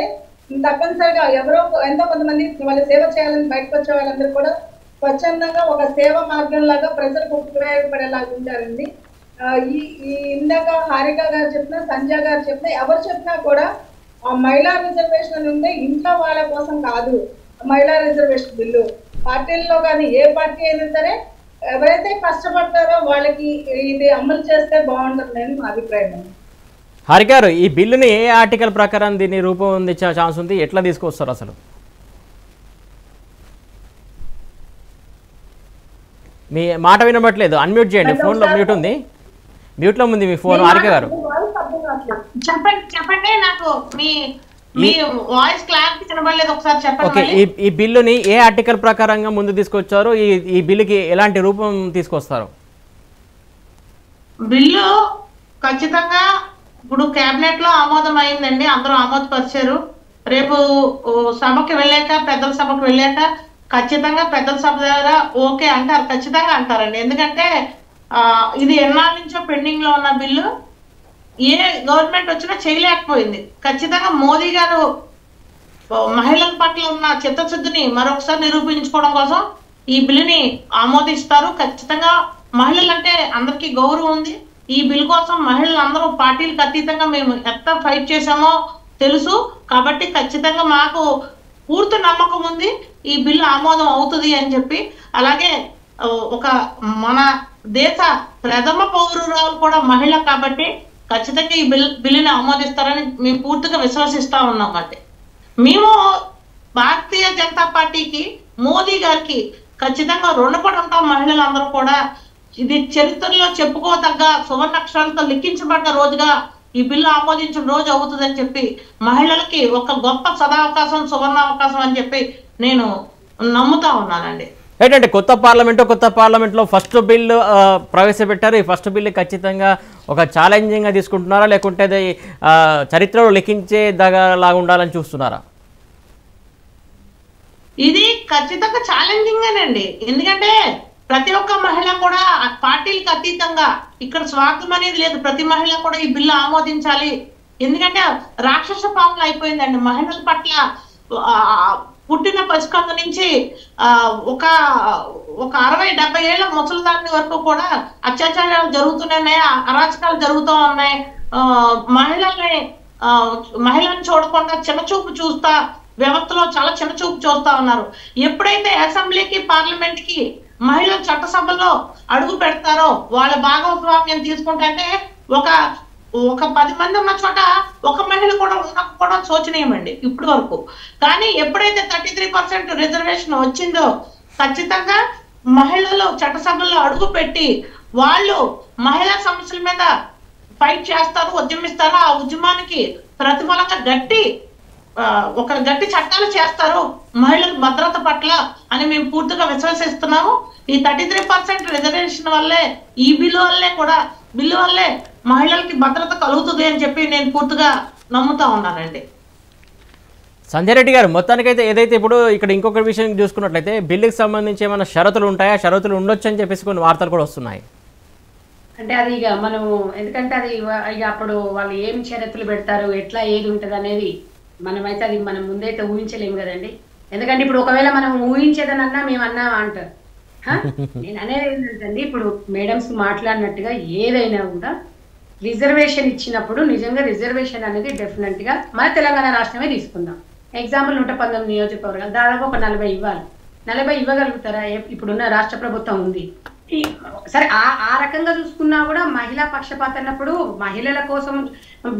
తప్పనిసరిగా ఎవరో ఎంతో కొంతమంది వాళ్ళు సేవ చేయాలని బయటకు వచ్చే వాళ్ళందరూ కూడా స్వచ్ఛందంగా ఒక సేవ మార్గం లాగా ప్రజలకు ఉపయోగపడేలాగా ఉంటారండి. ఈ ఇందాక హారిక గారు చెప్పినా సంజయ్ గారు చెప్పినా ఎవరు చెప్పినా కూడా ఆ మహిళా రిజర్వేషన్ ఉంటే ఇంట్లో వాళ్ళ కోసం కాదు. మహిళా రిజర్వేషన్ బిల్లు పార్టీల్లో కానీ ఏ పార్టీ అయినా సరే ఎవరైతే కష్టపడతారో వాళ్ళకి ఇది అమలు చేస్తే బాగుంటుందని మా అభిప్రాయం. హారిక గారు ఈ బిల్లుని ఏ ఆర్టికల్ ప్రకారం దీన్ని రూపొందించే ఛాన్స్ ఉంది, ఎట్లా తీసుకొస్తారు అసలు? మీ మాట వినబట్లేదు, అన్మ్యూట్ చేయండి. ఫోన్లో మ్యూట్ ఉంది, మ్యూట్లో ఉంది మీ ఫోన్. హారిక గారు చెప్పండి నాకు మీ వాయిస్ క్లారిటీ వినబడలేదు, ఒకసారి చెప్పండి. ఓకే, ఈ బిల్లుని ఏ ఆర్టికల్ ప్రకారంగా ముందు తీసుకొచ్చారు? ఈ బిల్లుకి ఎలాంటి రూపం తీసుకొస్తారు? బిల్లు ఖచ్చితంగా ఇప్పుడు కేబినెట్ లో ఆమోదం అయిందండి, అందరూ ఆమోదపరిచారు. రేపు సభకి వెళ్ళాక పెద్దల సభకి వెళ్ళాక ఖచ్చితంగా పెద్దల సభ ద్వారా ఓకే అంటారు, ఖచ్చితంగా అంటారండి. ఎందుకంటే ఇది ఎన్నాళ్ళ నుంచో పెండింగ్ లో ఉన్న బిల్లు, ఏ గవర్నమెంట్ వచ్చినా చేయలేకపోయింది. ఖచ్చితంగా మోదీ గారు మహిళల పట్ల ఉన్న చిత్తశుద్ధిని మరొకసారి నిరూపించుకోవడం కోసం ఈ బిల్లుని ఆమోదిస్తారు. ఖచ్చితంగా మహిళలంటే అందరికీ గౌరవం ఉంది. ఈ బిల్ కోసం మహిళలు అందరూ పార్టీలకు అతీతంగా మేము ఎంత ఫైట్ చేసామో తెలుసు. కాబట్టి ఖచ్చితంగా మాకు పూర్తి నమ్మకం ఉంది ఈ బిల్లు ఆమోదం అవుతుంది అని చెప్పి. అలాగే ఒక మన దేశ ప్రథమ పౌరురాలు కూడా మహిళ కాబట్టి ఖచ్చితంగా ఈ బిల్లుని ఆమోదిస్తారని మేము పూర్తిగా విశ్వసిస్తా ఉన్నాం. అంటే మేము భారతీయ జనతా పార్టీకి మోదీ గారికి ఖచ్చితంగా రుణపడి ఉంటాం. మహిళలందరూ కూడా ఇది చరిత్రలో చెప్పుకోదగ్గ సువర్ణాక్షరాలతో లిఖించబడ్డ రోజుగా ఈ బిల్లు ఆమోదించిన రోజు అవుతుందని చెప్పి మహిళలకి ఒక గొప్ప సదావకాశం, సువర్ణావకాశం అని చెప్పి నేను నమ్ముతా ఉన్నానండి. ఏంటంటే కొత్త పార్లమెంట్లో ఫస్ట్ బిల్లు ప్రవేశపెట్టారు. ఈ ఫస్ట్ బిల్లు ఖచ్చితంగా ఒక ఛాలెంజింగ్గా తీసుకుంటున్నారా, లేకుంటే అది చరిత్రలో లిఖించే లాగా ఉండాలని చూస్తున్నారా? ఇది ఖచ్చితంగా ఛాలెంజింగ్ అండి. ఎందుకంటే ప్రతి ఒక్క మహిళ కూడా పార్టీలకు అతీతంగా ఇక్కడ స్వార్థం అనేది లేదు. ప్రతి మహిళ కూడా ఈ బిల్లు ఆమోదించాలి. ఎందుకంటే రాక్షస పాలన అయిపోయిందండి మహిళల పట్ల. పుట్టిన పసికందు నుంచి ఒక 60-70 ఏళ్ల ముసలిదాని వరకు కూడా అత్యాచారాలు జరుగుతున్నాయి, అరాచకాలు జరుగుతూ ఉన్నాయి. మహిళల్ని చూడకుండా చిన్నచూపు చూస్తా, వ్యవస్థలో చాలా చిన్నచూపు చూస్తా ఉన్నారు. ఎప్పుడైతే అసెంబ్లీకి పార్లమెంట్ కి మహిళలు చట్టసభలో అడుగు పెడతారో వాళ్ళ భాగస్వామ్యం తీసుకుంటే ఒక 10 మంది ఉన్న చోట ఒక మహిళ కూడా ఉండకపోవడం శోచనీయమండి ఇప్పటి వరకు. కానీ ఎప్పుడైతే 33% రిజర్వేషన్ వచ్చిందో ఖచ్చితంగా మహిళలు చట్టసభల్లో అడుగు పెట్టి వాళ్ళు మహిళా సమస్యల మీద ఫైట్ చేస్తారు, ఉద్యమిస్తారు. ఆ ఉద్యమానికి ప్రతిఫలంగా గట్టి చట్టాలు చేస్తారు మహిళల భద్రత పట్ల అని మేము పూర్తిగా విశ్వసిస్తున్నాము. ఈ 33% రిజర్వేషన్ వల్లే, ఈ బిల్లు వల్లే మహిళలకి భద్రత కలుగుతుంది అని చెప్పి నేను పూర్తిగా నమ్ముతా ఉన్నానండి. సంజయ్ రెడ్డి గారు, మొత్తానికైతే ఏదైతే ఇప్పుడు ఇక్కడ ఇంకొక విషయం చూసుకున్నట్లయితే బిల్లుకి సంబంధించి ఏమైనా షరతులు ఉంటాయా, షరతులు ఉండొచ్చు అని చెప్పేసి కొన్ని వార్తలు కూడా వస్తున్నాయి. అంటే అది ఇక మనము ఎందుకంటే అది ఇక అప్పుడు వాళ్ళు ఏం షరతులు పెడతారు, ఎట్లా ఏది ఉంటుంది అనేది మనమైతే అది మనం ముందైతే ఊహించలేము కదండి. ఎందుకంటే ఇప్పుడు ఒకవేళ మనం ఊహించేదనన్నా మేము అన్నామా అంటారు. నేను అనేది ఏంటంటే ఇప్పుడు మేడమ్స్ మాట్లాడినట్టుగా ఏదైనా కూడా రిజర్వేషన్ ఇచ్చినప్పుడు నిజంగా రిజర్వేషన్ అనేది డెఫినెట్ గా మన తెలంగాణ రాష్ట్రమే తీసుకుందాం. ఎగ్జాంపుల్ 119 నియోజకవర్గాలు దాదాపు ఒక 40 ఇవ్వాలి. 40 ఇవ్వగలుగుతారా? ఇప్పుడున్న రాష్ట్ర ప్రభుత్వం ఉంది సరే. ఆ రకంగా చూసుకున్నా కూడా మహిళా పక్షపాతం అన్నప్పుడు మహిళల కోసం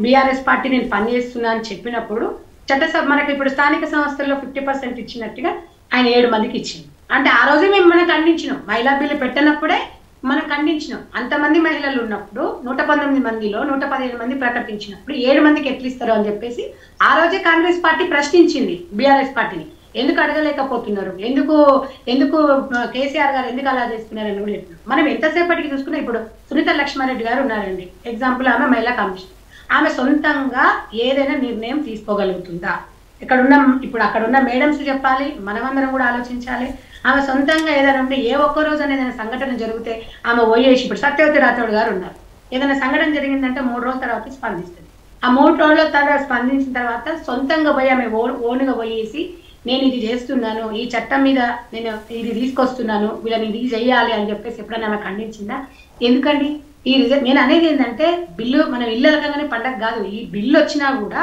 బీఆర్ఎస్ పార్టీ నేను పనిచేస్తున్నా అని చెప్పినప్పుడు చట్టసభ మనకి ఇప్పుడు స్థానిక సంస్థల్లో 50% ఇచ్చినట్టుగా ఆయన 7 మందికి ఇచ్చింది. అంటే ఆ రోజే మనం ఖండించినాం. మహిళా బిల్లు పెట్టినప్పుడే మనం ఖండించినాం. అంతమంది మహిళలు ఉన్నప్పుడు 119 మందిలో 115 మంది ప్రకటించినప్పుడు 7 మందికి ఎట్లా ఇస్తారు అని చెప్పేసి ఆ రోజే కాంగ్రెస్ పార్టీ ప్రశ్నించింది బీఆర్ఎస్ పార్టీని. ఎందుకు అడగలేకపోతున్నారు, ఎందుకు కేసీఆర్ గారు ఎందుకు అలా చేస్తున్నారని కూడా చెప్పినారు. మనం ఎంతసేపటికి చూసుకున్నా ఇప్పుడు సునీత లక్ష్మారెడ్డి గారు ఉన్నారండి ఎగ్జాంపుల్. ఆమె మహిళా కమిషన్. ఆమె సొంతంగా ఏదైనా నిర్ణయం తీసుకోగలుగుతుందా? ఇప్పుడు అక్కడ ఉన్న మేడమ్స్ చెప్పాలి, మనమందరం కూడా ఆలోచించాలి. ఆమె సొంతంగా ఏదైనా ఉంటే ఏ ఒక్క రోజు అనేది ఏదైనా సంఘటన జరిగితే ఆమె పోయేసి, ఇప్పుడు సత్యవతి రాథోడ్ గారు ఉన్నారు, ఏదైనా సంఘటన జరిగిందంటే 3 రోజుల తర్వాత స్పందిస్తుంది. ఆ 3 రోజుల తర్వాత స్పందించిన తర్వాత సొంతంగా పోయి ఆమె ఓన్గా పోయేసి నేను ఇది చేస్తున్నాను, ఈ చట్టం మీద నేను ఇది తీసుకొస్తున్నాను, వీళ్ళని ఇది చెయ్యాలి అని చెప్పేసి ఎప్పుడైనా ఆమె ఖండించిందా? ఎందుకండి నేను అనేది ఏంటంటే బిల్లు మనం ఇల్లు రకంగానే పండగ కాదు. ఈ బిల్లు వచ్చినా కూడా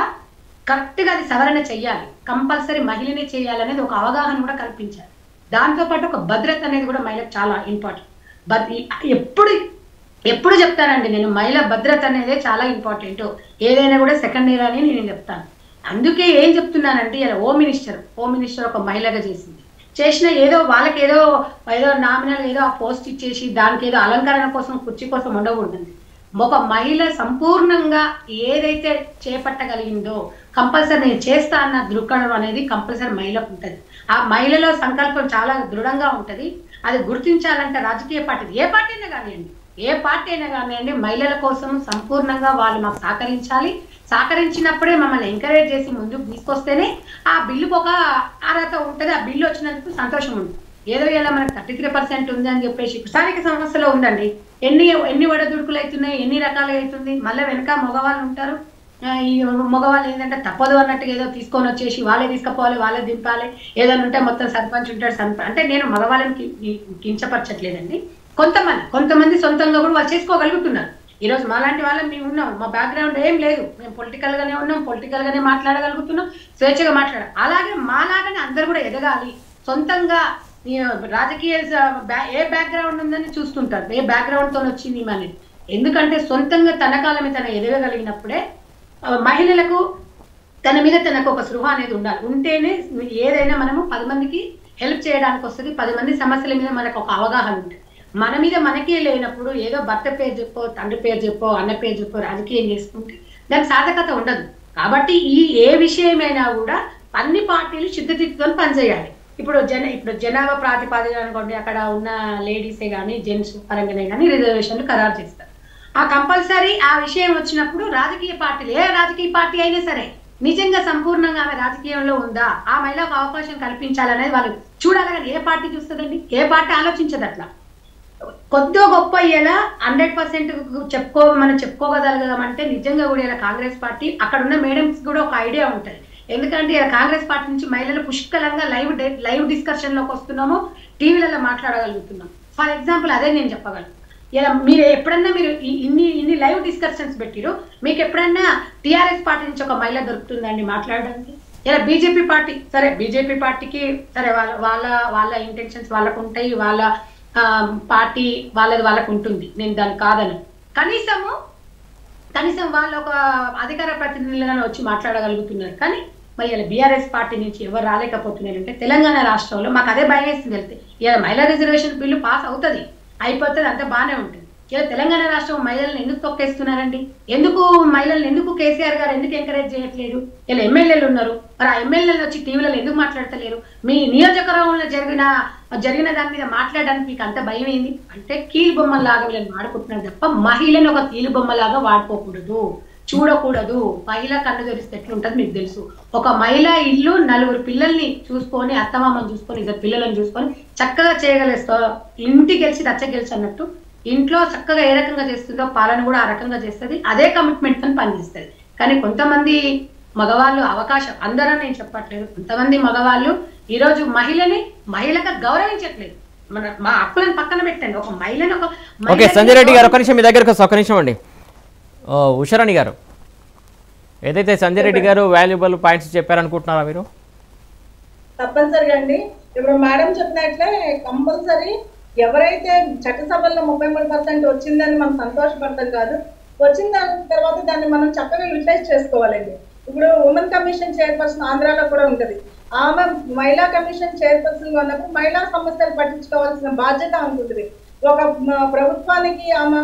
కరెక్ట్ గా అది సవరణ చెయ్యాలి, కంపల్సరీ మహిళనే చేయాలనేది ఒక అవగాహన కూడా కల్పించాలి. దాంతోపాటు ఒక భద్రత అనేది కూడా మహిళకు చాలా ఇంపార్టెంట్. ఎప్పుడు చెప్తానండి నేను, మహిళ భద్రత అనేది చాలా ఇంపార్టెంట్. ఏదైనా కూడా సెకండ్ ఇయర్ అని నేను చెప్తాను. అందుకే ఏం చెప్తున్నానంటే ఇలా హోమ్ మినిస్టర్ ఒక మహిళగా చేసిన వాళ్ళకి ఏదో నామినల్ ఏదో ఆ పోస్ట్ ఇచ్చేసి దానికి ఏదో అలంకరణ కోసం కుర్చీ కోసం ఉండకూడదండి. ఒక మహిళ సంపూర్ణంగా ఏదైతే చేపట్టగలిగిందో కంపల్సరీ నేను చేస్తా అన్న దృక్పథం అనేది కంపల్సరీ మహిళకు ఉంటుంది. ఆ మహిళలో సంకల్పం చాలా దృఢంగా ఉంటుంది. అది గుర్తించాలంటే రాజకీయ పార్టీ ఏ పార్టీ అయినా కానివ్వండి మహిళల కోసం సంపూర్ణంగా వాళ్ళు మాకు సహకరించినప్పుడే మమ్మల్ని ఎంకరేజ్ చేసి ముందుకు తీసుకొస్తేనే ఆ బిల్లుకు ఒక అర్హత ఉంటుంది. ఆ బిల్లు వచ్చినందుకు సంతోషం ఉంటుంది. ఏదో ఇలా మనకు 33% ఉంది అని చెప్పేసి స్థానిక సంస్థలో ఉందండి, ఎన్ని వడదుడుకులు అవుతున్నాయి, ఎన్ని రకాలుగా అవుతుంది. మళ్ళీ వెనక మగవాళ్ళు ఉంటారు. ఈ మగవాళ్ళు ఏంటంటే తప్పదు అన్నట్టుగా ఏదో తీసుకొని వచ్చేసి వాళ్ళే తీసుకుపోవాలి, వాళ్ళే దింపాలి, ఏదైనా ఉంటే మొత్తం సర్పంచ్ ఉంటాడు. అంటే నేను మగవాళ్ళని కించపరచట్లేదండి. కొంతమంది సొంతంగా కూడా వాళ్ళు చేసుకోగలుగుతున్నారు. ఈరోజు మాలాంటి వాళ్ళని మేము ఉన్నాం, మా బ్యాక్గ్రౌండ్ ఏం లేదు, మేము పొలిటికల్ గానే ఉన్నాం, పొలిటికల్ గానే మాట్లాడగలుగుతున్నాం, స్వేచ్ఛగా మాట్లాడాలి. అలాగే మాలాగానే అందరు కూడా ఎదగాలి. సొంతంగా రాజకీయ ఏ బ్యాక్గ్రౌండ్ ఉందని చూస్తుంటారు, ఏ బ్యాక్గ్రౌండ్ తో వచ్చింది అనేది. ఎందుకంటే సొంతంగా తన కాలమే తన ఎదగగలిగినప్పుడే మహిళలకు తన మీద తనకు ఒక స్పృహ అనేది ఉండాలి. ఉంటేనే ఏదైనా మనము 10 మందికి హెల్ప్ చేయడానికి వస్తుంది. 10 మంది సమస్యల మీద మనకు ఒక అవగాహన ఉంటుంది. మన మీద మనకే లేనప్పుడు ఏదో భర్త పేరు చెప్పో, తండ్రి పేరు చెప్పో, అన్న పేరు చెప్పో రాజకీయం చేసుకుంటే దానికి సాధకత ఉండదు. కాబట్టి ఏ విషయమైనా కూడా అన్ని పార్టీలు చిత్తశుద్ధితో పనిచేయాలి. ఇప్పుడు జనాభా ప్రాతిపదికన అనుకోండి, అక్కడ ఉన్న లేడీసే కానీ జెంట్స్ పరంగానే కానీ రిజర్వేషన్లు ఖరారు చేస్తారు. ఆ కంపల్సరీ ఆ విషయం వచ్చినప్పుడు రాజకీయ పార్టీలు ఏ రాజకీయ పార్టీ అయినా సరే నిజంగా సంపూర్ణంగా ఆమె రాజకీయంలో ఉందా, ఆ మహిళకు అవకాశం కల్పించాలనేది వాళ్ళు చూడాలి. కానీ ఏ పార్టీ చూస్తుందండి? ఏ పార్టీ ఆలోచించదు అట్లా. కొద్దో గొప్ప ఇలా 100% మనం చెప్పుకోగలగామంటే నిజంగా కూడా ఇలా కాంగ్రెస్ పార్టీ అక్కడ ఉన్న మేడమ్స్ కూడా ఒక ఐడియా ఉంటుంది. ఎందుకంటే ఇలా కాంగ్రెస్ పార్టీ నుంచి మహిళలు పుష్కలంగా లైవ్ డిస్కషన్ లోకి వస్తున్నాము, టీవీలలో మాట్లాడగలుగుతున్నాం. ఫర్ ఎగ్జాంపుల్ అదే నేను చెప్పగలను. ఇలా మీరు ఎప్పుడన్నా ఇన్ని లైవ్ డిస్కషన్స్ పెట్టిరు, మీకు ఎప్పుడన్నా టీఆర్ఎస్ పార్టీ నుంచి ఒక మహిళ దొరుకుతుందండి మాట్లాడడానికి? ఇలా బీజేపీ పార్టీ సరే, బీజేపీ పార్టీకి సరే వాళ్ళ ఇంటెన్షన్స్ వాళ్ళకు ఉంటాయి, వాళ్ళ పార్టీ వాళ్ళకు ఉంటుంది, నేను దాన్ని కాదని. కనీసం వాళ్ళు ఒక అధికార ప్రతినిధులుగానే వచ్చి మాట్లాడగలుగుతున్నారు. కానీ మరి ఇలా బీఆర్ఎస్ పార్టీ నుంచి ఎవరు రాలేకపోతున్నారంటే తెలంగాణ రాష్ట్రంలో మాకు అదే భయం వేస్తుంది. వెళ్తే ఇలా మహిళా రిజర్వేషన్ బిల్లు పాస్ అయిపోతుంది, అంతా బాగానే ఉంటుంది. ఇలా తెలంగాణ రాష్ట్రం మహిళలను ఎందుకు తొక్కేస్తున్నారండి? ఎందుకు కేసీఆర్ గారు ఎందుకు ఎంకరేజ్ చేయట్లేదు? ఇలా ఎమ్మెల్యేలు ఉన్నారు, మరి ఆ ఎమ్మెల్యేలు వచ్చి టీవీలలో ఎందుకు మాట్లాడతలేరు? మీ నియోజకవర్గంలో జరిగిన దాని మీద మాట్లాడడానికి మీకు అంత భయం ఏంది? అంటే కీలు బొమ్మలాగా వీళ్ళని వాడుకుంటున్నారు తప్ప మహిళను ఒక కీలు బొమ్మలాగా వాడుకోకూడదు, చూడకూడదు. మహిళ కన్ను తెరిస్తే ఎట్లుంటది మీకు తెలుసు. ఒక మహిళ ఇల్లు 4 పిల్లల్ని చూసుకొని, అత్తమామని చూసుకొని, 2 పిల్లలను చూసుకొని చక్కగా చేయగలుస్తా. ఇంటి గెలిచి రచ్చ గెలిచి అన్నట్టు ఇంట్లో చక్కగా ఏ రకంగా చేస్తుందో పాలన కూడా ఆ రకంగా చేస్తుంది. అదే కమిట్మెంట్ తో పనిచేస్తుంది. కానీ కొంతమంది మగవాళ్ళు అవకాశం, అందరూ నేను చెప్పట్లేదు, కొంతమంది మగవాళ్ళు ఈరోజు మహిళగా గౌరవించట్లేదు. మా హక్కులను పక్కన పెట్టండి, ఒక మహిళను ఓకే సంజయ్ రెడ్డి గారు ఒక నిమిషం మీ దగ్గరకు ఒక నిమిషం అండి. ఉషారాణి గారు, ఏదైతే సంజయ్ రెడ్డి గారు వాల్యుబుల్ పాయింట్స్ చెప్పారనుకుంటున్నారా మీరు? తప్పనిసరిగా అండి. ఇప్పుడు మేడం చెప్పినట్లే కంపల్సరీ ఎవరైతే చట్టసభల్లో 33% వచ్చిందని మనం సంతోషపడతాం కాదు, వచ్చిన దాని తర్వాత దాన్ని మనం చక్కగా యూటిలైజ్ చేసుకోవాలండి. ఇప్పుడు ఉమెన్ కమిషన్ చైర్పర్సన్ ఆంధ్రాలో కూడా ఉంటుంది. ఆమె మహిళా కమిషన్ చైర్పర్సన్ గా ఉన్నప్పుడు మహిళా సమస్యలు పట్టించుకోవాల్సిన బాధ్యత ఉంటుంది. ఒక ప్రభుత్వానికి ఆమె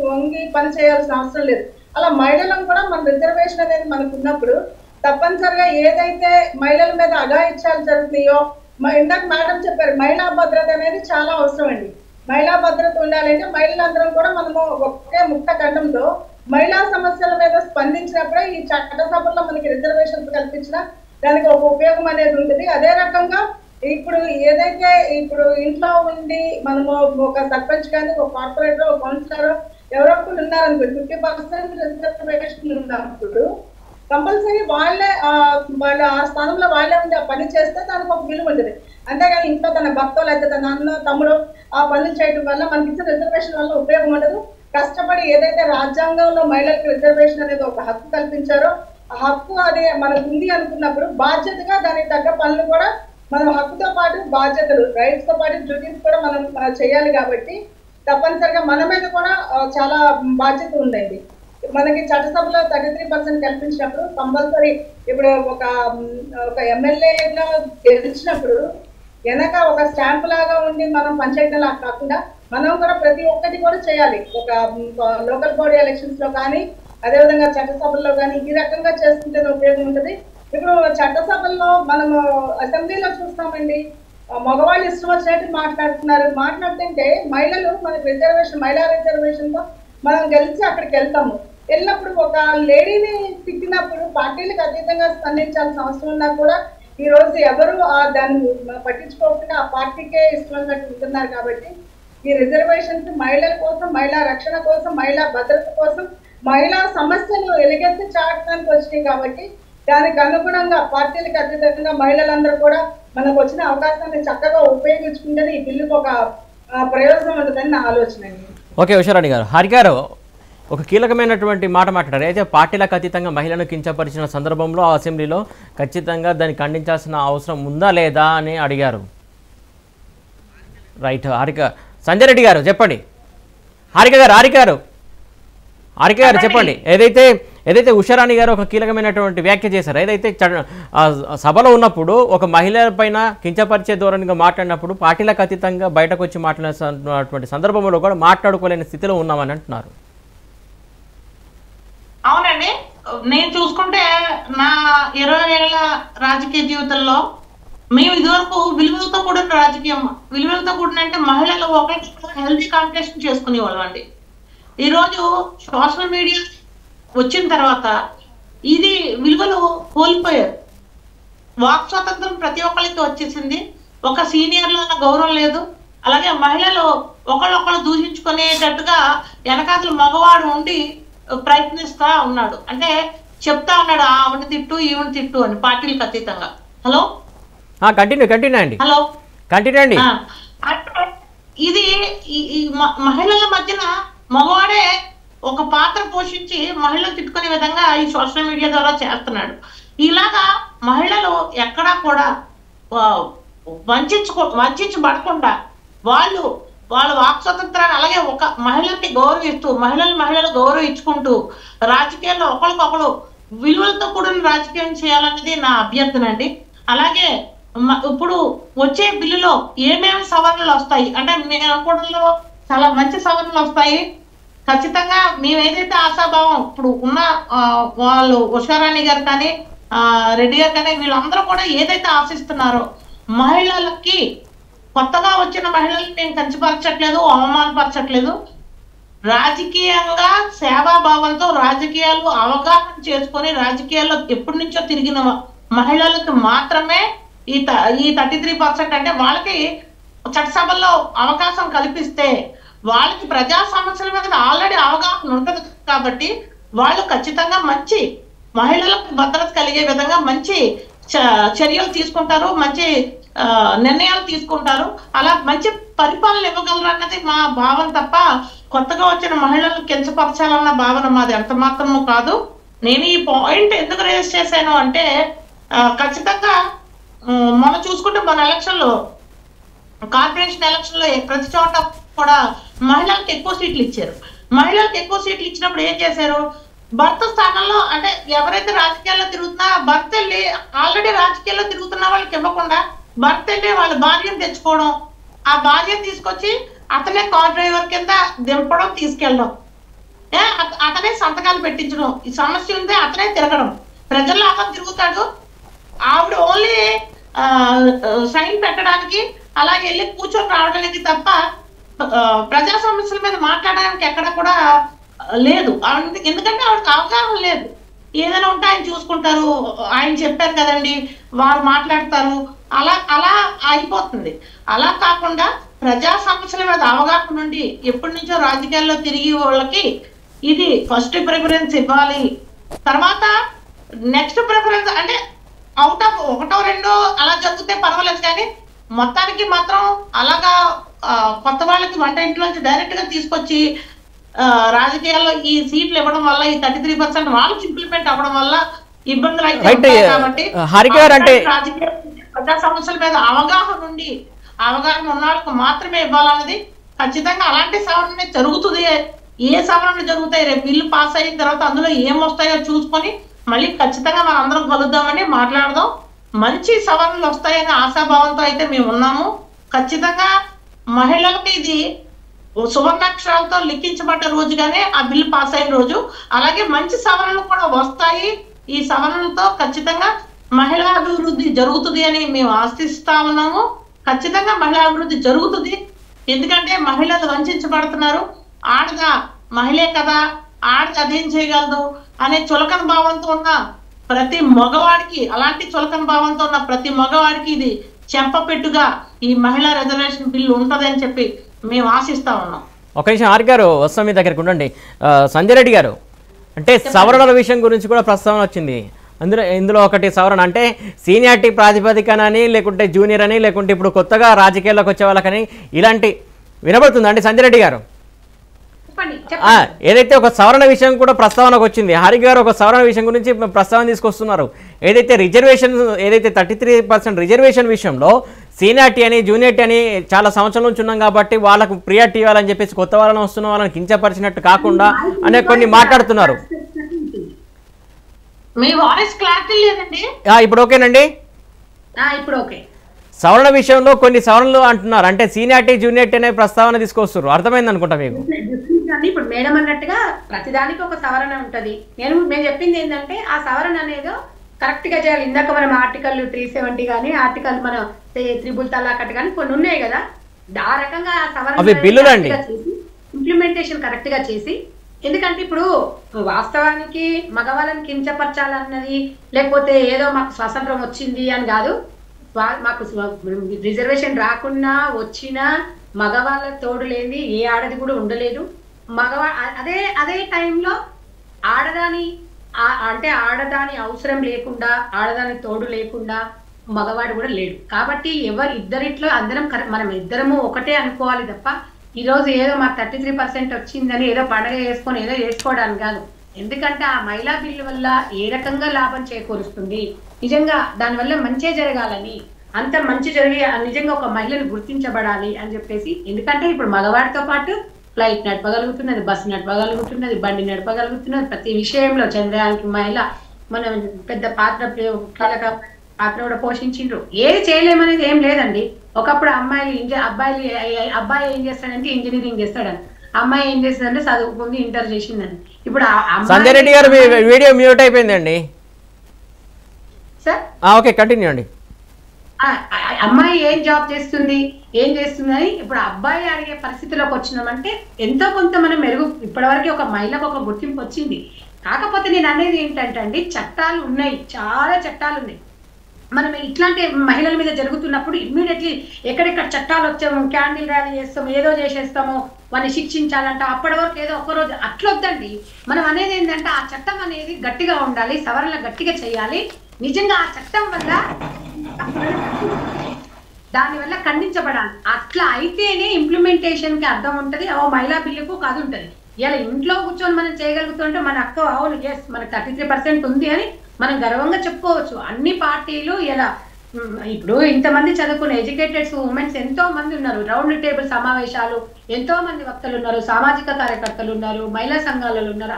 వంగి పని చేయాల్సిన అవసరం లేదు. అలా మహిళలను కూడా మన రిజర్వేషన్ అనేది మనకు ఉన్నప్పుడు తప్పనిసరిగా ఏదైతే మహిళల మీద అఘాయిత్యాలు జరుగుతున్నాయో, ఇందాక మేడం చెప్పారు మహిళా భద్రత అనేది చాలా అవసరం అండి. మహిళా భద్రత ఉండాలంటే మహిళలందరం కూడా మనము ఒకే ముక్త ఖండంతో మహిళా సమస్యల మీద స్పందించినప్పుడే ఈ చట్టసభల్లో మనకి రిజర్వేషన్స్ కల్పించిన దానికి ఒక ఉపయోగం అనేది ఉంటుంది. అదే రకంగా ఇప్పుడు ఏదైతే ఇప్పుడు ఇంట్లో ఉండి మనము ఒక సర్పంచ్ కానీ ఒక కార్పొరేటర్ ఒక కౌన్సిలర్ ఎవరో ఒకరు ఉన్నారనుకోండి, 50% రిజర్వేషన్ ఉన్నప్పుడు కంపల్సరీ వాళ్ళే వాళ్ళ ఆ స్థానంలో వాళ్ళే ఉండి ఆ పని చేస్తే దానికి ఒక విలువ ఉంటుంది. అంతేగాని ఇంట్లో తన భర్త లేకపోతే తన అన్న తమ్ముడు ఆ పనులు చేయడం వల్ల మనకి ఇచ్చిన రిజర్వేషన్ వల్ల ఉపయోగం ఉండదు. కష్టపడి ఏదైతే రాజ్యాంగంలో మహిళలకు రిజర్వేషన్ అనేది ఒక హక్కు కల్పించారో ఆ హక్కు అది మనకు ఉంది అనుకున్నప్పుడు బాధ్యతగా దానికి తగ్గ పనులు కూడా మనం హక్కుతో పాటు బాధ్యతలు, రైట్స్ తో పాటు డ్యూటీస్ కూడా మనం చేయాలి. కాబట్టి తప్పనిసరిగా మన మీద కూడా చాలా బాధ్యత ఉందండి. మనకి చట్టసభలో 33% కల్పించినప్పుడు కంపల్సరీ ఇప్పుడు ఒక ఎమ్మెల్యేగా గెలిచినప్పుడు వెనక ఒక స్టాంప్ లాగా ఉండి మనం పనిచేయడం లాగా కాకుండా మనం కూడా ప్రతి ఒక్కటి కూడా చేయాలి. ఒక లోకల్ బాడీ ఎలక్షన్స్ లో కానీ అదేవిధంగా చట్టసభల్లో కానీ ఈ రకంగా చేసుకుంటే ఉపయోగం ఉంటుంది. ఇప్పుడు చట్టసభల్లో మనము అసెంబ్లీలో చూస్తామండి, మగవాళ్ళు ఇష్టం వచ్చినట్టు మాట్లాడుతుంటే మహిళలు మనకి రిజర్వేషన్ మహిళా రిజర్వేషన్ తో మనం గెలిచి అక్కడికి వెళ్తాము. వెళ్ళినప్పుడు ఒక లేడీని తిట్టినప్పుడు పార్టీలకు అతీతంగా స్పందించాల్సిన అవసరం ఉన్నా కూడా ఈ రోజు ఎవరు దాన్ని పట్టించుకోకుండా ఆ పార్టీకే ఇష్టమైనట్టు ఉంటున్నారు. కాబట్టి ఈ రిజర్వేషన్స్ మహిళల కోసం, మహిళా రక్షణ కోసం, మహిళా భద్రత కోసం, మహిళా సమస్యలు ఎలుగెత్తి చాటడానికి వచ్చినాయి. కాబట్టి దానికి అనుగుణంగా పార్టీలకు అతీతంగా మహిళలందరూ కూడా మనకు వచ్చిన అవకాశాన్ని చక్కగా ఉపయోగించుకుంటేనే ఈ బిల్లుకు ఒక ప్రయోజనం ఉంటుందని నా ఆలోచన అండి. ఓకే ఉషారాణి గారు, హరి గారు ఒక కీలకమైనటువంటి మాట మాట్లాడారు. అయితే పార్టీలకు అతీతంగా మహిళను కించపరిచిన సందర్భంలో అసెంబ్లీలో ఖచ్చితంగా దాన్ని ఖండించాల్సిన అవసరం ఉందా లేదా అని అడిగారు. రైట్, హారిక సంజయ్ రెడ్డి గారు చెప్పండి. హారిక గారు చెప్పండి. ఏదైతే ఉషారాణి గారు ఒక కీలకమైనటువంటి వ్యాఖ్య చేశారు, ఏదైతే సభలో ఉన్నప్పుడు ఒక మహిళ పైన కించపరిచే ధోరణిగా మాట్లాడినప్పుడు పార్టీలకు అతీతంగా బయటకు వచ్చి మాట్లాడినటువంటి సందర్భంలో కూడా మాట్లాడుకోలేని స్థితిలో ఉన్నామని అంటున్నారు. అవునండి, నేను చూసుకుంటే నా 20 ఏళ్ల రాజకీయ జీవితంలో మేము ఇదివరకు విలువలతో కూడిన రాజకీయం, విలువలతో కూడిన అంటే మహిళలు ఒకరికి హెల్తీ కాంపిటీషన్ చేసుకునేవాళ్ళం అండి. ఈరోజు సోషల్ మీడియా వచ్చిన తర్వాత ఇది విలువలు కోల్పోయారు. వాక్ స్వాతంత్రం ప్రతి ఒక్కరికి వచ్చేసింది. ఒక సీనియర్ల గౌరవం లేదు. అలాగే మహిళలు ఒకళ్ళొకళ్ళు దూషించుకునేటట్టుగా వెనకాతలు మగవాడు ఉండి ప్రయత్నిస్తా ఉన్నాడు. అంటే చెప్తా ఉన్నాడు ఆవిడ తిట్టు ఈవిడ తిట్టు అని పార్టీలకు అతీతంగా. హలో కంటిన్యూ అండి. హలో కంటిన్యూ అండి. ఇది మహిళల మధ్యన మగవాడే ఒక పాత్ర పోషించి మహిళలు తిట్టుకునే విధంగా ఈ సోషల్ మీడియా ద్వారా చేస్తున్నాడు. ఇలాగా మహిళలు ఎక్కడా కూడా వంచబడకుండా వాళ్ళ వాక్ స్వతంత్రాన్ని అలాగే ఒక మహిళల్ని గౌరవిస్తూ మహిళలు గౌరవం ఇచ్చుకుంటూ రాజకీయాల్లో ఒకరికొకరు విలువలతో కూడిన రాజకీయం చేయాలనేది నా అభ్యర్థన అండి. అలాగే ఇప్పుడు వచ్చే బిల్లులో ఏమేమి సవరణలు వస్తాయి అంటే మేము అనుకోవడంలో చాలా మంచి సవరణలు వస్తాయి. ఖచ్చితంగా మేము ఏదైతే ఆశాభావం ఇప్పుడు ఉన్న వాళ్ళు ఉషారాణి గారు కానీ రెడ్డి గారు కానీ వీళ్ళందరూ కూడా ఏదైతే ఆశిస్తున్నారో మహిళలకి కొత్తగా వచ్చిన మహిళల్ని నేను కంచిపరచట్లేదు, అవమానపరచట్లేదు. రాజకీయంగా సేవాభావంతో రాజకీయాలు అవగాహన చేసుకొని రాజకీయాల్లో ఎప్పటి నుంచో తిరిగిన మహిళలకు మాత్రమే ఈ 33% అంటే వాళ్ళకి చట్టసభల్లో అవకాశం కల్పిస్తే వాళ్ళకి ప్రజా సమస్యల మీద ఆల్రెడీ అవగాహన ఉంటుంది. కాబట్టి వాళ్ళు ఖచ్చితంగా మంచి మహిళలకు భద్రత కలిగే విధంగా మంచి చర్యలు తీసుకుంటారు, మంచి నిర్ణయాలు తీసుకుంటారు. అలా మంచి పరిపాలన ఇవ్వగలరు అన్నది మా భావం తప్ప కొత్తగా వచ్చిన మహిళలను కించపరచాలన్న భావన మాది ఎంత మాత్రమూ కాదు. నేను ఈ పాయింట్ ఎందుకు రేజ్ చేశాను అంటే ఖచ్చితంగా మనం చూసుకుంటే మన ఎలక్షన్లో కార్పొరేషన్ ఎలక్షన్ లో ప్రతి చోట కూడా మహిళలకు ఎక్కువ సీట్లు ఇచ్చారు. మహిళలకు ఎక్కువ సీట్లు ఇచ్చినప్పుడు ఏం చేశారు, భర్త స్థానంలో అంటే ఎవరైతే రాజకీయాల్లో తిరుగుతున్నా భర్త వెళ్ళి ఆల్రెడీ రాజకీయాల్లో తిరుగుతున్న వాళ్ళకి ఇవ్వకుండా భర్త వెళ్ళి వాళ్ళ భార్యను తెచ్చుకోవడం, ఆ భార్యను తీసుకొచ్చి అతనే కార్ డ్రైవర్ కింద దింపడం తీసుకెళ్ళడం, అతనే సంతకాలు పెట్టించడం, ఈ సమస్య ఉంది అతనే తిరగడం, ప్రజల్లో అతను తిరుగుతాడు, ఆవిడ ఓన్లీ సైన్ పెట్టడానికి అలాగే వెళ్ళి కూర్చొని రావడానికి తప్ప ప్రజా సమస్యల మీద మాట్లాడడానికి ఎక్కడ కూడా లేదు. ఎందుకంటే ఆవిడకి అవగాహన లేదు. ఏదైనా ఉంటే ఆయన చూసుకుంటారు, ఆయన చెప్పారు కదండి వారు మాట్లాడతారు, అలా అలా అయిపోతుంది. అలా కాకుండా ప్రజా సమస్యల మీద అవగాహన నుండి ఎప్పటి నుంచో రాజకీయాల్లో తిరిగి వాళ్ళకి ఇది ఫస్ట్ ప్రిఫరెన్స్ ఇవ్వాలి. తర్వాత నెక్స్ట్ ప్రిఫరెన్స్ అంటే అవుట్ ఆఫ్ ఒకటో రెండో అలా జరిగితే పర్వాలేదు, కానీ మొత్తానికి మాత్రం అలాగా కొత్త వాళ్ళకి వంట ఇంట్లోంచి డైరెక్ట్ గా తీసుకొచ్చి రాజకీయాల్లో ఈ సీట్లు ఇవ్వడం వల్ల ఈ 33% వాళ్ళకి ఇంప్లిమెంట్ అవ్వడం వల్ల ఇబ్బందులు అయితే కాబట్టి రాజకీయ ప్రజా సమస్యల మీద అవగాహన ఉండి అవగాహన ఉన్న వాళ్ళకు మాత్రమే ఇవ్వాలన్నది ఖచ్చితంగా. అలాంటి సవరణ జరుగుతుంది. ఏ సవరణ జరుగుతాయి రేపు బిల్లు పాస్ అయిన తర్వాత అందులో ఏమొస్తాయో చూసుకొని మళ్ళీ ఖచ్చితంగా మనం అందరం కలుద్దామని మాట్లాడదాం. మంచి సవరణలు వస్తాయనే ఆశాభావంతో అయితే మేము ఉన్నాము. ఖచ్చితంగా మహిళలకు ఇది సువర్ణాక్షరాలతో లిఖించబడ్డ రోజుగానే ఆ బిల్లు పాస్ అయిన రోజు. అలాగే మంచి సవరణలు కూడా వస్తాయి. ఈ సవరణలతో ఖచ్చితంగా మహిళా అభివృద్ధి జరుగుతుంది అని మేము ఆశిస్తా ఉన్నాము. ఖచ్చితంగా మహిళా అభివృద్ధి జరుగుతుంది. ఎందుకంటే మహిళలు వంచబడుతున్నారు. ఆడగా మహిళే కదా, ఆడది అదేం చేయగలదు అనే చులకన భావంతో ఉన్న ప్రతి మగవాడికి, అలాంటి చులకన భావంతో ఉన్న ప్రతి మగవాడికి ఇది చెంపపెట్టుగా ఈ మహిళా రిజర్వేషన్ బిల్లు ఉంటుందని చెప్పి మేము ఆశిస్తా ఉన్నాం. ఒక నిమిషం ఆర్ గారు వస్తాం మీ దగ్గరికి ఉండండి. సంజయ్ రెడ్డి గారు, అంటే సవరణల విషయం గురించి కూడా ప్రస్తావన వచ్చింది. ఇందులో ఒకటి సవరణ అంటే సీనియారిటీ ప్రాతిపదికనని, లేకుంటే జూనియర్ అని, లేకుంటే ఇప్పుడు కొత్తగా రాజకీయాల్లోకి వచ్చే వాళ్ళకని ఇలాంటి వినబడుతుంది అండి సంజయ్ రెడ్డి గారు. ఏదైతే ఒక సవరణ విషయం కూడా ప్రస్తావనకు వచ్చింది, హరి గారు ఒక సవరణ విషయం గురించి ప్రస్తావన తీసుకొస్తున్నారు. ఏదైతే రిజర్వేషన్, ఏదైతే 33% రిజర్వేషన్ విషయంలో సీనియారిటీ అని జూనియారిటీ అని చాలా సంవత్సరాల నుంచి ఉన్నాం కాబట్టి వాళ్ళకు ప్రియారిటీ ఇవ్వాలని చెప్పేసి కొత్త వాళ్ళని వస్తున్న వాళ్ళని కించపరిచినట్టు కాకుండా అనే కొన్ని మాట్లాడుతున్నారు. ఇప్పుడు ఓకేనండి, ఇప్పుడు ఓకే. సవరణ విషయంలో కొన్ని సవరణలు అంటున్నారు, అంటే సీనియారిటీ జూనియారిటీ అనే ప్రస్తావన తీసుకొస్తారు. అర్థమైంది అనుకుంటా మీకు. ఇప్పుడు మేడం అన్నట్టుగా ప్రతిదానికి ఒక సవరణ ఉంటది. మేము చెప్పింది ఏంటంటే ఆ సవరణ అనేది కరెక్ట్ గా చేయాలి. ఇందాక మనం ఆర్టికల్ 370 కానీ ఆర్టికల్ మన 3 తలాకట్ కానీ కొన్ని ఉన్నాయి కదా, ఆ రకంగా ఆ సవరణ ఇంప్లిమెంటేషన్ కరెక్ట్ గా చేసి. ఎందుకంటే ఇప్పుడు వాస్తవానికి మగవాళ్ళని కించపరచాలన్నది లేకపోతే ఏదో మాకు స్వాతంత్రం వచ్చింది అని కాదు. మాకు రిజర్వేషన్ రాకున్నా వచ్చినా మగవాళ్ళ తోడు లేని ఏ ఆడది కూడా ఉండలేదు. అదే టైంలో ఆడదాని అవసరం లేకుండా, ఆడదాని తోడు లేకుండా మగవాడు కూడా లేడు. కాబట్టి ఇద్దరిట్లో మనం ఇద్దరము ఒకటే అనుకోవాలి తప్ప ఈ రోజు ఏదో మాకు 33% వచ్చిందని ఏదో పండగ చేసుకొని ఏదో చేసుకోవడానికి కాదు. ఎందుకంటే ఆ మహిళా బిల్లు వల్ల ఏ రకంగా లాభం చేకూరుస్తుంది, నిజంగా దానివల్ల మంచి జరగాలని, అంత మంచి జరిగి నిజంగా ఒక మహిళను గుర్తించబడాలి అని చెప్పేసి. ఎందుకంటే ఇప్పుడు మగవాడితో పాటు ఫ్లైట్ నడపగలుగుతున్నది, బస్సు నడపగలుగుతున్నది, బండి నడపగలుగుతున్నది. ప్రతి విషయంలో చంద్రయానికి మహిళ మనం పెద్ద కీలక పాత్ర కూడా పోషించిండ్రు. ఏది చేయలేమనేది ఏం లేదండి. ఒకప్పుడు అబ్బాయి ఏం చేస్తాడంటే ఇంజనీరింగ్ చేస్తాడని, అమ్మాయి ఏం చేస్తుందంటే చదువుకుంది ఇంటర్ చేసిందని. ఇప్పుడు సంజయ్ రెడ్డి గారు వీడియో మ్యూట్ అయిపోయిందండి. సార్ ఓకే, కంటిన్యూ అండి. అమ్మాయి ఏం జాబ్ చేస్తుంది అని ఇప్పుడు అబ్బాయి అడిగే పరిస్థితిలోకి వచ్చినామంటే ఎంతో కొంత మనం ఇప్పటివరకు ఒక మహిళకు ఒక గుర్తింపు వచ్చింది. కాకపోతే నేను అనేది ఏంటంటే అండి, చట్టాలు ఉన్నాయి, చాలా చట్టాలు ఉన్నాయి. మనం ఇట్లాంటి మహిళల మీద జరుగుతున్నప్పుడు ఇమ్మీడియట్లీ ఎక్కడెక్కడ చట్టాలు వచ్చాము, క్యాండిల్ ర్యాలీ చేస్తాము, ఏదో చేసేస్తాము, వాడిని శిక్షించాలంట, అప్పటి వరకు ఏదో ఒక్కరోజు అట్లొద్దండి. మనం అనేది ఏంటంటే ఆ చట్టం అనేది గట్టిగా ఉండాలి, సవరణ గట్టిగా చేయాలి. నిజంగా ఆ చట్టం వల్ల దానివల్ల ఖండించబడాలి. అట్లా అయితేనే ఇంప్లిమెంటేషన్ కి అర్థం ఉంటది. మహిళా బిల్లుకు కాదు ఉంటది. ఇలా ఇంట్లో కూర్చొని మనం చేయగలుగుతుంటే మన అక్క అవును ఎస్ మనకు 33% ఉంది అని మనం గర్వంగా చెప్పుకోవచ్చు. అన్ని పార్టీలు ఇలా ఇప్పుడు ఇంతమంది చదువుకున్న ఎడ్యుకేటెడ్స్ ఉమెన్స్ ఎంతో మంది ఉన్నారు. రౌండ్ టేబుల్ సమావేశాలు ఎంతో మంది వక్తలు ఉన్నారు, సామాజిక కార్యకర్తలు ఉన్నారు, మహిళా సంఘాలలో ఉన్నారు.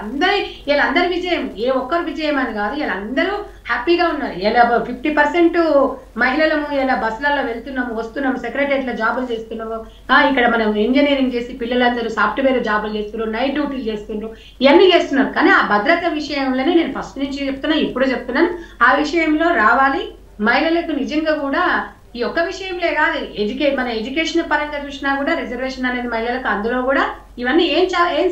వీళ్ళందరి విజయం ఏ ఒక్కరు విజయం అని కాదు, వీళ్ళందరూ హ్యాపీగా ఉన్నారు. ఇలా 50% మహిళలము ఇలా బస్సులలో వెళ్తున్నాము వస్తున్నాము, సెక్రటరియట్ లో జాబులు చేస్తున్నాము, ఇక్కడ మనం ఇంజనీరింగ్ చేసి పిల్లలందరూ సాఫ్ట్వేర్ జాబులు చేస్తున్నారు, నైట్ డ్యూటీలు చేస్తున్నారు, ఇవన్నీ చేస్తున్నారు. కానీ ఆ భద్రత విషయంలోనే నేను ఫస్ట్ నుంచి చెప్తున్నా, ఇప్పుడు చెప్తున్నాను, ఆ విషయంలో రావాలి. మహిళలకు నిజంగా కూడా ఈ ఒక్క విషయంలో కాదు, మన ఎడ్యుకేషన్ పరంగా చూసినా కూడా రిజర్వేషన్ అనేది మహిళలకు, అందులో కూడా ఇవన్నీ ఏం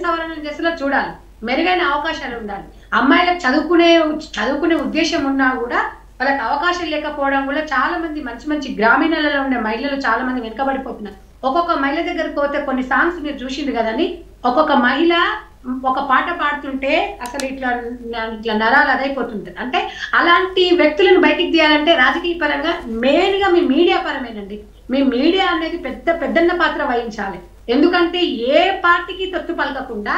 సవరణలు చేసేలా చూడాలి. మెరుగైన అవకాశాలు ఉండాలి. అమ్మాయిలకు చదువుకునే ఉద్దేశం ఉన్నా కూడా వాళ్ళకి అవకాశం లేకపోవడం కూడా చాలా మంది మంచి గ్రామీణాలలో ఉండే మహిళలు చాలా మంది వెనుకబడిపోతున్నారు. ఒక్కొక్క మహిళ దగ్గరకు పోతే కొన్ని సాంగ్స్ మీరు చూసింది కదండి, ఒక్కొక్క మహిళ ఒక పాట పాడుతుంటే అసలు ఇట్లా నరాలు అదైపోతుంటది. అంటే అలాంటి వ్యక్తులను బయటికి తీయాలంటే రాజకీయ పరంగా మెయిన్ గా మీ మీడియా పరమేనండి. మీ మీడియా అనేది పెద్దన్న పాత్ర వహించాలి. ఎందుకంటే ఏ పార్టీకి తొత్తు పలకకుండా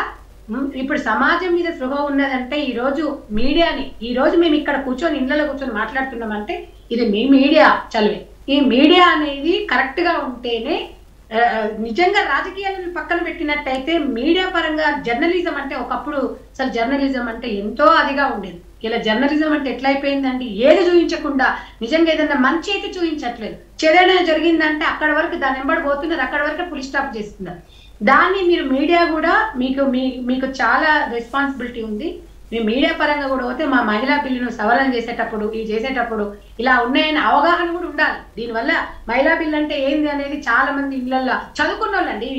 ఇప్పుడు సమాజం మీద స్పృహ ఉన్నదంటే ఈ రోజు మీడియాని, ఈ రోజు మేము ఇక్కడ కూర్చొని ఇళ్లలో కూర్చొని మాట్లాడుతున్నామంటే ఇది మీ మీడియా చదివే. ఈ మీడియా అనేది కరెక్ట్ గా ఉంటేనే నిజంగా రాజకీయాలను పక్కన పెట్టినట్టయితే మీడియా పరంగా జర్నలిజం అంటే ఒకప్పుడు అసలు జర్నలిజం అంటే ఎంతో అదిగా ఉండేది. ఇలా జర్నలిజం అంటే ఎట్లా అయిపోయిందండి, ఏది చూపించకుండా నిజంగా ఏదైనా మంచి అయితే చూపించట్లేదు, చెడైనా జరిగిందంటే అక్కడ వరకు దాని వెంబడి పోతున్నారు, అక్కడ వరకు ఫుల్ స్టాప్ చేస్తున్నారు. దాన్ని మీరు మీడియా కూడా మీకు చాలా రెస్పాన్సిబిలిటీ ఉంది. మేము మీడియా పరంగా కూడా పోతే మా మహిళా బిల్లును సవరణ చేసేటప్పుడు ఇలా ఉన్నాయని అవగాహన కూడా ఉండాలి. దీనివల్ల మహిళా బిల్లు అంటే ఏంది అనేది చాలా మంది ఇళ్లలో చదువుకున్న వాళ్ళండి,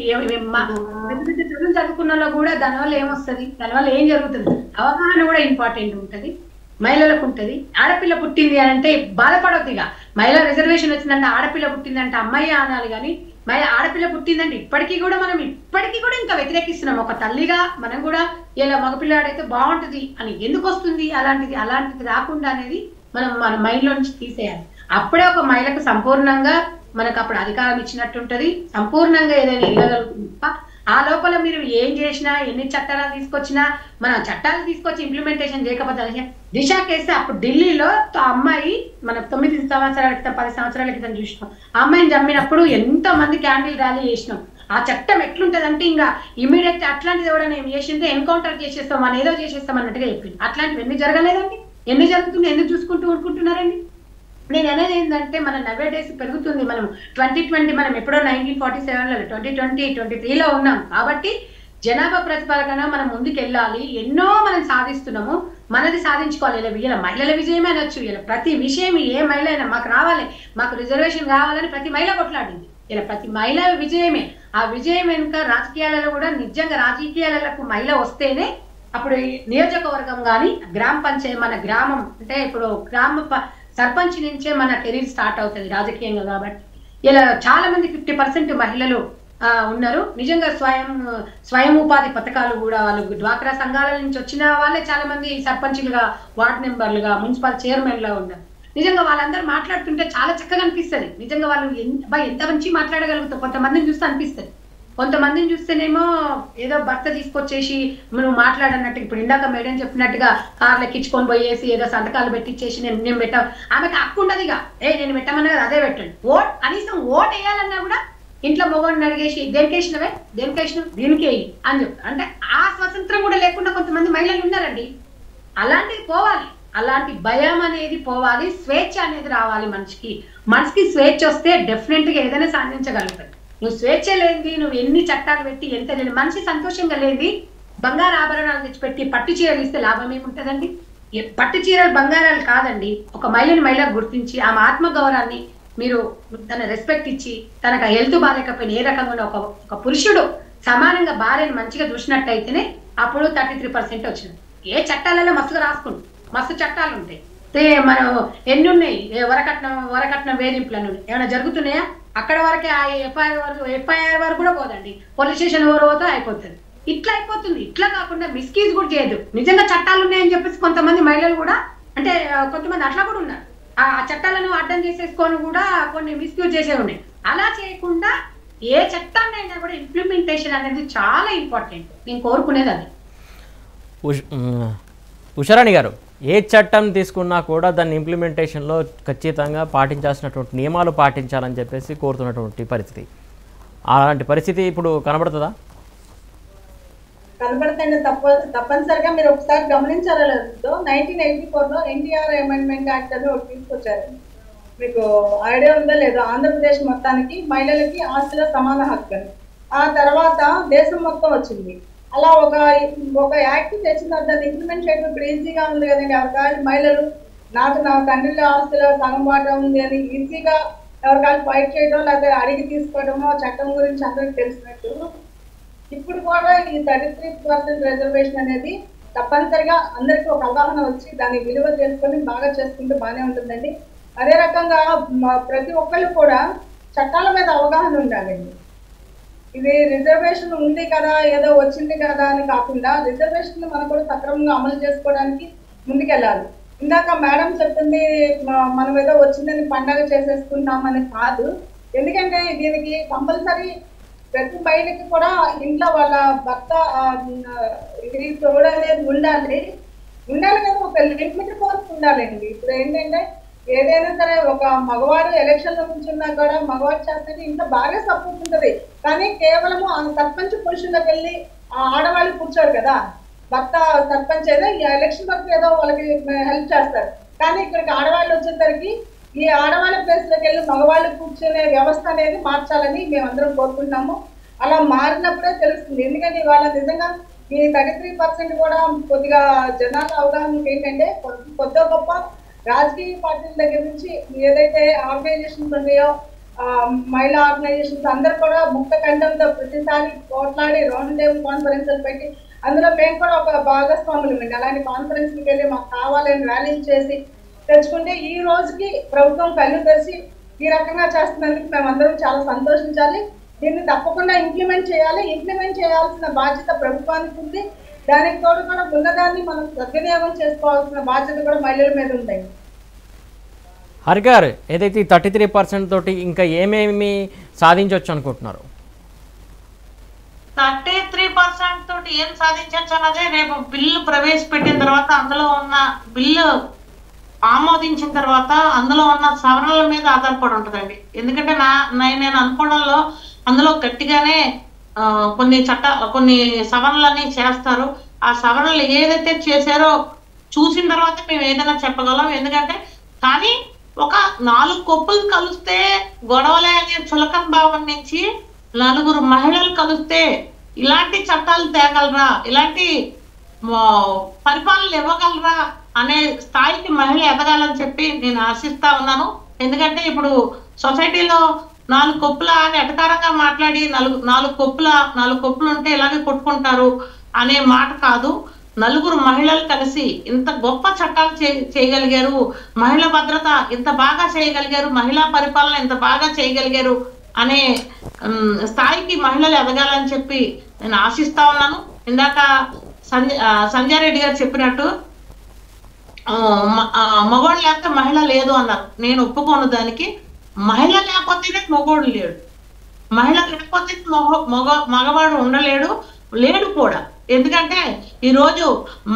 చదువుకున్న వాళ్ళు కూడా దానివల్ల ఏమొస్తుంది, దానివల్ల ఏం జరుగుతుంది అవగాహన కూడా ఇంపార్టెంట్ ఉంటుంది, మహిళలకు ఉంటుంది. ఆడపిల్ల పుట్టింది అని అంటే బాధపడొద్దు. ఇక మహిళా రిజర్వేషన్ వచ్చిందంటే ఆడపిల్ల పుట్టిందంటే అమ్మాయి అనాలి. కానీ ఆడపిల్ల పుట్టిందంటే ఇప్పటికీ కూడా ఇంకా వ్యతిరేకిస్తున్నాం. ఒక తల్లిగా మనం కూడా ఇలా మగపిల్లాడైతే బాగుంటుంది అని ఎందుకు వస్తుంది, అలాంటిది రాకుండా అనేది మన మైండ్ లో నుంచి తీసేయాలి. అప్పుడే ఒక మహిళకు సంపూర్ణంగా మనకు అప్పుడు అధికారం ఇచ్చినట్టుంటది, సంపూర్ణంగా ఏదైనా ఇవ్వగలుగుతుంది. ఆ లోపల మీరు ఏం చేసినా, ఎన్ని చట్టాలు తీసుకొచ్చినా, మనం చట్టాలు తీసుకొచ్చి ఇంప్లిమెంటేషన్ చేయకపోతే దిశ కేసు అప్పుడు ఢిల్లీలో అమ్మాయి మనం 9 సంవత్సరాల క్రితం 10 సంవత్సరాల క్రితం చూసినాం. ఆ అమ్మాయిని చంపినప్పుడు ఎంతో మంది క్యాండిల్ ర్యాలీ చేసినాం. ఆ చట్టం ఎట్లుంటదంటే ఇంకా ఇమీడియట్ అట్లాంటిది ఎవరైనా ఏం చేసింటే ఎన్కౌంటర్ చేసేస్తాం అని ఏదో చేసేస్తాం అన్నట్టుగా చెప్పింది. అట్లాంటివి ఎన్ని జరగలేదండి, ఎన్ని జరుగుతుంది, ఎందుకు చూసుకుంటూ ఊరుకుంటున్నారండి? నేను అనేది ఏంటంటే మన నవే డేస్ పెరుగుతుంది. మనం 2020 మనం ఎప్పుడో 1947లో 2020 23లో ఉన్నాం. కాబట్టి జనాభా ప్రతిపాదన మనం ముందుకు వెళ్ళాలి. ఎన్నో మనం సాధిస్తున్నాము, మనది సాధించుకోవాలి. ఇలా మహిళల విజయమే అనొచ్చు. ఇలా ప్రతి విషయం ఏ మహిళ అయినా మాకు రావాలి, మాకు రిజర్వేషన్ కావాలని ప్రతి మహిళ కొట్లాడింది. ఇలా ప్రతి మహిళ విజయమే. ఆ విజయం వెనుక రాజకీయాలలో కూడా నిజంగా రాజకీయాలకు మహిళ వస్తేనే అప్పుడు నియోజకవర్గం కానీ గ్రామ పంచాయతీ మన గ్రామం అంటే ఇప్పుడు గ్రామ సర్పంచ్ నుంచే మన కెరీర్ స్టార్ట్ అవుతుంది రాజకీయంగా. కాబట్టి ఇలా చాలా మంది 50% మహిళలు ఉన్నారు. నిజంగా స్వయం ఉపాధి పథకాలు కూడా వాళ్ళు డ్వాక్రా సంఘాల నుంచి వచ్చిన వాళ్ళే చాలా మంది సర్పంచ్లుగా, వార్డు మెంబర్లుగా, మున్సిపల్ చైర్మన్గా ఉన్నారు. నిజంగా వాళ్ళందరూ మాట్లాడుతుంటే చాలా చక్కగా అనిపిస్తుంది. నిజంగా వాళ్ళు ఎంత మంచి మాట్లాడగలుగుతారు. కొంతమందిని చూస్తే అనిపిస్తుంది, కొంతమందిని చూస్తేనేమో ఏదో భర్త తీసుకొచ్చేసి నువ్వు మాట్లాడన్నట్టు, ఇప్పుడు ఇందాక మేడం చెప్పినట్టుగా కార్లు ఎక్కించుకొని పోయేసి ఏదో సంతకాలు పెట్టించేసి నేను పెట్ట, ఆమెకు హక్కు ఉండదు. ఇక నేను పెట్టమన్నా కదా అదే పెట్టండి. కనీసం ఓట్ వేయాలన్నా కూడా ఇంట్లో మొగోడిని అడిగేసి దేనికేసినవే దీనికి వేయి అని చెప్తారు. అంటే ఆ స్వతంత్రం కూడా లేకుండా కొంతమంది మహిళలు ఉన్నారండి. అలాంటిది పోవాలి, అలాంటి భయం అనేది పోవాలి, స్వేచ్ఛ అనేది రావాలి. మనిషికి స్వేచ్ఛ వస్తే డెఫినెట్ గా ఏదైనా సాధించగలుగుతాడు. నువ్వు స్వేచ్ఛ లేనిది, నువ్వు ఎన్ని చట్టాలు పెట్టి ఎంత లేని మనిషి సంతోషంగా లేనిది, బంగారు ఆభరణాలు తెచ్చిపెట్టి పట్టు చీరలు ఇస్తే లాభం ఏముంటదండి? పట్టు చీరలు బంగారాలు కాదండి. ఒక మహిళకు గుర్తించి ఆమె ఆత్మగౌరవాన్ని మీరు తన రెస్పెక్ట్ ఇచ్చి, తనకు హెల్త్ బాగాలేకపోయినా ఏ రకంగా ఒక పురుషుడు సమానంగా భార్యను మంచిగా చూసినట్టయితేనే అప్పుడు 33% వచ్చింది. ఏ చట్టాలలో మస్తుగా రాసుకుంటాం, మస్తు చట్టాలు ఉంటాయి. మనం ఎన్ని ఉన్నాయి, వరకట్నం వేధింపులను ఏమైనా జరుగుతున్నాయా? అక్కడ వరకే ఆ ఎఫ్ఐఆర్ వరకు కూడా పోదండి, పోలీస్ స్టేషన్ ఎవరు పోతే అయిపోతుంది. ఇట్లా అయిపోతుంది. ఇట్లా కాకుండా మిస్యూజ్ కూడా చేయదు. నిజంగా చట్టాలు ఉన్నాయని చెప్పేసి కొంతమంది మహిళలు కూడా, అంటే కొంతమంది అట్లా కూడా ఉన్నారు. ఆ చట్టాలను అడ్డం చేసేసుకొని కూడా కొన్ని మిస్యూజ్ చేసే ఉన్నాయి. అలా చేయకుండా ఏ చట్టాన్ని అయినా కూడా ఇంప్లిమెంటేషన్ అనేది చాలా ఇంపార్టెంట్. నేను కోరుకునేది అది. ఉషారాణి గారు, ఏ చట్టం తీసుకున్నా కూడా దాన్ని ఇంప్లిమెంటేషన్లో ఖచ్చితంగా పాటించాల్సినటువంటి నియమాలు పాటించాలని చెప్పేసి కోరుతున్నటువంటి పరిస్థితి, అలాంటి పరిస్థితి ఇప్పుడు కనబడుతుందా? కనబడుతుంది. తప్పనిసరిగా మీరు ఒకసారి గమనించారో లేదో 1984లో ఎన్టీఆర్ అమెండ్మెంట్ యాక్ట్ అని ఒకటి తీసుకొచ్చారు. మీకు ఐడియా ఉందా లేదో? ఆంధ్రప్రదేశ్ మొత్తానికి మహిళలకి ఆస్తిలో సమాన హక్కు. ఆ తర్వాత దేశం మొత్తం వచ్చింది. అలా ఒక యాక్ట్ తెచ్చిన దాన్ని ఇంప్లిమెంట్ చేయడం ఇప్పుడు ఈజీగా ఉంది కదండి. ఎవరికాలు మహిళలు నా తండ్రిలో ఆస్తిలో సగం వాటా ఉంది అని ఈజీగా ఎవరికాలు ఫైట్ చేయడం లేదా అడిగి తీసుకోవడమో చట్టం గురించి అందరికి తెలిసినట్టు ఇప్పుడు కూడా ఈ 33% రిజర్వేషన్ అనేది తప్పనిసరిగా అందరికీ ఒక అవగాహన వచ్చి దాని విలువ తెలుసుకొని బాగా చేసుకుంటే బాగానే ఉంటుందండి. అదే రకంగా ప్రతి ఒక్కళ్ళు కూడా చట్టాల మీద అవగాహన ఉండాలండి. ఇది రిజర్వేషన్ ఉంది కదా ఏదో వచ్చింది కదా అని కాకుండా రిజర్వేషన్ మనం కూడా సక్రమంగా అమలు చేసుకోవడానికి ముందుకెళ్ళాలి. ఇందాక మేడం చెప్తుంది మనం ఏదో వచ్చిందని పండగ చేసేసుకుంటామని కాదు. ఎందుకంటే దీనికి కంపల్సరీ ప్రతి మహిళకి కూడా ఇంట్లో వాళ్ళ భర్త ఇది తోడు అనేది ఉండాలి కదా, ఒక లిమిట్ కోర్స్ ఉండాలండి. ఇప్పుడు ఏంటంటే ఏదైనా సరే ఒక మగవాడు ఎలక్షన్ లో కూర్చున్నా కూడా మగవాడు చేస్తే ఇంత బాగా సపోర్ట్ ఉంటుంది. కానీ కేవలము ఆ సర్పంచ్ పొజిషన్లోకి వెళ్ళి ఆ ఆడవాళ్ళు కూర్చోరు కదా, భర్త సర్పంచ్ ఏదో ఈ ఎలక్షన్ వరకు ఏదో వాళ్ళకి హెల్ప్ చేస్తారు. కానీ ఇక్కడికి ఆడవాళ్ళు వచ్చేసరికి ఈ ఆడవాళ్ళ ప్లేస్ లోకి వెళ్ళి మగవాళ్ళు కూర్చునే వ్యవస్థ అనేది మార్చాలని మేమందరం కోరుకుంటున్నాము. అలా మారినప్పుడే తెలుస్తుంది. ఎందుకంటే ఇవాళ నిజంగా ఈ 33% కూడా కొద్దిగా జనాల అవగాహనకి ఏంటంటే కొద్ది గొప్ప రాజకీయ పార్టీల దగ్గర నుంచి ఏదైతే ఆర్గనైజేషన్స్ ఉన్నాయో మహిళా ఆర్గనైజేషన్స్ అందరు కూడా ముక్త కంఠంతో ప్రతిసారి పోట్లాడి రౌండ్ టేబుల్ కాన్ఫరెన్స్లు పెట్టి అందులో మేము కూడా ఒక భాగస్వాములు అండి. అలాంటి కాన్ఫరెన్స్కి వెళ్ళి మాకు కావాలని ర్యాలీలు చేసి తెచ్చుకుంటే ఈ రోజుకి ప్రభుత్వం కళ్ళు తెరిచి ఈ రకంగా చేస్తున్నందుకు మేమందరం చాలా సంతోషించాలి. దీన్ని తప్పకుండా ఇంప్లిమెంట్ చేయాలి. ఇంప్లిమెంట్ చేయాల్సిన బాధ్యత ప్రభుత్వానికి ఉంది. దానికి తోడు కూడా ఉన్నదాన్ని మనం సద్వినియోగం చేసుకోవాల్సిన బాధ్యత కూడా మహిళల మీద ఉంది. హరిగారు, ఏదైతే 33% తోటి ఇంకా ఏమేమి సాధించవచ్చు అనుకుంటున్నారు? 33% తోటి ఏం సాధించవచ్చు అన్నదే రేపు బిల్లు ప్రవేశపెట్టిన తర్వాత అందులో ఉన్న బిల్లు ఆమోదించిన తర్వాత అందులో ఉన్న సవరణల మీద ఆధారపడి ఉంటుందండి. ఎందుకంటే నేను అనుకోవడంలో అందులో గట్టిగానే కొన్ని సవరణలని చేస్తారు. ఆ సవరణలు ఏదైతే చేశారో చూసిన తర్వాత మేము ఏదైనా చెప్పగలం. ఎందుకంటే కానీ ఒక 4 కొప్పులు కలిస్తే గొడవలే అనే చులకన భావం నుంచి 4 మహిళలు కలిస్తే ఇలాంటి చట్టాలు తేగలరా, ఇలాంటి పరిపాలన ఇవ్వగలరా అనే స్థాయికి మహిళ ఎదగాలని చెప్పి నేను ఆశిస్తా ఉన్నాను. ఎందుకంటే ఇప్పుడు సొసైటీలో 4 కొప్పుల అని ఎటకారంగా మాట్లాడి 4 కొప్పులు ఉంటే ఇలాగే కొట్టుకుంటారు అనే మాట కాదు. 4 మహిళలు కలిసి ఇంత గొప్ప చట్టాలు చేయగలిగారు, మహిళా భద్రత ఇంత బాగా చేయగలిగారు, మహిళా పరిపాలన ఇంత బాగా చేయగలిగారు అనే స్థాయికి మహిళలు ఎదగాలని చెప్పి నేను ఆశిస్తా ఉన్నాను. ఇందాక సంజయ్ రెడ్డి గారు చెప్పినట్టు మగవాడు లేకపోతే మహిళ లేదు అన్నారు. నేను ఒప్పుకోను దానికి. మహిళ లేకపోతేనే మగవాడు లేడు, మహిళ లేకపోతే మగవాడు లేడు కూడా. ఎందుకంటే ఈరోజు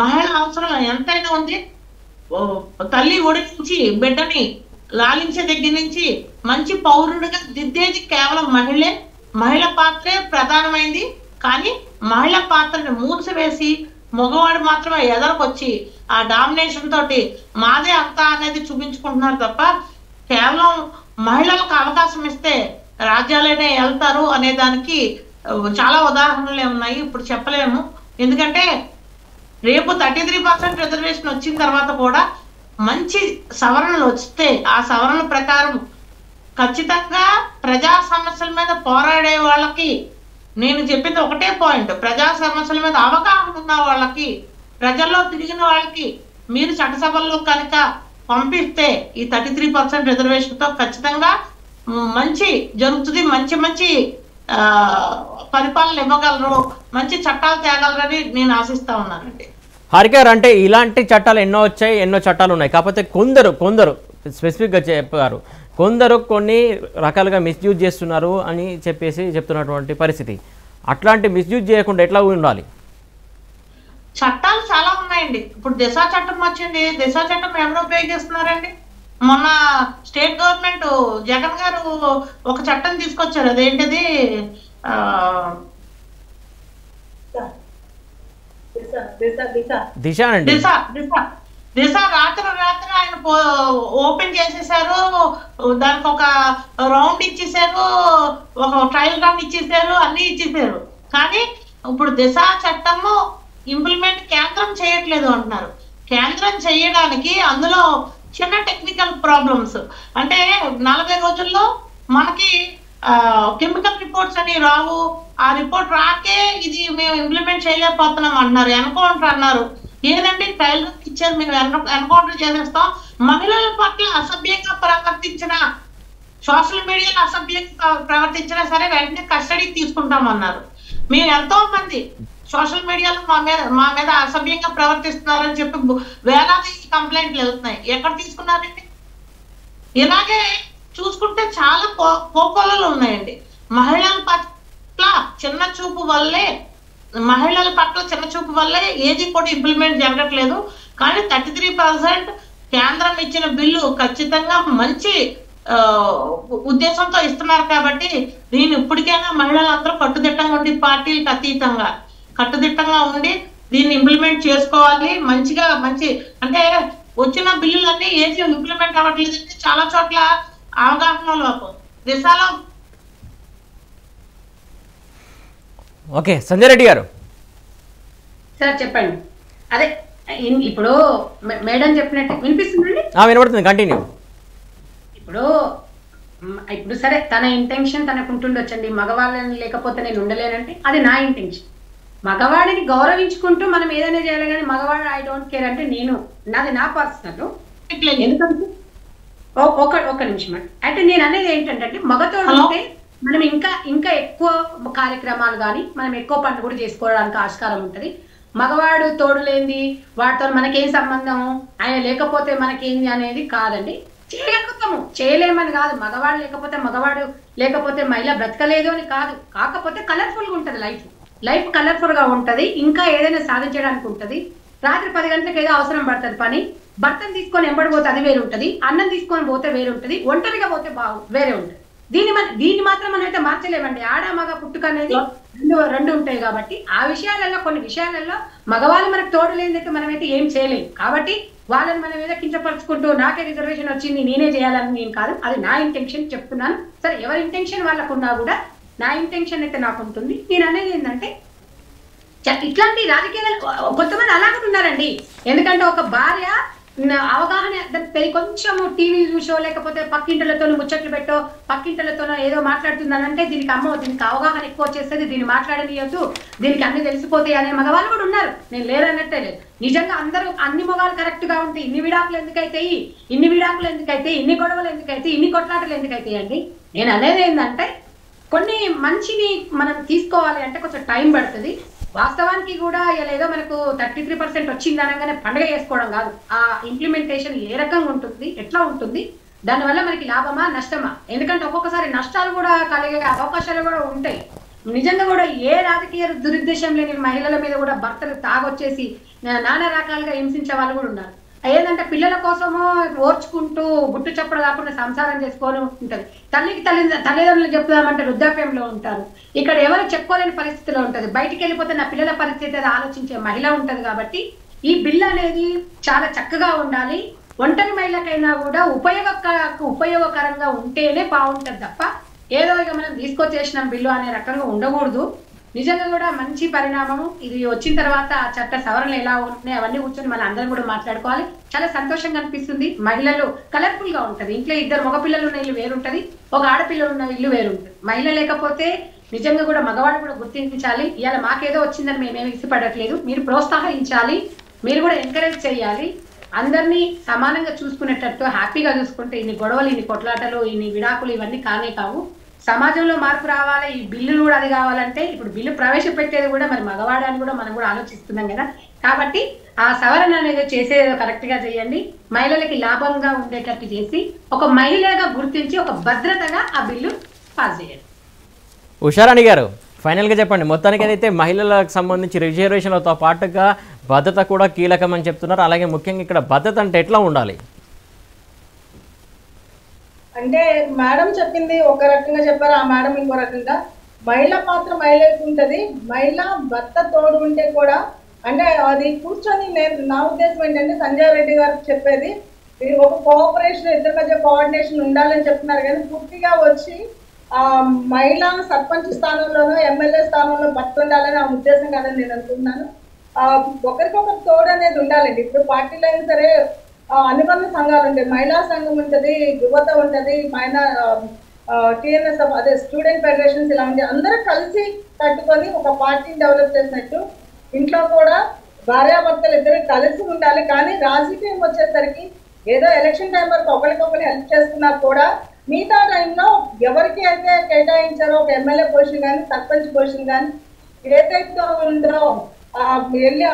మహిళ అవసరం ఎంతైనా ఉంది. తల్లి ఒడి నుంచి బిడ్డని లాలించే దగ్గర నుంచి మంచి పౌరుడిగా దిద్దేది కేవలం మహిళే. మహిళ పాత్రే ప్రధానమైంది. కానీ మహిళ పాత్రని మూసివేసి మగవాడు మాత్రమే ఎదరకొచ్చి ఆ డామినేషన్ తోటి మాదే అంతా అనేది చూపించుకుంటున్నారు తప్ప కేవలం మహిళలకు అవకాశం ఇస్తే రాజ్యాలనే వెళ్తారు అనే దానికి చాలా ఉదాహరణలే ఉన్నాయి. ఇప్పుడు చెప్పలేము. ఎందుకంటే రేపు 33% రిజర్వేషన్ వచ్చిన తర్వాత కూడా మంచి సవరణలు వస్తే ఆ సవరణల ప్రకారం ఖచ్చితంగా ప్రజా సమస్యల మీద పోరాడే వాళ్ళకి నేను చెప్పింది ఒకటే పాయింట్. ప్రజా సమస్యల మీద అవగాహన ఉన్న వాళ్ళకి, ప్రజల్లో తిరిగిన వాళ్ళకి మీరు చట్టసభల్లో కనుక పంపిస్తే ఈ 33% రిజర్వేషన్ తో ఖచ్చితంగా మంచి జరుగుతుంది. మంచి పరిపాలన ఇవ్వగలరు, మంచి చట్టాలు తేగలరని నేను ఆశిస్తా ఉన్నానండి. హారికార్ అంటే ఇలాంటి చట్టాలు ఎన్నో వచ్చాయి, ఎన్నో చట్టాలు ఉన్నాయి. కాకపోతే కొందరు స్పెసిఫిక్గా చెప్పారు, కొందరు కొన్ని రకాలుగా మిస్యూజ్ చేస్తున్నారు అని చెప్తున్నటువంటి పరిస్థితి. అట్లాంటి మిస్యూజ్ చేయకుండా ఎట్లా ఉండాలి? చట్టాలు చాలా ఉన్నాయండి. ఇప్పుడు దిశా చట్టం వచ్చింది. దిశా చట్టం ఎవరు ఉపయోగిస్తున్నారండి? మొన్న స్టేట్ గవర్నమెంట్ జగన్ గారు ఒక చట్టం తీసుకొచ్చారు. అదేంటిది దిశ అండి. దిశ రాత్రి ఆయన ఓపెన్ చేసేసారు. దానికి ఒక రౌండ్ ఇచ్చేసారు, ఒక ట్రయల్ రౌండ్ ఇచ్చేసారు, అన్ని ఇచ్చేసారు. కానీ ఇప్పుడు దిశ చట్టము ఇంప్లిమెంట్ కేంద్రం చేయట్లేదు అంటున్నారు. కేంద్రం చేయడానికి అందులో చిన్న టెక్నికల్ ప్రాబ్లమ్స్, అంటే 40 రోజుల్లో మనకి కెమికల్ రిపోర్ట్స్ అని రావు. ఆ రిపోర్ట్ రాకే ఇది మేము ఇంప్లిమెంట్ చేయలేకపోతున్నాం అన్నారు. ఎన్కౌంటర్ అన్నారు. ఏదంటే ట్రయల్ ఇచ్చారు, మేము ఎన్కౌంటర్ చేసేస్తాం. మహిళల పట్ల అసభ్యంగా ప్రవర్తించిన, సోషల్ మీడియాలో అసభ్యంగా ప్రవర్తించినా సరే వెంటనే కస్టడీకి తీసుకుంటామన్నారు. మేము ఎంతో మంది సోషల్ మీడియాలో మా మీద అసభ్యంగా ప్రవర్తిస్తున్నారని చెప్పి వేలాది కంప్లైంట్లు వెళ్తున్నాయి. ఎక్కడ తీసుకున్నారండి? ఇలాగే చూసుకుంటే చాలా కోకోలలు ఉన్నాయండి. మహిళల పట్ల చిన్న చూపు వల్లే ఏది కూడా ఇంప్లిమెంట్ జరగట్లేదు. కానీ 33% కేంద్రం ఇచ్చిన బిల్లు ఖచ్చితంగా మంచి ఉద్దేశంతో ఇస్తున్నారు. కాబట్టి దీన్ని ఇప్పటికైనా మహిళలందరూ కట్టుదిట్టంగా ఉండి, పార్టీలకు అతీతంగా కట్టుదిట్టంగా ఉండి దీన్ని ఇంప్లిమెంట్ చేసుకోవాలి. మంచి అంటే వచ్చిన బిల్లులన్నీ ఏది ఇంప్లిమెంట్ అవ్వట్లేదు. చాలా చోట్ల అవగాహన లోపం. దిశలో ఓకే, సంజయ్ రెడ్డి గారు సార్ చెప్పండి. అదే ఇప్పుడు మేడం చెప్పినట్టు వినిపిస్తుందండి? వినపడుతుంది, కంటిన్యూ. ఇప్పుడు సరే, తన ఇంటెన్షన్ తనకు ఉంటుండొచ్చండి. మగవాళ్ళని లేకపోతే నేను ఉండలేనంటే అది నా ఇంటెన్షన్. మగవాడిని గౌరవించుకుంటూ మనం ఏదైనా చేయాలి. కానీ మగవాడు ఐ డోంట్ కేర్ అంటే నాది నా పర్సనల్. ఎందుకంటే ఒక నిమిషం అంటే నేను అనేది ఏంటంటే, మగతో ఉంటే మనం ఇంకా ఎక్కువ కార్యక్రమాలు కానీ మనం ఎక్కువ పనులు కూడా చేసుకోవడానికి ఆస్కారం ఉంటుంది. మగవాడు తోడు లేనిది వాడితో మనకేం సంబంధం, ఆయన లేకపోతే మనకేంది అనేది కాదండి. చేయగలుగుతాము, చేయలేమని కాదు. మగవాడు లేకపోతే మహిళ బ్రతకలేదు అని కాదు. కాకపోతే కలర్ఫుల్గా ఉంటుంది లైఫ్ కలర్ఫుల్గా ఉంటుంది. ఇంకా ఏదైనా సాధించడానికి ఉంటుంది. రాత్రి 10 గంటలకు ఏదో అవసరం పడుతుంది పని. భర్తను తీసుకొని ఎంబడిపోతే అది వేరు ఉంటుంది, అన్నం తీసుకొని పోతే వేరు ఉంటుంది, ఒంటరిగా పోతే వేరే ఉంటుంది. దీన్ని మాత్రం మనం అయితే మార్చలేమండి. ఆడ మగ పుట్టుక అనేది రెండు ఉంటాయి. కాబట్టి ఆ విషయాలలో కొన్ని విషయాలలో మగవాళ్ళు మనకు తోడు లేనిదైతే మనమైతే ఏం చేయలేము. కాబట్టి వాళ్ళని మనం ఏదో కించపరుచుకుంటూ నాకే రిజర్వేషన్ వచ్చింది నేనే చేయాలని నేను కాదు. అది నా ఇంటెన్షన్ చెప్తున్నాను. సరే, ఎవరి ఇంటెన్షన్ వాళ్ళకున్నా కూడా నా ఇంటెన్షన్ అయితే నాకు ఉంటుంది. నేను అనేది ఏంటంటే, ఇట్లాంటి రాజకీయాలు కొంతమంది అలాగే ఉన్నారండి. ఎందుకంటే ఒక భార్య అవగాహన కొంచెం టీవీ చూసో లేకపోతే పక్కింటలతో ముచ్చట్లు పెట్టో పక్కింటలతోనో ఏదో మాట్లాడుతుందనంటే దీనికి అవగాహన ఎక్కువ వచ్చేస్తుంది, దీన్ని మాట్లాడనీయొద్దు, దీనికి అన్ని తెలిసిపోతాయి అనే మగవాళ్ళు కూడా ఉన్నారు. నేను లేదన్నట్టే లేదు. నిజంగా అన్ని మగాళ్ళు కరెక్ట్ గా ఉంటే ఇన్ని విడాకులు ఎందుకైతాయి, ఇన్ని గొడవలు ఎందుకైతే, ఇన్ని కొట్లాటలు ఎందుకైతాయి అండి? నేను అనేది ఏంటంటే, కొన్ని మంచిని మనం తీసుకోవాలి అంటే కొంచెం టైం పడుతుంది. వాస్తవానికి కూడా ఏదో మనకు 33% వచ్చింది అనగానే పండుగ చేసుకోవడం కాదు. ఆ ఇంప్లిమెంటేషన్ ఏ రకంగా ఉంటుంది, ఎట్లా ఉంటుంది, దానివల్ల మనకి లాభమా నష్టమా? ఎందుకంటే ఒక్కొక్కసారి నష్టాలు కూడా కలిగే అవకాశాలు కూడా ఉంటాయి. నిజంగా కూడా ఏ రాజకీయ దురుద్దేశం లేని మహిళల మీద కూడా భర్తలు తాగొచ్చేసి నానా రకాలుగా హింసించే వాళ్ళు కూడా ఉన్నారు. ఏంటంటే పిల్లల కోసమో ఓర్చుకుంటూ గుట్టు చప్పుడు కాకుండా సంసారం చేసుకొని ఉంటుంది. తల్లిదండ్రులు చెప్తామంటే వృద్ధాప్యంలో ఉంటారు. ఇక్కడ ఎవరు చెప్పుకోలేని పరిస్థితిలో ఉంటుంది. బయటికి వెళ్ళిపోతే నా పిల్లల పరిస్థితి అది ఆలోచించే మహిళ ఉంటుంది. కాబట్టి ఈ బిల్ అనేది చాలా చక్కగా ఉండాలి. ఒంటరి మహిళకైనా కూడా ఉపయోగకరంగా ఉంటేనే బాగుంటుంది తప్ప ఏదో ఇక మనం తీసుకొచ్చేసిన బిల్లు అనే రకంగా ఉండకూడదు. నిజంగా కూడా మంచి పరిణామము. ఇది వచ్చిన తర్వాత చట్ట సవరణలు ఎలా ఉంటున్నాయి అవన్నీ కూర్చొని మన అందరం కూడా మాట్లాడుకోవాలి. చాలా సంతోషంగా అనిపిస్తుంది. మహిళలు కలర్ఫుల్ గా ఉంటది. ఇంట్లో 2 మగపిల్లలు ఉన్న ఇల్లు వేరుంటది, ఒక ఆడపిల్లలు ఉన్న ఇల్లు వేరుంటది. మహిళ లేకపోతే నిజంగా కూడా మగవాడు కూడా గుర్తించాలి. ఇవాళ మాకేదో వచ్చిందని మేమేమి ఇష్టపడట్లేదు. మీరు ప్రోత్సహించాలి, మీరు కూడా ఎంకరేజ్ చేయాలి. అందరినీ సమానంగా చూసుకునేటట్టు హ్యాపీగా చూసుకుంటే ఇన్ని గొడవలు, ఇన్ని కొట్లాటలు, ఇన్ని విడాకులు ఇవన్నీ కానే కావు. సమాజంలో మార్పు రావాలి, ఈ బిల్లులు కూడా అది కావాలంటే ఇప్పుడు బిల్లు ప్రవేశపెట్టేది కూడా మరి మగవాడని కూడా మనం కూడా ఆలోచిస్తున్నాం కదా. కాబట్టి ఆ సవరణ అనేది చేసేది కరెక్ట్ గా చేయండి, మహిళలకి లాభంగా ఉండేటట్టు చేసి ఒక మహిళగా గుర్తించి ఒక భద్రతగా ఆ బిల్లు పాస్ చేయండి. ఉషారాణి గారు ఫైనల్గా చెప్పండి, మొత్తానికి ఏదైతే మహిళలకు సంబంధించి రిజర్వేషన్లతో పాటుగా భద్రత కూడా కీలకం అని చెప్తున్నారు. అలాగే ముఖ్యంగా ఇక్కడ భద్రత అంటే ఎట్లా ఉండాలి? అంటే మేడం చెప్పింది ఒక రకంగా చెప్పారు, ఆ మేడం ఇంకో రకంగా. మహిళ పాత్ర మహిళకు ఉంటది, మహిళ భర్త తోడు ఉంటే కూడా అంటే అది కూర్చొని నా ఉద్దేశం ఏంటంటే సంజయ్ రెడ్డి గారు చెప్పేది ఒక కోఆపరేషన్, ఇద్దరి మధ్య కోఆర్డినేషన్ ఉండాలని చెప్తున్నారు. కానీ పూర్తిగా వచ్చి మహిళ సర్పంచ్ స్థానంలోనో ఎమ్మెల్యే స్థానంలో భర్త ఉండాలని ఆ ఉద్దేశం కాదని నేను అనుకుంటున్నాను. ఒకరికొకరు తోడు అనేది ఉండాలండి. ఇప్పుడు పార్టీలో అయినా సరే అనుబంధ సంఘాలు ఉంటాయి, మహిళా సంఘం ఉంటుంది, యువత ఉంటుంది, టిఎన్ఎస్ అదే స్టూడెంట్ ఫెడరేషన్స్ ఇలా ఉంటాయి. అందరూ కలిసి కట్టుకొని ఒక పార్టీని డెవలప్ చేసినట్టు ఇంట్లో కూడా భార్యాభర్తలు ఇద్దరు కలిసి ఉండాలి. కానీ రాజకీయం వచ్చేసరికి ఏదో ఎలక్షన్ టైం వరకు ఒకరికొకరు హెల్ప్ చేస్తున్నా కూడా మిగతా టైంలో ఎవరికి అయితే కేటాయించారో ఒక ఎమ్మెల్యే పొజిషన్ కానీ సర్పంచ్ పొజిషన్ కానీ ఏదైతే ఉందో వెళ్ళి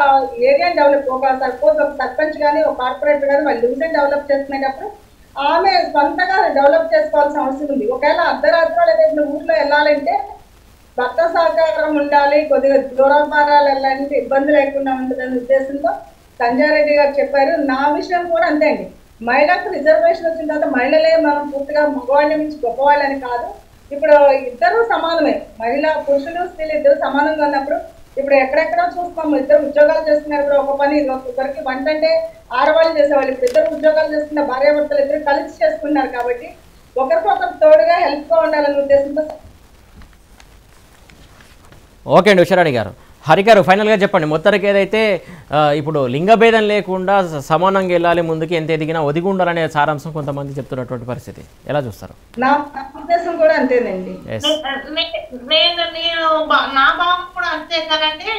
ఏరియా డెవలప్ ఒక సపోజ్ ఒక సర్పంచ్ కానీ ఒక కార్పొరేటర్ కానీ వాళ్ళు డివిజన్ డెవలప్ చేసుకునేటప్పుడు ఆమె సొంతగా డెవలప్ చేసుకోవాల్సిన అవసరం ఉంది. ఒకవేళ అర్ధరాత్రులు ఏదైతే ఊర్లో వెళ్ళాలంటే భర్త సహకారం ఉండాలి, కొద్దిగా దూరాపారాలు వెళ్ళాలంటే ఇబ్బంది లేకుండా ఉంటుందనే ఉద్దేశంతో సంజయ్ రెడ్డి గారు చెప్పారు. నా విషయం కూడా అంతే అండి, మహిళకు రిజర్వేషన్ వచ్చిన తర్వాత మహిళలే మనం పూర్తిగా మగవాళ్ళ నుంచి గొప్పవాళ్ళని కాదు. ఇప్పుడు ఇద్దరు సమానమే, మహిళ పురుషులు స్త్రీలు ఇద్దరు సమానంగా ఉన్నప్పుడు ఇప్పుడు ఎక్కడెక్కడో చూస్తాము ఇద్దరు ఉద్యోగాలు చేస్తున్నారు. ఒక పని ఒకరికి వంట అంటే ఆడవాళ్ళు చేసేవాళ్ళు, ఇప్పుడు ఇద్దరు ఉద్యోగాలు చేస్తున్న భార్యాభర్తలు ఇద్దరు కలిసి చేసుకున్నారు. కాబట్టి ఒకరికొకరు తోడుగా హెల్ప్గా ఉండాలనే ఉద్దేశంతో. ఓకే అండి ఉషారాణి గారు. హరి గారు ఫైనల్గా చెప్పండి, మొత్తానికి ఏదైతే ఇప్పుడు లింగభేదం లేకుండా సమానంగా వెళ్ళాలి, ముందుకు ఎంత ఎదిగినా ఒదిగి ఉండాలనే సారాంశం కొంతమంది చెప్తున్నటువంటి పరిస్థితి ఎలా చూస్తారు? నా ఉద్దేశం కూడా అంతేనండి. నా భావం కూడా అంతే కదండి.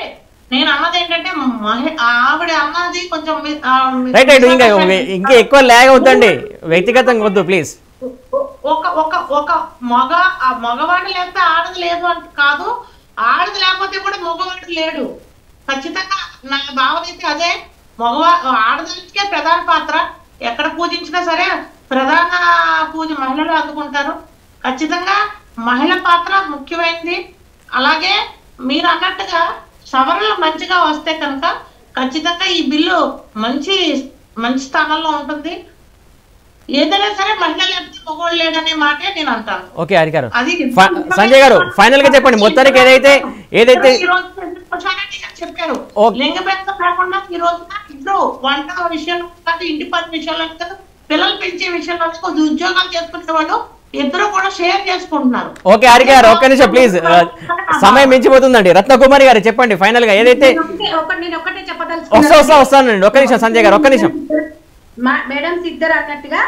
నేను అన్నది ఏంటంటే ఆవిడ అన్నది కొంచెం రైట్ రైట్ ఇంకా ఎక్కువ లాగ్ అవుతుందండి, వ్యక్తిగతంగా వద్దు ప్లీజ్. ఒక మగవాడు లేకపోతే ఆడది లేదు అంటే కాదు, ఆడది లేకపోతే కూడా మగవాడు లేడు. ఖచ్చితంగా నా భావన అయితే అదే. ఆడదానికే ప్రధాన పాత్ర, ఎక్కడ పూజించినా సరే ప్రధాన పూజ మహిళలు అందుకుంటారు. ఖచ్చితంగా మహిళ పాత్ర ముఖ్యమైనది. అలాగే మీరు అన్నట్టుగా సవరణలు మంచిగా వస్తే కనుక ఖచ్చితంగా ఈ బిల్లు మంచి స్థానంలో ఉంటుంది. ఏదైనా సరే మహిళ లేకపోతే మగవాళ్ళు లేడనే మాటే నేను అంటాను. ఓకే హరి గారు. సంజయ్ గారు ఫైనల్ గా చెప్పండి, మొత్తానికి ఏదైతే చెప్పారు లింగ భేదం కాకుండా ఈ రోజున ఇంట్లో వంట విషయంలో కాదు, ఇంటి పని విషయంలో కాదు, పిల్లలు పెంచే విషయంలో కొద్ది ఉద్యోగాలు చేసుకునే వాళ్ళు ఇద్దరు కూడా షేర్ చేసుకుంటున్నారు. ఓకే హరి గారు ఒక్క నిమిషం ప్లీజ్, సమయం మించిపోతుందండి. రత్నకుమారి గారు చెప్పండి ఫైనల్ గా ఏదైతే వస్తానండి. ఒక్క నిమిషం సంజయ్ గారు, ఒక్క నిమిషం. మేడమ్స్ ఇద్దరు అన్నట్టుగా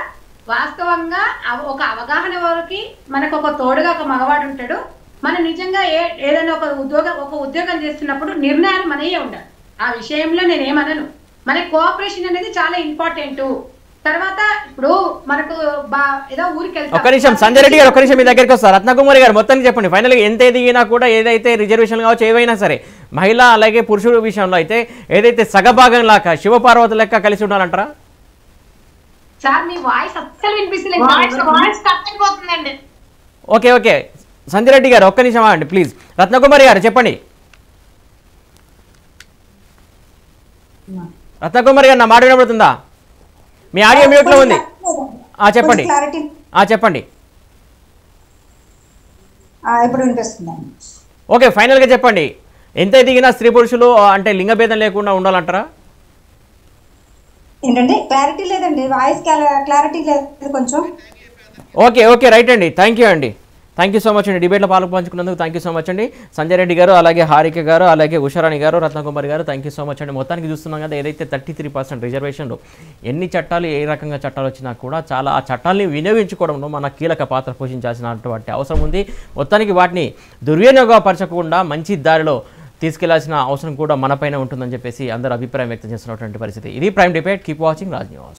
వాస్తవంగా ఒక అవగాహన వరకు మనకు ఒక తోడుగా ఒక మగవాడు ఉంటాడు. మనం నిజంగా ఏదైనా ఒక ఉద్యోగం చేస్తున్నప్పుడు నిర్ణయాలు మనయే ఉండాలి. ఆ విషయంలో నేనేమనను, మన కోఆపరేషన్ అనేది చాలా ఇంపార్టెంట్. తర్వాత ఇప్పుడు మనకు ఏదో ఊరికి వెళ్తాం. ఒక్క నిమిషం సంజయ్ రెడ్డి గారు, ఒక్క నిమిషం మీ దగ్గరికి వస్తారు. రత్నకుమారి గారు మొత్తానికి చెప్పండి ఫైనల్ గా, ఎంత ఎదిగినా కూడా ఏదైతే రిజర్వేషన్ కావచ్చు ఏవైనా సరే మహిళ అలాగే పురుషుల విషయంలో అయితే ఏదైతే సగభాగం లాగా శివపార్వతి లెక్క కలిసి ఉండాలంటారా? సార్ మీ వాయిస్ అస్సలు వినిపిస్తలేదు. ఓకే ఓకే సంజయ్ రెడ్డి గారు ఒక్క నిమిషం అండి ప్లీజ్. రత్నకుమారి గారు చెప్పండి. రత్నకుమారి గారు నా మాట వినబడుతుందా? మీ ఆడియో మ్యూట్ లో ఉంది. చెప్పండి చెప్పండి. ఓకే ఫైనల్ గా చెప్పండి, ఎంత ఎదిగినా స్త్రీ పురుషులు అంటే లింగభేదం లేకుండా ఉండాలంటారా? ఏంటంటే క్లారిటీ లేదండి, వాయిస్ క్లారిటీ లేదు కొంచెం. ఓకే ఓకే రైట్ అండి, థ్యాంక్ యూ అండి, థ్యాంక్ యూ సో మచ్ అండి. డిబేట్లో పాల్పంచుకున్నందుకు థ్యాంక్ యూ సో మచ్ అండి. సంజయ్ రెడ్డి గారు, అలాగే హారిక గారు, అలాగే ఉషారాణి గారు, రత్నకుమారి గారు, థ్యాంక్ యూ సో మచ్ అండి. మొత్తానికి చూస్తున్నాం కదా, ఏదైతే 33% రిజర్వేషన్లు ఎన్ని చట్టాలు ఏ రకంగా చట్టాలు వచ్చినా కూడా చాలా ఆ చట్టాలని వినియోగించుకోవడంలో మన కీలక పాత్ర పోషించాల్సినటువంటి అవసరం ఉంది. మొత్తానికి వాటిని దుర్వినియోగపరచకుండా మంచి దారిలో తీసుకెళ్లాల్సిన అవసరం కూడా మనపైన ఉంటుందని చెప్పేసి అందరూ అభిప్రాయం వ్యక్తం చేస్తున్నటువంటి పరిస్థితి. ఇది prime debate. Keep watching Raj news.